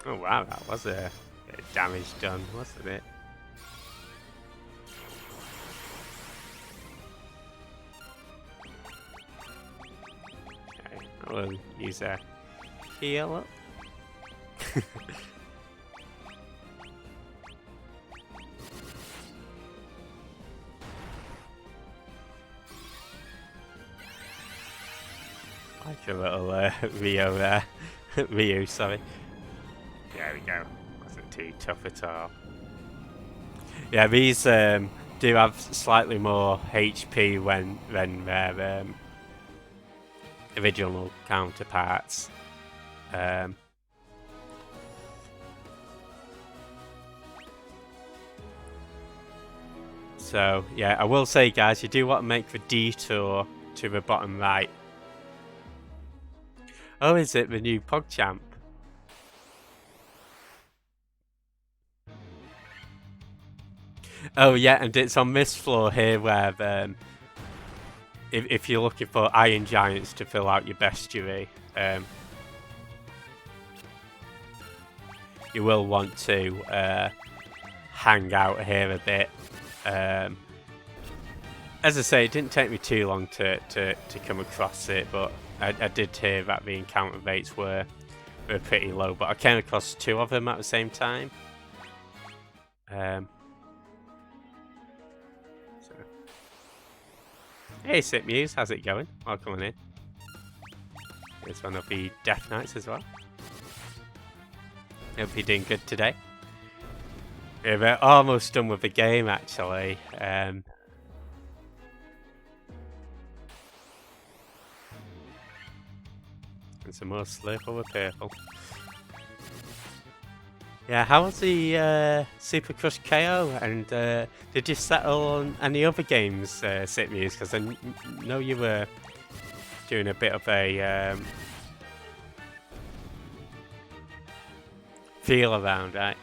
Oh wow, that was a bit of damage done, wasn't it? Okay, I'll use a heal up. Like a little Rio there. Ryu, sorry. There we go. Wasn't too tough at all. Yeah, these do have slightly more HP than their original counterparts. So yeah, I will say, guys, you do want to make the detour to the bottom right. Oh, is it the new PogChamp? Oh yeah, and it's on this floor here where if you're looking for Iron Giants to fill out your bestiary, you will want to hang out here a bit. As I say, it didn't take me too long to come across it, but I did hear that the encounter rates were pretty low, but I came across 2 of them at the same time. So. Hey Sip Muse, how's it going? Welcome on in. Here's one of the Death Knights as well. Hope you're doing good today. Yeah, we're almost done with the game actually. And some more Slurp over purple. Yeah, how was the Super Crush KO? And did you settle on any other games, Sip Muse? Because I know you were doing a bit of a feel around, right?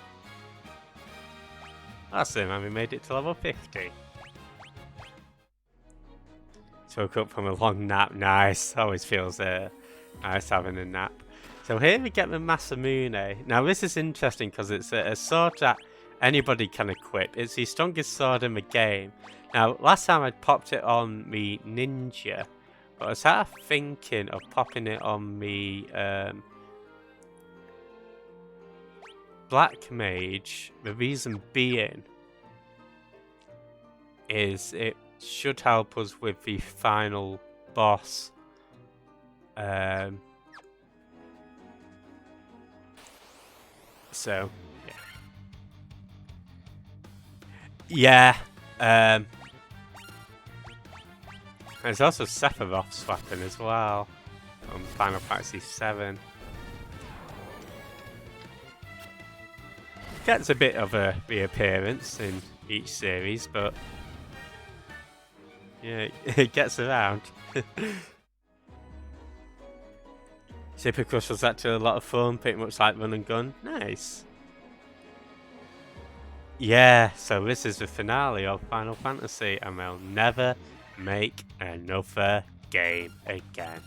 Awesome, and we made it to level 50. Woke up from a long nap, nice. Always feels nice having a nap. So here we get the Masamune. Now this is interesting because it's a sword that anybody can equip. It's the strongest sword in the game. Now last time I popped it on the ninja, but I was sort of thinking of popping it on the black mage. The reason being is it should help us with the final boss. So, yeah. There's also Sephiroth's weapon as well from Final Fantasy VII. Gets a bit of a reappearance in each series, but yeah, it gets around. Super Crush was actually a lot of fun, pretty much like Run and Gun. Nice. Yeah, so this is the finale of Final Fantasy, and they'll never make another game again.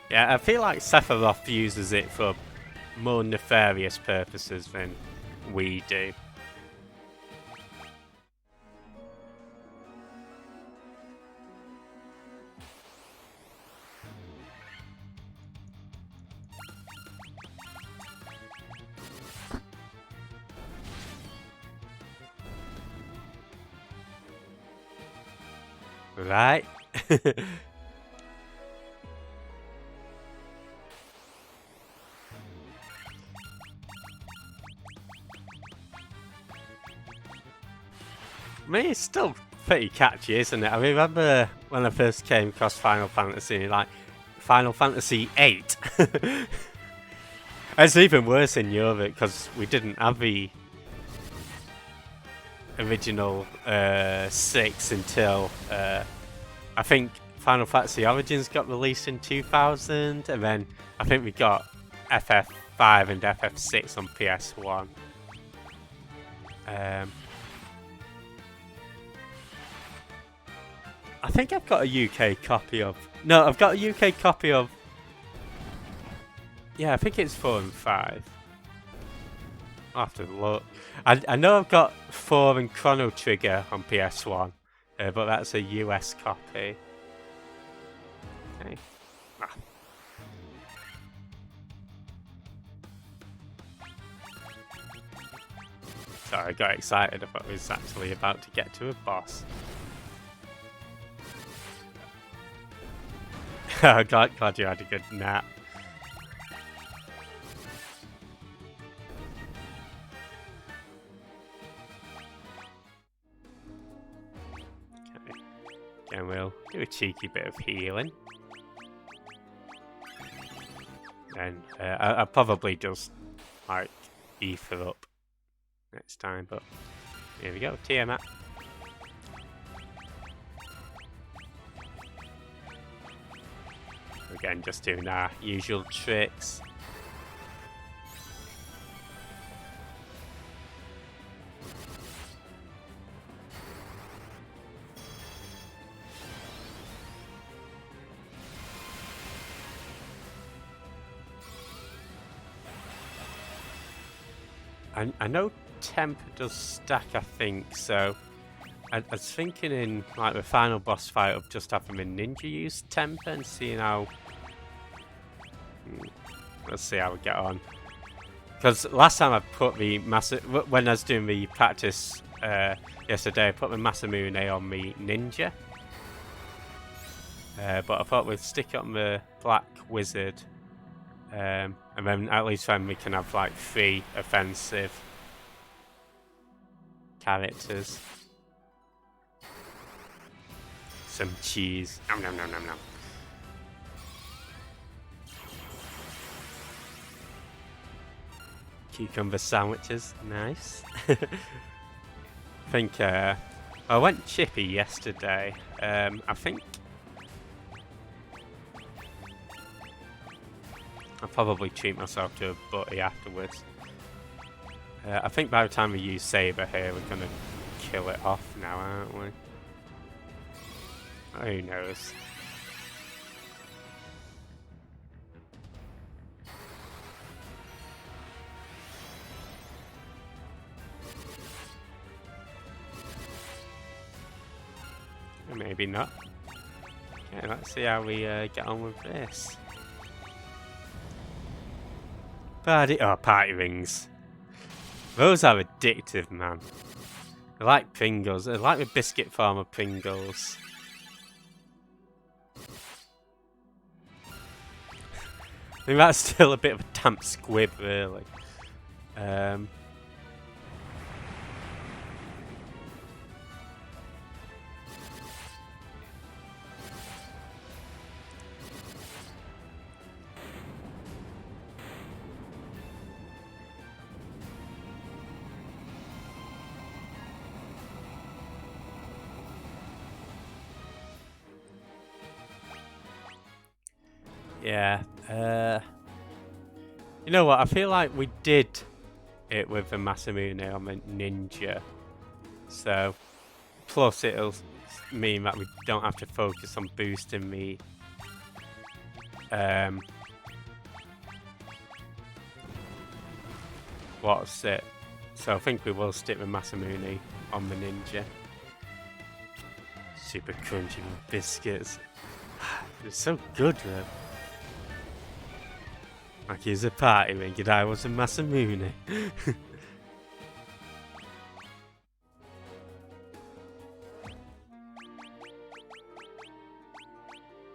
Yeah, I feel like Sephiroth uses it for more nefarious purposes than we do. Right? I mean, it's still pretty catchy, isn't it? I remember when I first came across Final Fantasy, like, Final Fantasy VIII. It's even worse in Europe because we didn't have the original 6 until I think Final Fantasy Origins got released in 2000, and then I think we got FF5 and FF6 on PS1. I think I've got a UK copy of... No, I've got a UK copy of... Yeah, I think it's 4 and 5. I'll have to look. I know I've got 4 and Chrono Trigger on PS1, but that's a US copy. Okay. Ah. Sorry, I got excited. I thought I was actually about to get to a boss. glad you had a good nap. Okay. And we'll do a cheeky bit of healing. And I'll probably just like ether up next time, but here we go, Tiamat. Again, just doing our usual tricks. I know temp does stack, I think, so I was thinking in like the final boss fight of just having a ninja use temp and seeing how... Let's see how we get on. Because last time I put the when I was doing the practice yesterday, I put the Masamune on the ninja. But I thought we'd stick it on the black wizard. And then at least then we can have like 3 offensive characters. Some cheese. Nom nom nom nom nom. Cucumber sandwiches. Nice. I think I went chippy yesterday. I think I'll probably treat myself to a butty afterwards. I think by the time we use Saber here, we're gonna kill it off now, aren't we? Who knows? Or maybe not. Okay, let's see how we get on with this. Party rings. Those are addictive, man. I like Pringles. I like the biscuit form of Pringles. I think that's still a bit of a damp squib, really. Yeah. You know what? I feel like we did it with the Masamune on the ninja. So, plus it'll mean that we don't have to focus on boosting the what's it? So I think we will stick with Masamune on the ninja. Super crunchy biscuits. They're so good, man. Like he's a party ring and I was a Masamune.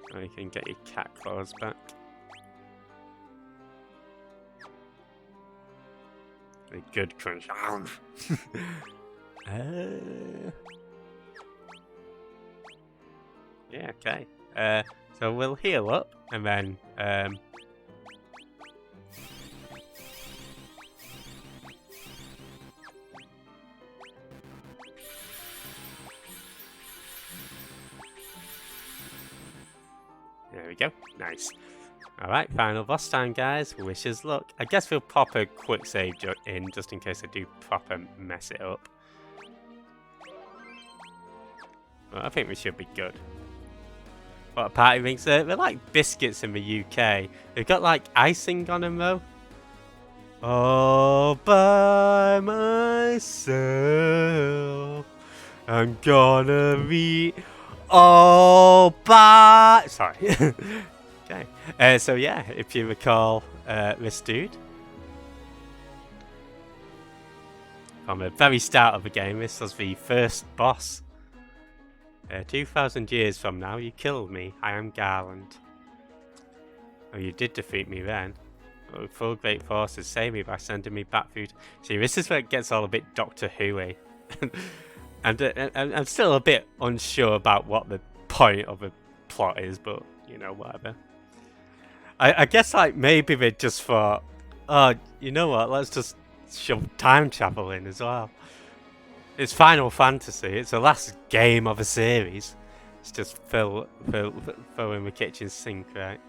So you can get your cat claws back. A good crunch. Yeah, okay. So we'll heal up and then we go. Nice. Alright, final boss time, guys. Wish us luck. I guess we'll pop a quick save in just in case I do proper mess it up. Well, I think we should be good. What a party rings. They're like biscuits in the UK. They've got like icing on them though. All by myself, I'm gonna be all by... Sorry. Okay. So yeah, if you recall this dude from the very start of the game, this was the first boss. 2,000 years from now, you killed me. I am Garland. Oh, you did defeat me then. Oh, full great forces save me by sending me back through. See, this is where it gets all a bit Doctor Who-y. and I'm still a bit unsure about what the point of the plot is, but you know, whatever. I guess like maybe they just thought, oh, you know what? Let's just shove time travel in as well. It's Final Fantasy. It's the last game of a series. It's just fill in the kitchen sink, right?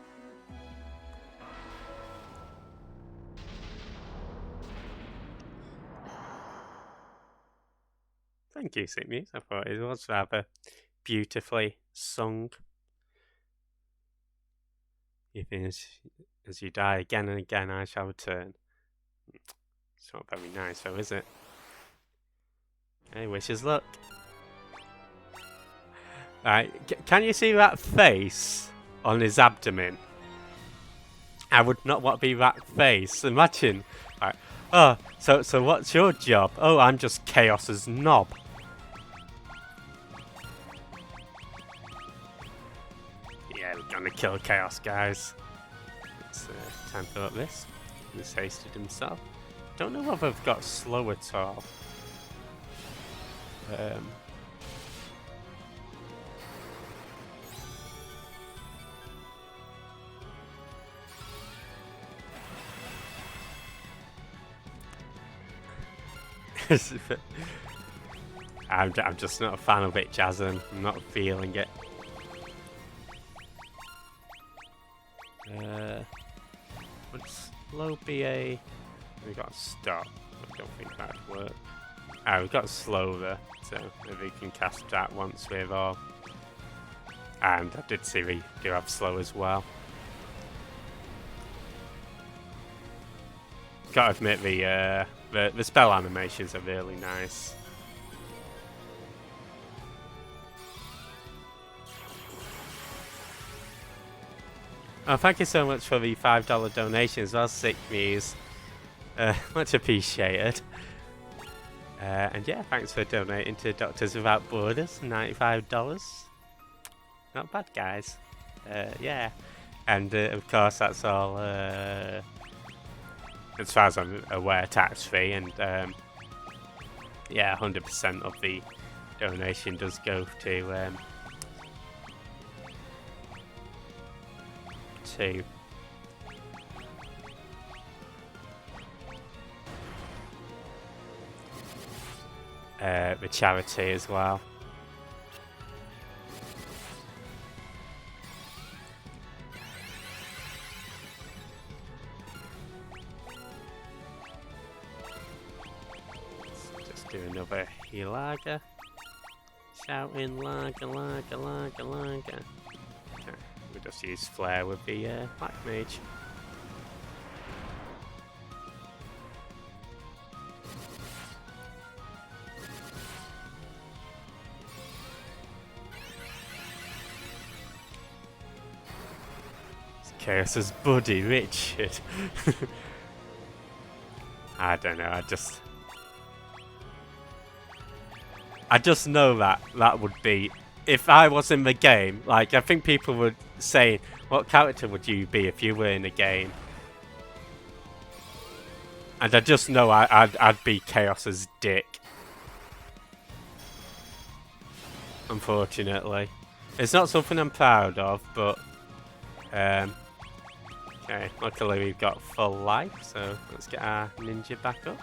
Thank you, Sigmuse. I thought it was rather beautifully sung. Even as you die again and again, I shall return. It's not very nice, though, is it? Hey, wish us luck. Right, can you see that face on his abdomen? I would not want to be that face. Imagine. Right. Oh, so what's your job? Oh, I'm just Chaos's knob. Yeah, we're gonna kill Chaos, guys. It's time to up this. He's hasted himself. Don't know if I've got slow at all. I'm just not a fan of it, Jazzin. I'm not feeling it. Would slow be a... We got stop. I don't think that'd work. Ah, we've got slow there, so maybe we can cast that once we're all. And I did see we do have slow as well. Gotta admit the spell animations are really nice. Oh, thank you so much for the $5 donation as well, Sigmuse. Much appreciated. And yeah, thanks for donating to Doctors Without Borders, $95. Not bad, guys. Yeah. And of course, that's all, as far as I'm aware, tax-free. And yeah, 100% of the donation does go to the charity as well. Let's just do another Helaga. Shouting Laga, Laga, Laga, Laga. Okay, we'll just use Flare with the Black Mage. Chaos's buddy, Richard. I don't know, I just know that would be, if I was in the game, like I think people would say, what character would you be if you were in the game? And I just know I'd be Chaos's dick. Unfortunately. It's not something I'm proud of, but okay, luckily we've got full life, so let's get our ninja back up.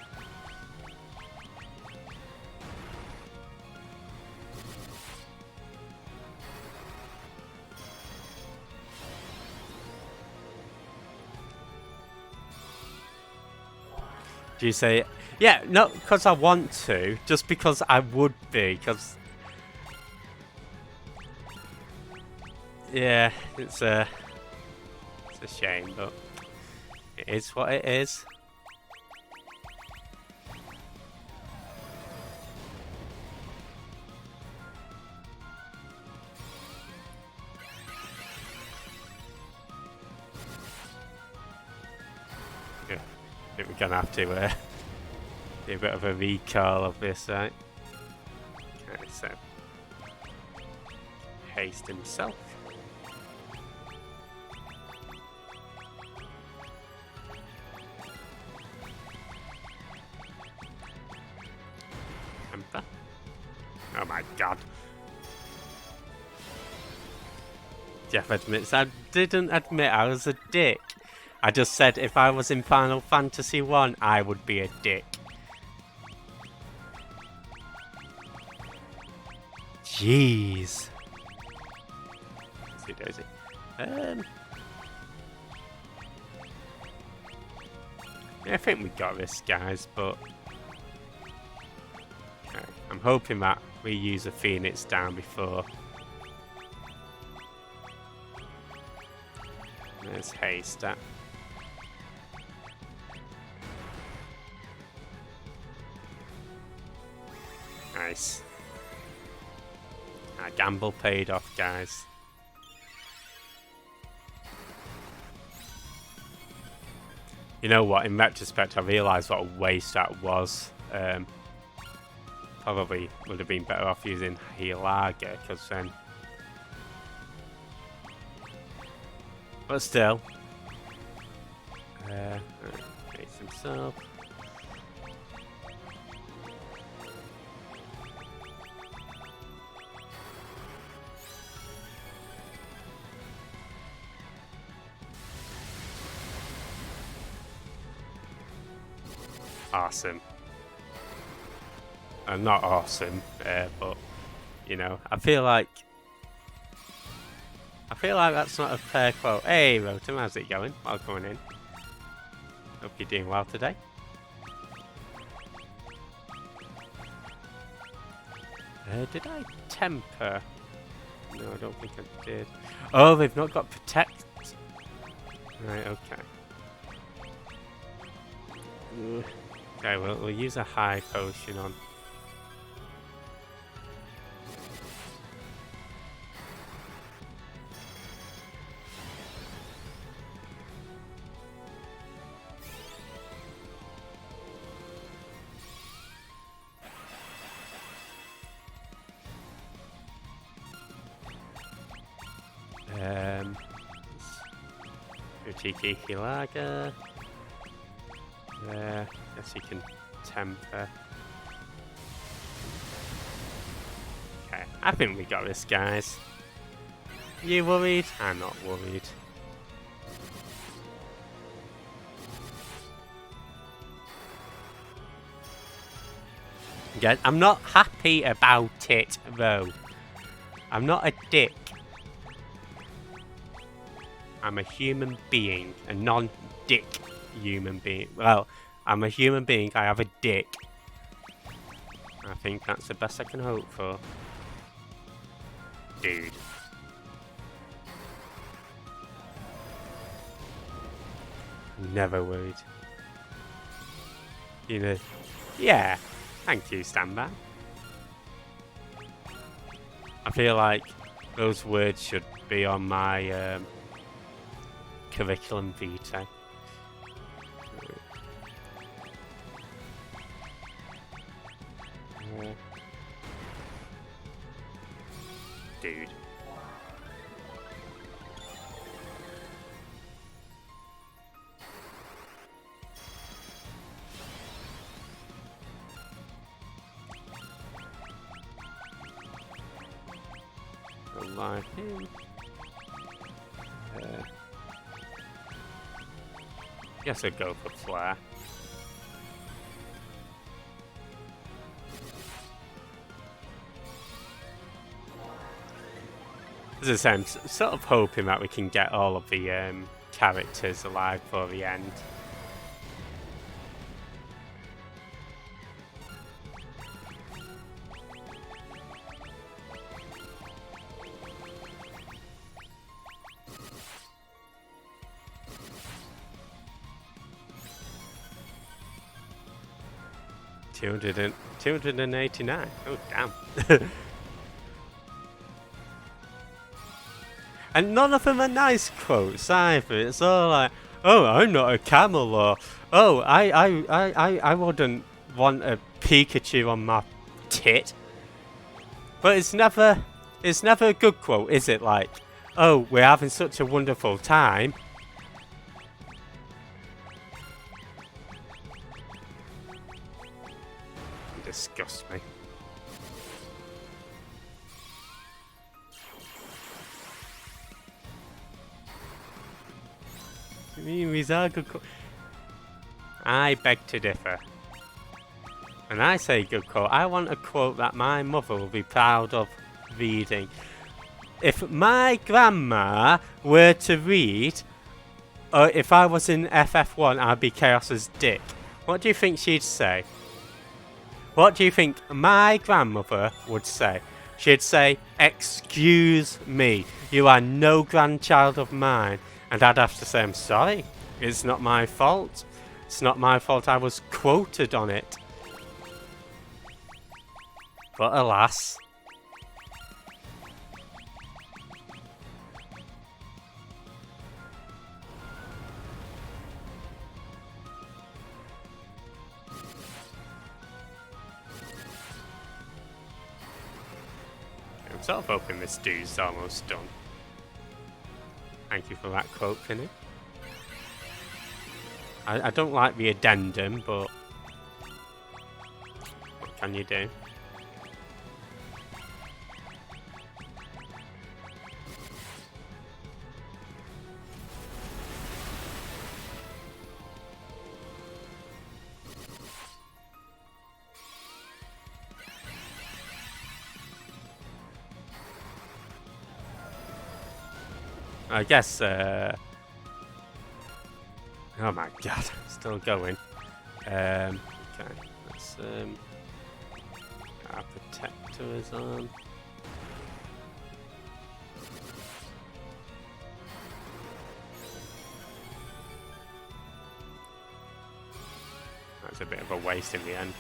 Do you say, yeah, not because I want to, just because I would be, because... Yeah, it's a shame, but it is what it is. Yeah, I think we're gonna have to do a bit of a recall of this, right? Okay, so haste himself. Temper. Oh my god. Jeff admits, I didn't admit I was a dick. I just said if I was in Final Fantasy 1, I would be a dick. Jeez. See Daisy. Yeah, I think we got this, guys, but... Okay. I'm hoping that we use a Phoenix down before. There's Haystack. Nice. Our gamble paid off, guys. You know what? In retrospect, I realised what a waste that was. Probably would have been better off using Hilaga, because then... But still. Face himself. Awesome. Not awesome, but you know, I feel like that's not a fair quote. Hey, Rotom, how's it going? Welcome in. Hope you're doing well today. Did I temper? No, I don't think I did. Oh, they've not got protect. Right, okay. Okay, we'll use a high potion on. Cheeky Hilaga. There. Guess he can temper. Okay, I think we got this, guys. You worried? I'm not worried. Guys, I'm not happy about it, though. I'm not a dick. I'm a human being, a non-dick human being. Well, I'm a human being, I have a dick. I think that's the best I can hope for. Dude. Never worried. You know, yeah. Thank you, Standby. I feel like those words should be on my curriculum vitae. Dude. Like him. Guess I'd go for Flare. As I say, I'm sort of hoping that we can get all of the characters alive for the end. 289. Oh, damn. And none of them are nice quotes either. It's all like, oh, I'm not a camel, or oh, I wouldn't want a Pikachu on my tit. But it's never a good quote, is it? Like, oh, we're having such a wonderful time. You disgust me. I mean, these are good quotes. I beg to differ. When I say good quote, I want a quote that my mother will be proud of reading. If my grandma were to read, or if I was in FF1, I'd be Chaos's dick. What do you think she'd say? What do you think my grandmother would say? She'd say, excuse me, you are no grandchild of mine. And I'd have to say, I'm sorry, it's not my fault. It's not my fault I was quoted on it. But alas. I'm sort of hoping this dude's almost done. Thank you for that quote, Finny. I don't like the addendum, but what can you do? I guess, oh my god, still going. Okay, let's, our protector is on. That's a bit of a waste in the end.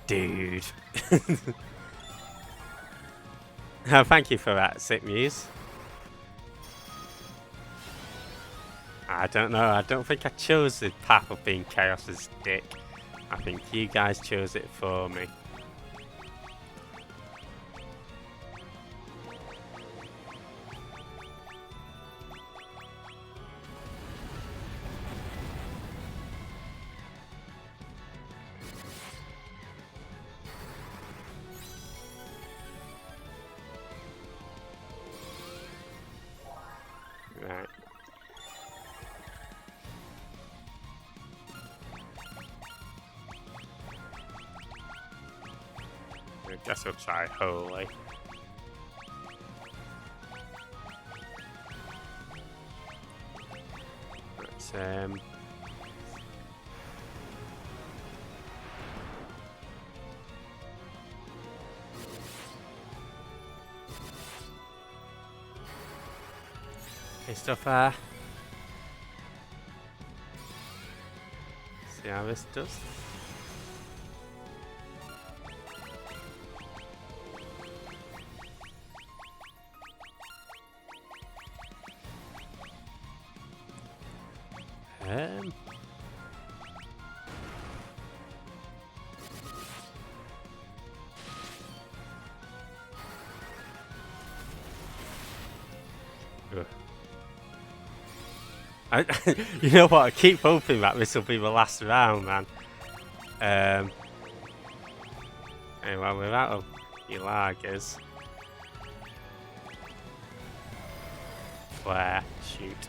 Dude. Oh, thank you for that, Sick Muse. I don't know, I don't think I chose the path of being Chaos's dick. I think you guys chose it for me. Right. I guess we'll try Holy. Let's Christopher. See how this does. You know what? I keep hoping that this will be the last round, man. Anyway, we're out of your lagers. Where? Shoot.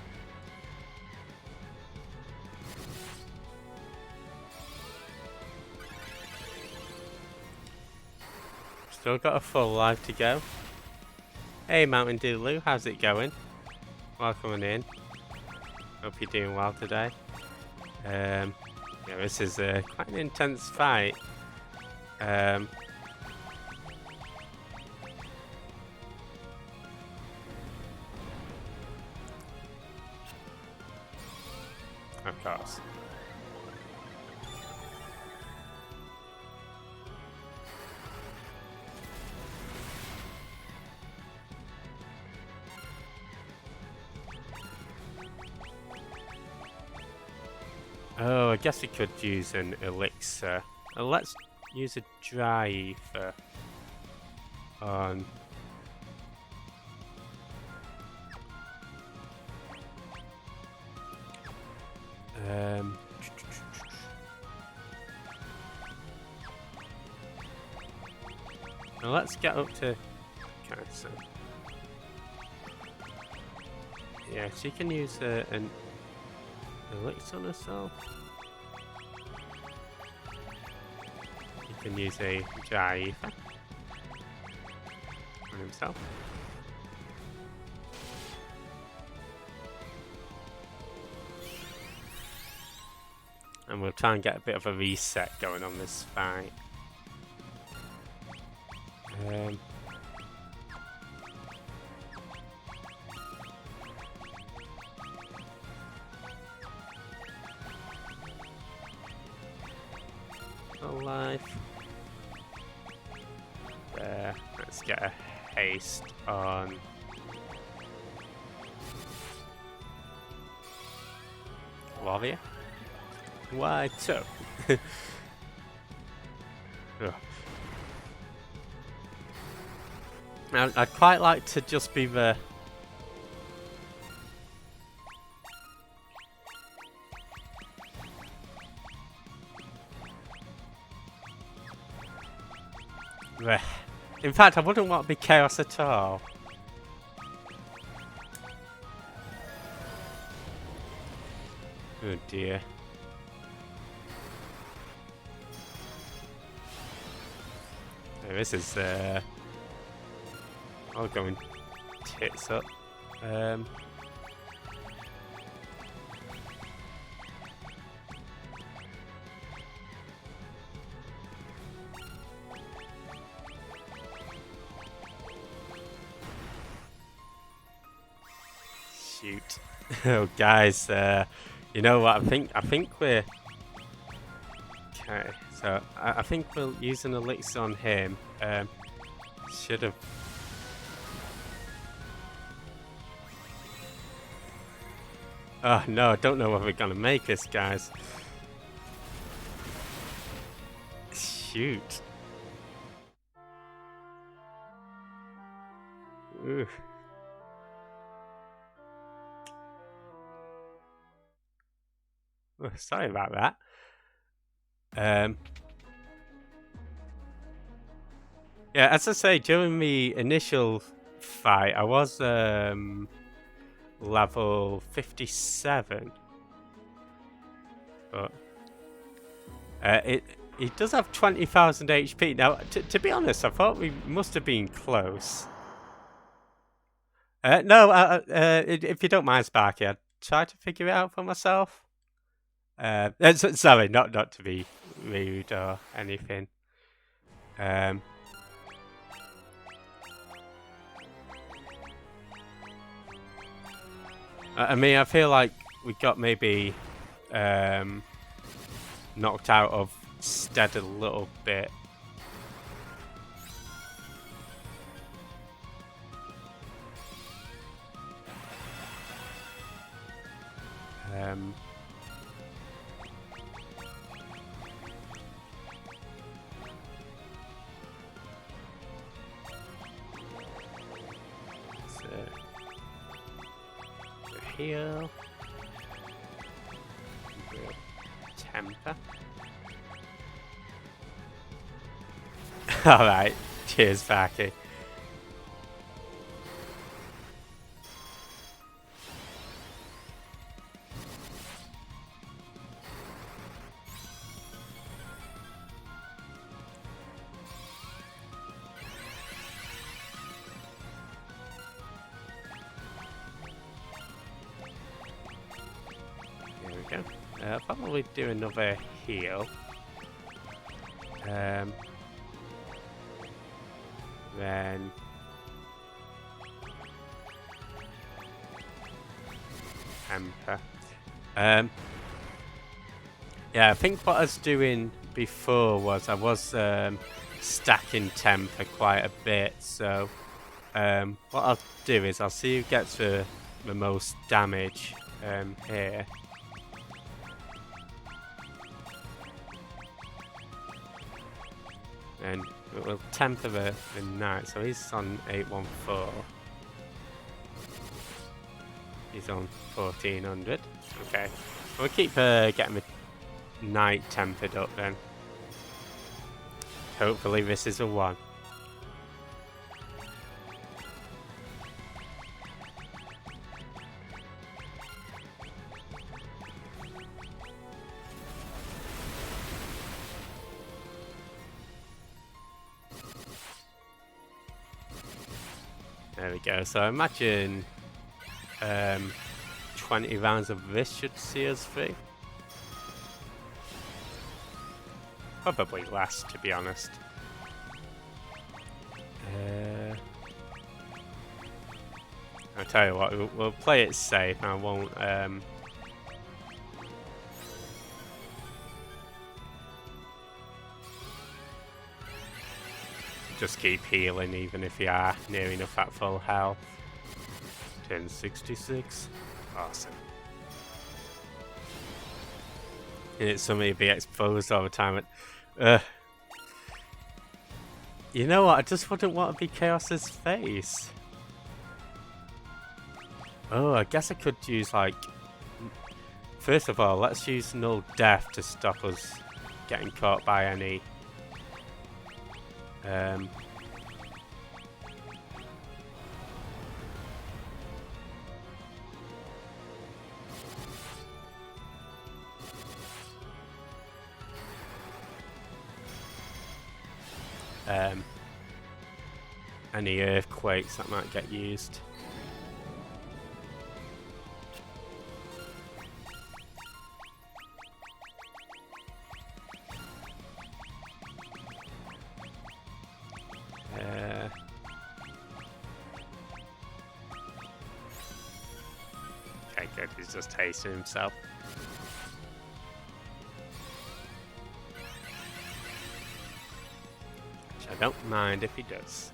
Still got a full life to go. Hey, Mountain Dew Lou, how's it going? Welcome in. Hope you're doing well today. Yeah, this is quite an intense fight. Of course. Oh, I guess we could use an elixir. Let's use a dry ether on. Now let's get up to. Okay, so yeah, she can use an elixir on herself. He can use a dry ether on himself. And we'll try and get a bit of a reset going on this fight. Life. There. Let's get a haste on. Warrior. Why so? I'd quite like to just be the. In fact, I wouldn't want to be chaos at all. Oh dear. Oh, this is all going tits up. Shoot. Oh, guys, you know what? I think we're... Okay, so I think we'll use an elixir on him. Should have... Oh, no, I don't know what we're gonna make this, guys. Shoot. Ooh. Oh, sorry about that. Yeah, as I say, during the initial fight, I was level 57, but it does have 20,000 HP. Now, to be honest, I thought we must have been close. No, if you don't mind, Sparky, I'd try to figure it out for myself. Sorry, not to be rude or anything. I mean, I feel like we got maybe knocked out of stead a little bit. Heal. Temper. Alright, cheers, Sparky. There we go. I'll probably do another heal. Then temper. Yeah, I think what I was doing before was I was stacking temper quite a bit. So what I'll do is I'll see who gets the most damage here. And we'll temper the knight. So he's on 814. He's on 1400. Okay. We'll keep getting the knight tempered up then. Hopefully this is a 1. There we go. So imagine 20 rounds of this should see us through. Probably less, to be honest. I'll tell you what, we'll play it safe. I won't. Just keep healing, even if you are near enough at full health. 1066. Awesome. And it's something to be exposed all the time. You know what? I just wouldn't want to be Chaos's face. Oh, I guess I could use, like... First of all, let's use Null Death to stop us getting caught by any... any earthquakes that might get used. Okay, good. He's just hasting himself. Which I don't mind if he does.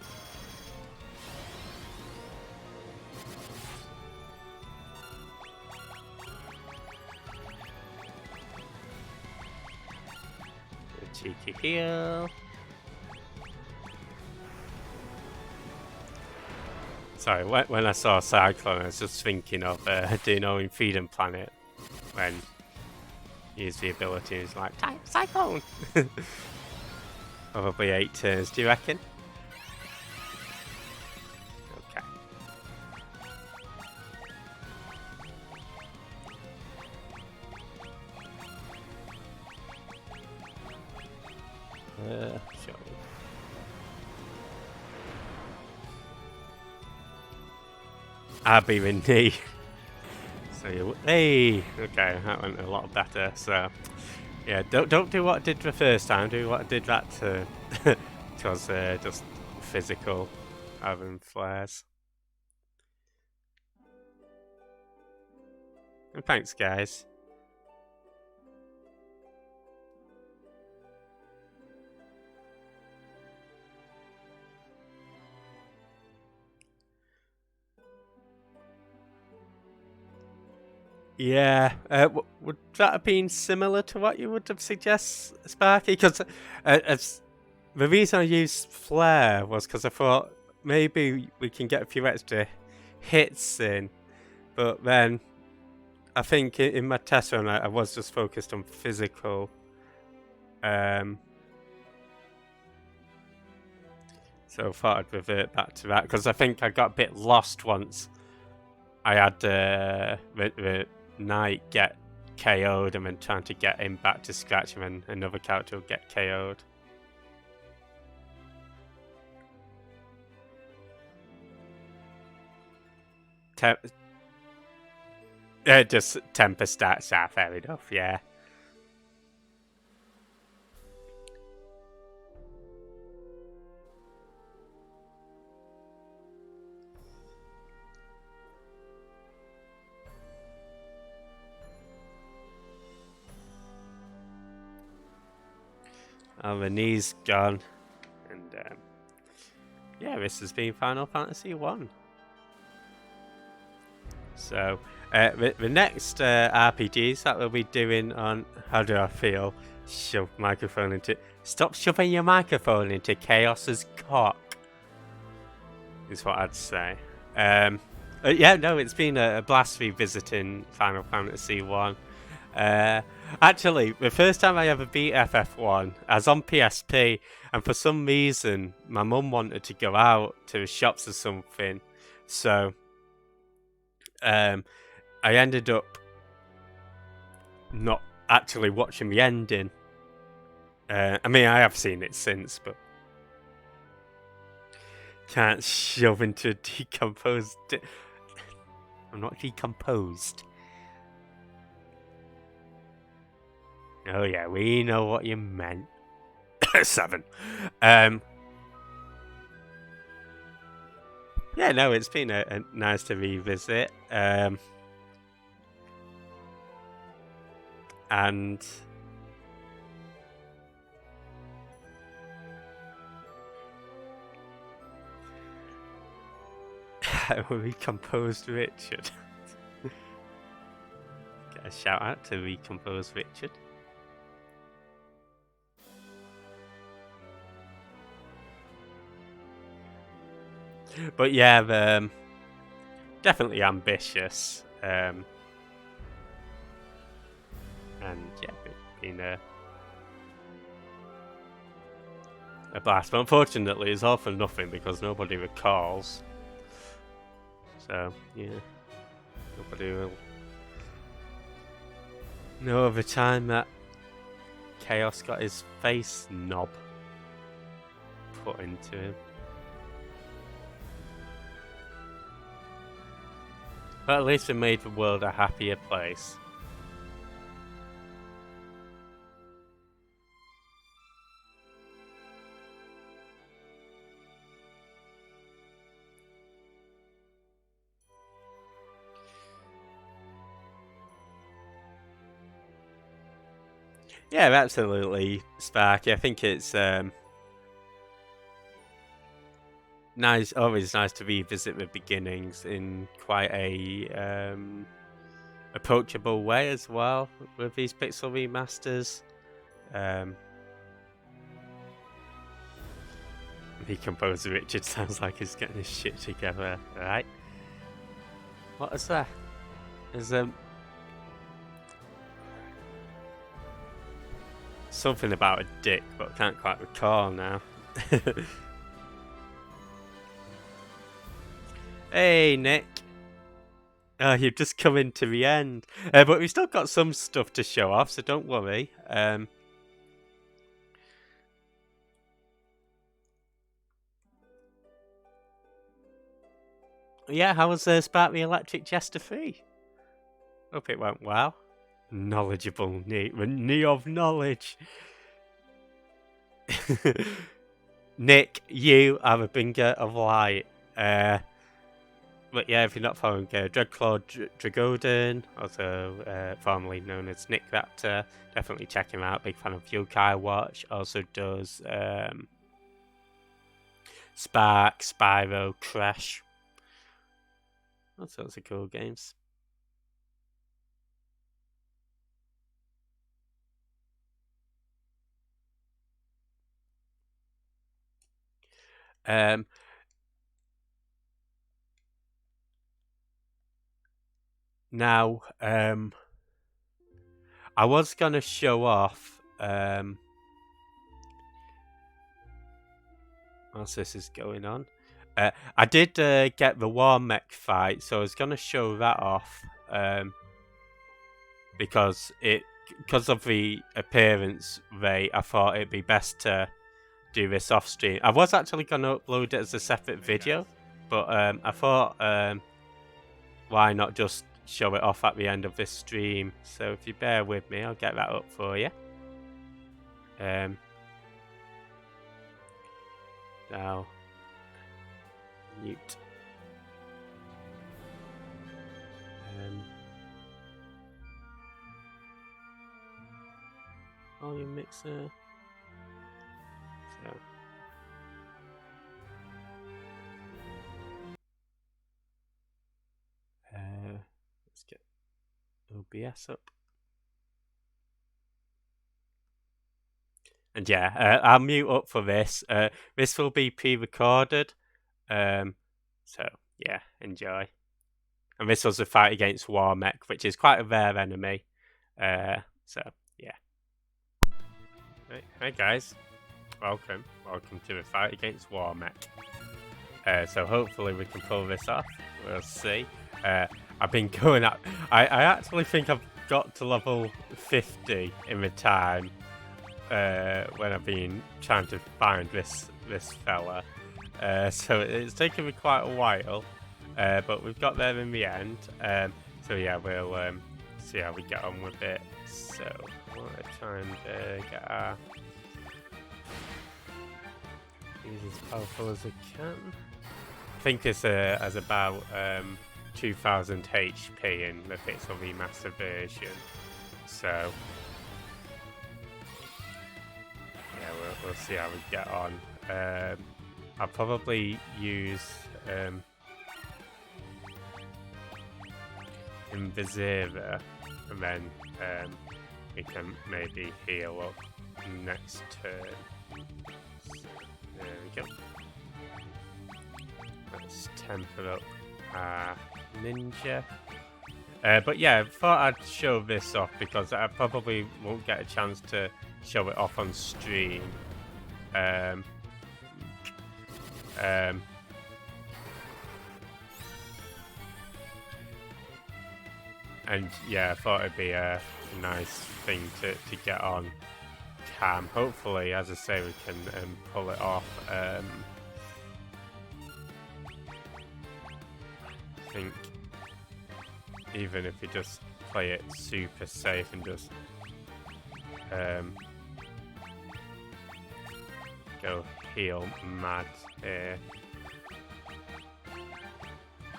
Cheeky heal. Sorry, when I saw Cyclone, I was just thinking of Dino in Freedom Planet when he used the ability and he's like, Cyclone! Probably 8 turns, do you reckon? Okay. Sure. I'll be with knee. So you, hey, okay, that went a lot better. So yeah, don't do what I did the first time. Do what I did that to, because just physical, having flares. And thanks, guys. Yeah, would that have been similar to what you would have suggested, Sparky? Because the reason I used Flare was because I thought maybe we can get a few extra hits in, but then I think in my test run I was just focused on physical. So I thought I'd revert back to that because I think I got a bit lost once I had the knight get KO'd and then trying to get him back to scratch and then another character will get KO'd. Just temper stats are fair enough, yeah. Oh, the knee's gone. And yeah, this has been Final Fantasy 1. So, the next RPGs that we'll be doing on How Do I Feel? Stop shoving your microphone into Chaos's cock, is what I'd say. Yeah, no, it's been a blast revisiting Final Fantasy 1. Actually, the first time I ever beat FF1, I was on PSP, and for some reason, my mum wanted to go out to the shops or something, so I ended up not actually watching the ending. I mean, I have seen it since, but can't shove into decomposed. I'm not decomposed. Oh yeah, we know what you meant. 7. Yeah, no, it's been a nice to revisit. And Recomposed Richard. Get a shout out to Recomposed Richard. But yeah, definitely ambitious. And yeah, been a blast. But unfortunately, it's all for nothing because nobody recalls. So, yeah. Nobody will know of the time that Chaos got his face knob put into him. But at least we made the world a happier place. Yeah, absolutely, Sparky. I think it's nice, always nice to revisit the beginnings in quite a approachable way as well with these pixel remasters. The composer Richard sounds like he's getting his shit together, right? What is that? Is something about a dick, but I can't quite recall now. Hey, Nick. Oh, you've just come into the end. But we've still got some stuff to show off, so don't worry. Yeah, how was Spark the Electric Jester 3? Hope it went well. Knowledgeable Nick. The knee of knowledge. Nick, you are a bringer of light. But yeah, if you're not following Dreadclaw Dragoden, also formerly known as Nick Raptor, definitely check him out. Big fan of Yokai Watch. Also does Spark, Spyro, Crash. All sorts of cool games. Now, I was gonna show off. Whilst this is going on, I did get the War Mech fight, so I was gonna show that off. Because of the appearance rate, I thought it'd be best to do this off stream. I was actually gonna upload it as a separate video, but I thought why not just show it off at the end of this stream. So if you bear with me, I'll get that up for you. Now, mute. Volume mixer. So. Let's get OBS up. And yeah, I'll mute up for this. This will be pre-recorded. So yeah, enjoy. And this was a fight against Warmech, which is quite a rare enemy. So yeah. Right. Hi guys, welcome to the fight against Warmech. So hopefully we can pull this off. We'll see. I've been going up. I actually think I've got to level 50 in the time when I've been trying to find this fella. So it's taken me quite a while, but we've got there in the end. So yeah, we'll see how we get on with it. So I want to try and get our these as powerful as I can. I think this has about 2000 HP in the Pixel Remaster version. So yeah, we'll see how we get on. I'll probably use Invisera, and then we can maybe heal up next turn. So, there we go. Let's temper up our ninja. But yeah, I thought I'd show this off because I probably won't get a chance to show it off on stream. And yeah, I thought it'd be a nice thing to get on cam. Hopefully, as I say, we can pull it off. I think even if you just play it super safe and just go heal mad here.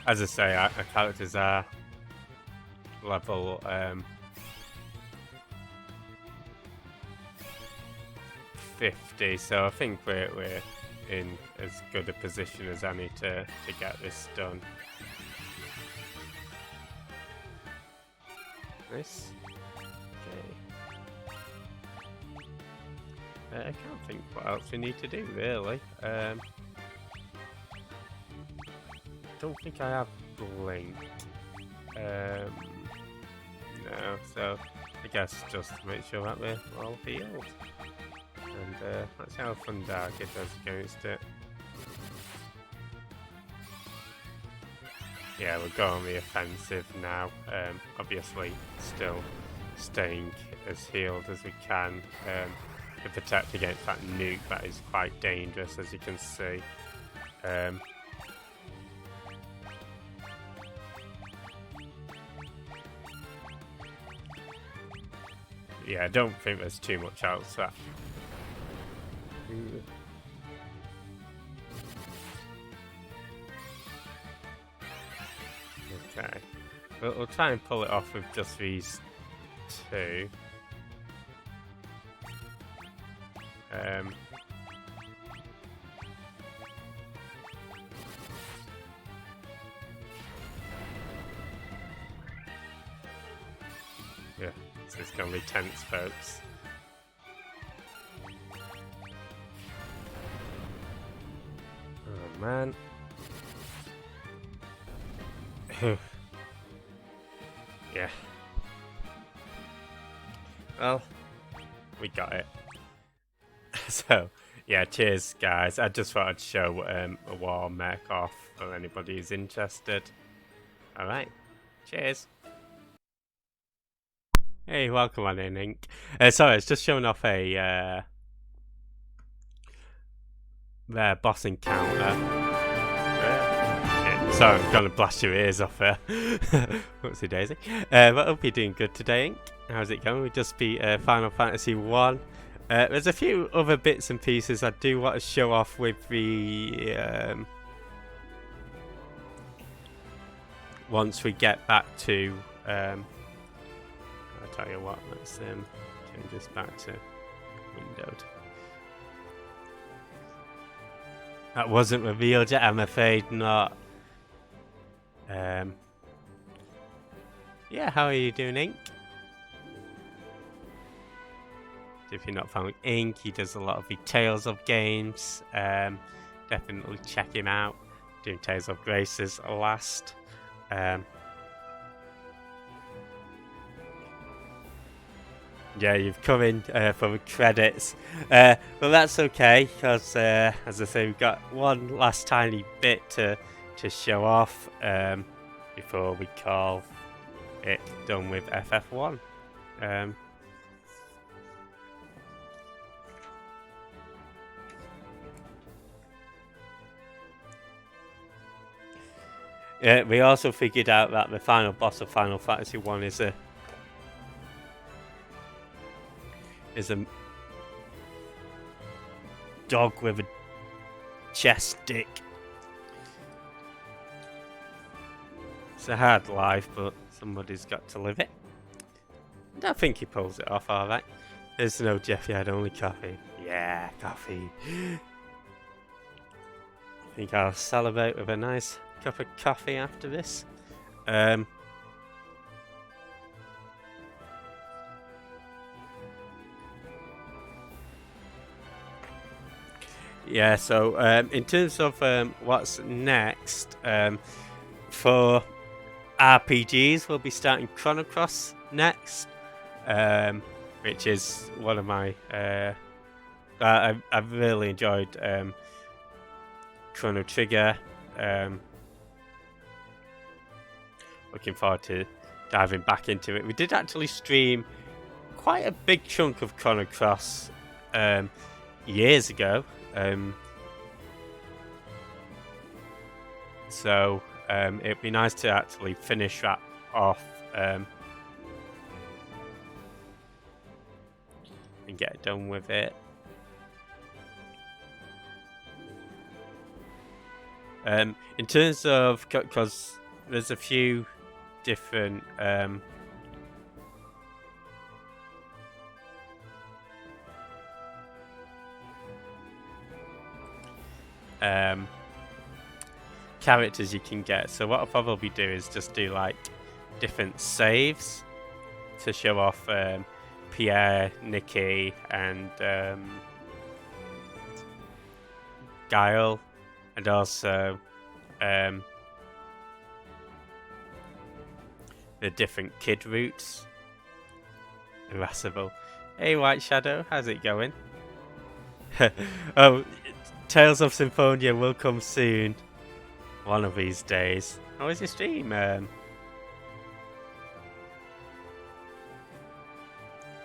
As I say, our characters are level 50, so I think we're in as good a position as any to get this done. Nice. Okay. I can't think what else we need to do really. Don't think I have blink. No, so I guess just to make sure that we're all healed. And let's see how Fundarga does against it. Yeah, we're going on the offensive now. Obviously, still staying as healed as we can to protect against that nuke that is quite dangerous, as you can see. Yeah, I don't think there's too much else that. Okay, we'll try and pull it off with just these two. Yeah, so it's gonna be tense, folks. Oh man. Yeah. Well, we got it. So, yeah, cheers, guys. I just thought I'd show a Warmech off for anybody who's interested. Alright, cheers. Hey, welcome on in, Ink. Sorry, it's just showing off a boss encounter. It's Sorry, I'm gonna blast your ears off there. Whoopsie daisy. But I hope you're doing good today, Ink. How's it going? We just beat Final Fantasy 1. There's a few other bits and pieces I do want to show off with the... once we get back to... I'll tell you what, let's change this back to windowed. That wasn't revealed yet, I'm afraid not. Yeah, how are you doing, Ink? If you're not following Ink, he does a lot of the Tales of games. Definitely check him out. Doing Tales of Graces last. Yeah, you've come in for the credits. Well, that's okay, because as I say, we've got one last tiny bit to show off before we call it done with FF1. We also figured out that the final boss of Final Fantasy 1 is a dog with a chest stick. It's a hard life, but somebody's got to live it. And I think he pulls it off alright. There's no Jeff yet, only coffee. Yeah, coffee. I think I'll celebrate with a nice cup of coffee after this. Yeah, so in terms of what's next, for RPGs, we'll be starting Chrono Cross next, which is one of my... I've really enjoyed Chrono Trigger. Looking forward to diving back into it. We did actually stream quite a big chunk of Chrono Cross years ago. So it'd be nice to actually finish that off and get done with it. In terms of, because there's a few different characters you can get, so what I'll probably do is just do like different saves to show off Pierre, Nikki, and Guile, and also the different kid routes. Irascible. Hey White Shadow, how's it going? Oh, Tales of Symphonia will come soon. One of these days. How is your stream?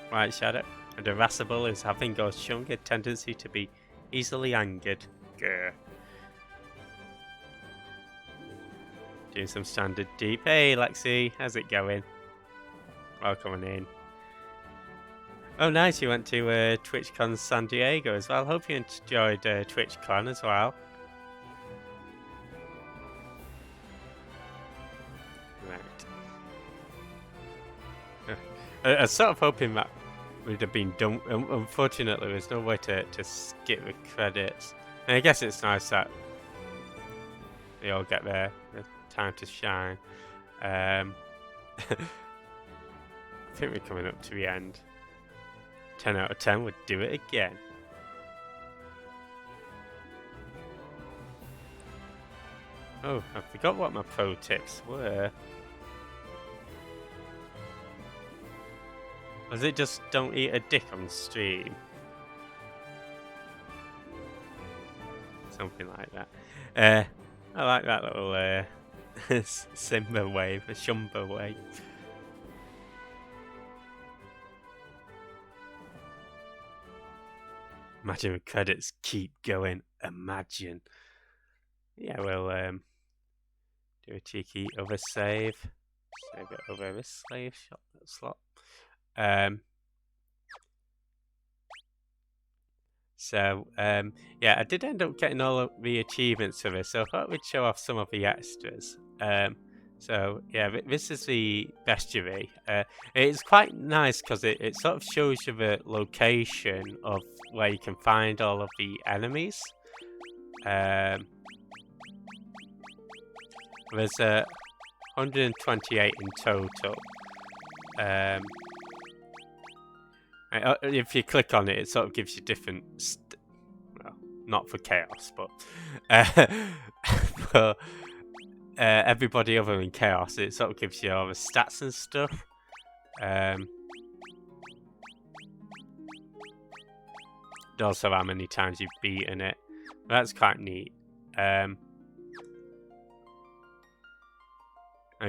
White Shadow. And Irascible is having a stronger tendency to be easily angered. Grr. Doing some standard deep. Hey Lexi, how's it going? Welcome in. Oh nice, you went to TwitchCon San Diego as well. Hope you enjoyed TwitchCon as well. Right. I was sort of hoping that would have been done. Unfortunately, there's no way to skip the credits. And I guess it's nice that they all get their time to shine. I think we're coming up to the end. 10 out of 10 would do it again. Oh, I forgot what my pro tips were. Was it just don't eat a dick on stream? Something like that. I like that little Simba wave, a Shumba wave. Imagine the credits keep going. Imagine. Yeah, well, Do a cheeky other save. Save it over this slave slot. Yeah, I did end up getting all of the achievements for this, so I thought we'd show off some of the extras. Yeah, this is the bestiary. It's quite nice because it sort of shows you the location of where you can find all of the enemies. There's 128 in total. If you click on it, it sort of gives you different... well, not for Chaos, but... for everybody other than Chaos, it sort of gives you all the stats and stuff. Also how many times you've beaten it. That's quite neat. I've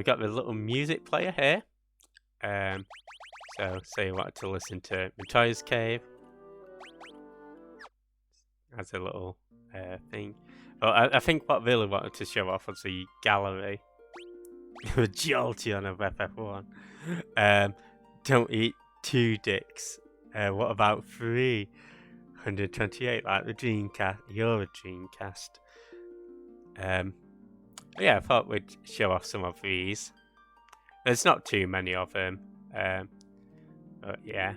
got the little music player here. So say you wanted to listen to Matoya's Cave. As a little thing. Well, I think what really wanted to show off was the gallery. With Jolteon of FF1. Don't eat 2 dicks. What about 3? 128, like the Dreamcast. You're a Dreamcast. Yeah, I thought we'd show off some of these. There's not too many of them. But yeah.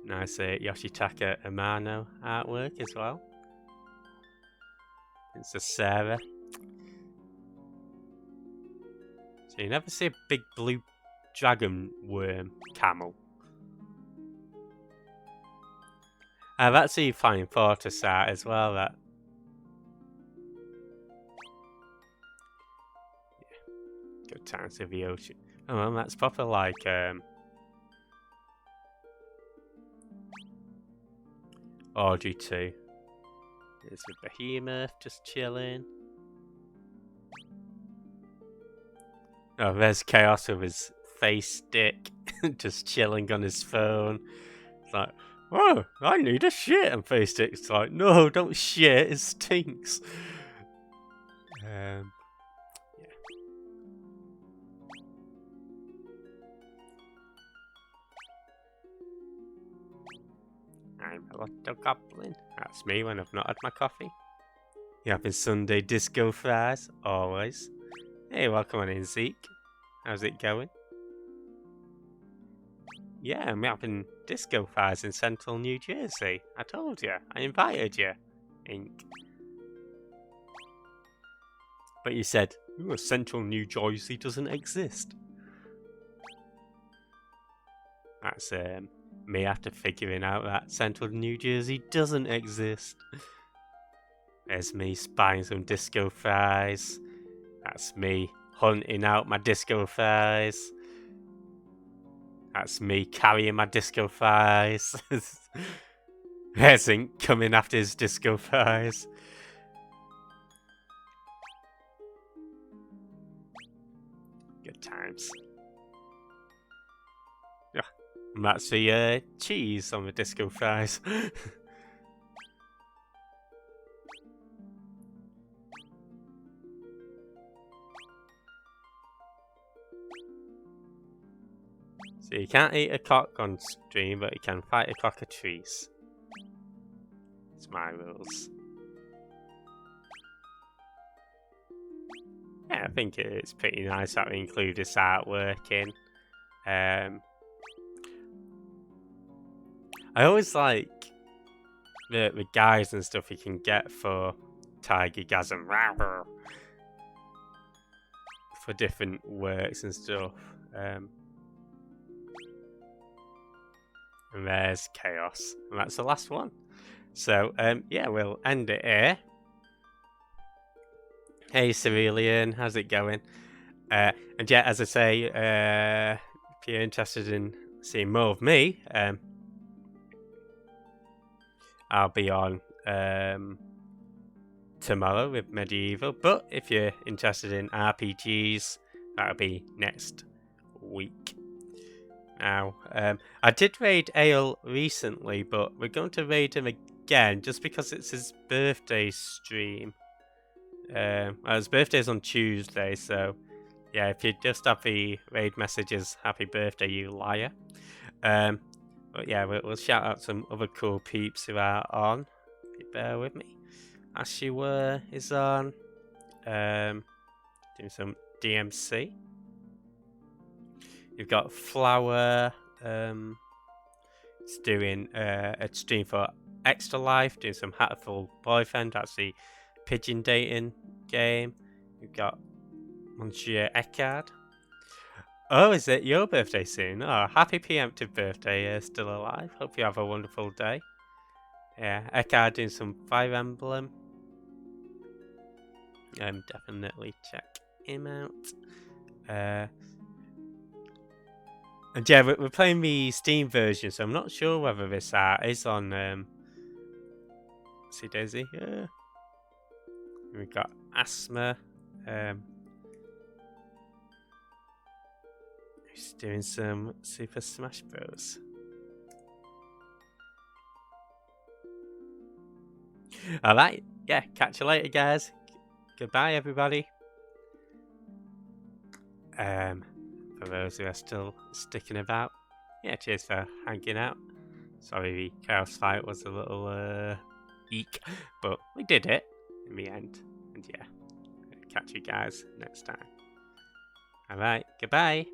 Nice Yoshitaka Amano artwork as well. It's a Sarah. So you never see a big blue dragon worm camel. That's the Flying Fortress art as well, that. Yeah. Good times of the ocean. Oh, well, that's proper like Audrey 2. There's a behemoth just chilling. Oh, there's Chaos with his face stick just chilling on his phone. It's like, oh, I need a shit. And face stick's like, no, don't shit, it stinks. Yeah. I'm a little goblin. That's me when I've not had my coffee. You having Sunday disco fries? Always. Hey, welcome on in, Zeke. How's it going? Yeah, I'm having disco fries in central New Jersey. I told you. I invited you. Ink. But you said, ooh, central New Jersey doesn't exist. That's me after figuring out that central New Jersey doesn't exist. There's me spying some disco fries. That's me hunting out my disco fries. That's me carrying my disco fries. There's Ink coming after his disco fries. Good times. Yeah, and that's the cheese on the disco fries. So you can't eat a cock on stream, but you can fight a cockatrice. It's my rules. Yeah, I think it's pretty nice that we include this artwork in. I always like the guys and stuff you can get for Tigergasm. For different works and stuff. And there's Chaos. And that's the last one. So, yeah, we'll end it here. Hey, Cerulean, how's it going? And yeah, as I say, if you're interested in seeing more of me, I'll be on tomorrow with Medieval. But if you're interested in RPGs, that'll be next week. Now, I did raid Ale recently, but we're going to raid him again just because it's his birthday stream. Well, his birthday's on Tuesday, so yeah, if you just have the raid messages, happy birthday, you liar. But yeah, we'll shout out some other cool peeps who are on. If you bear with me. Ashua is on. Doing some DMC. You've got Flower. It's doing a stream for Extra Life, doing some Hatful Boyfriend. That's the pigeon dating game. You've got Monsieur Eckhard. Oh, is it your birthday soon? Oh, happy preemptive birthday, still alive. Hope you have a wonderful day. Yeah, Eckhard doing some Fire Emblem. Definitely check him out. And yeah, we're playing the Steam version, so I'm not sure whether this is on. See Daisy. Yeah. We've got Asthma. Who's doing some Super Smash Bros. All right. Yeah. Catch you later, guys. Goodbye, everybody. For those who are still sticking about, yeah, cheers for hanging out. Sorry, the Chaos fight was a little eek, but we did it in the end. And yeah, catch you guys next time. All right, goodbye.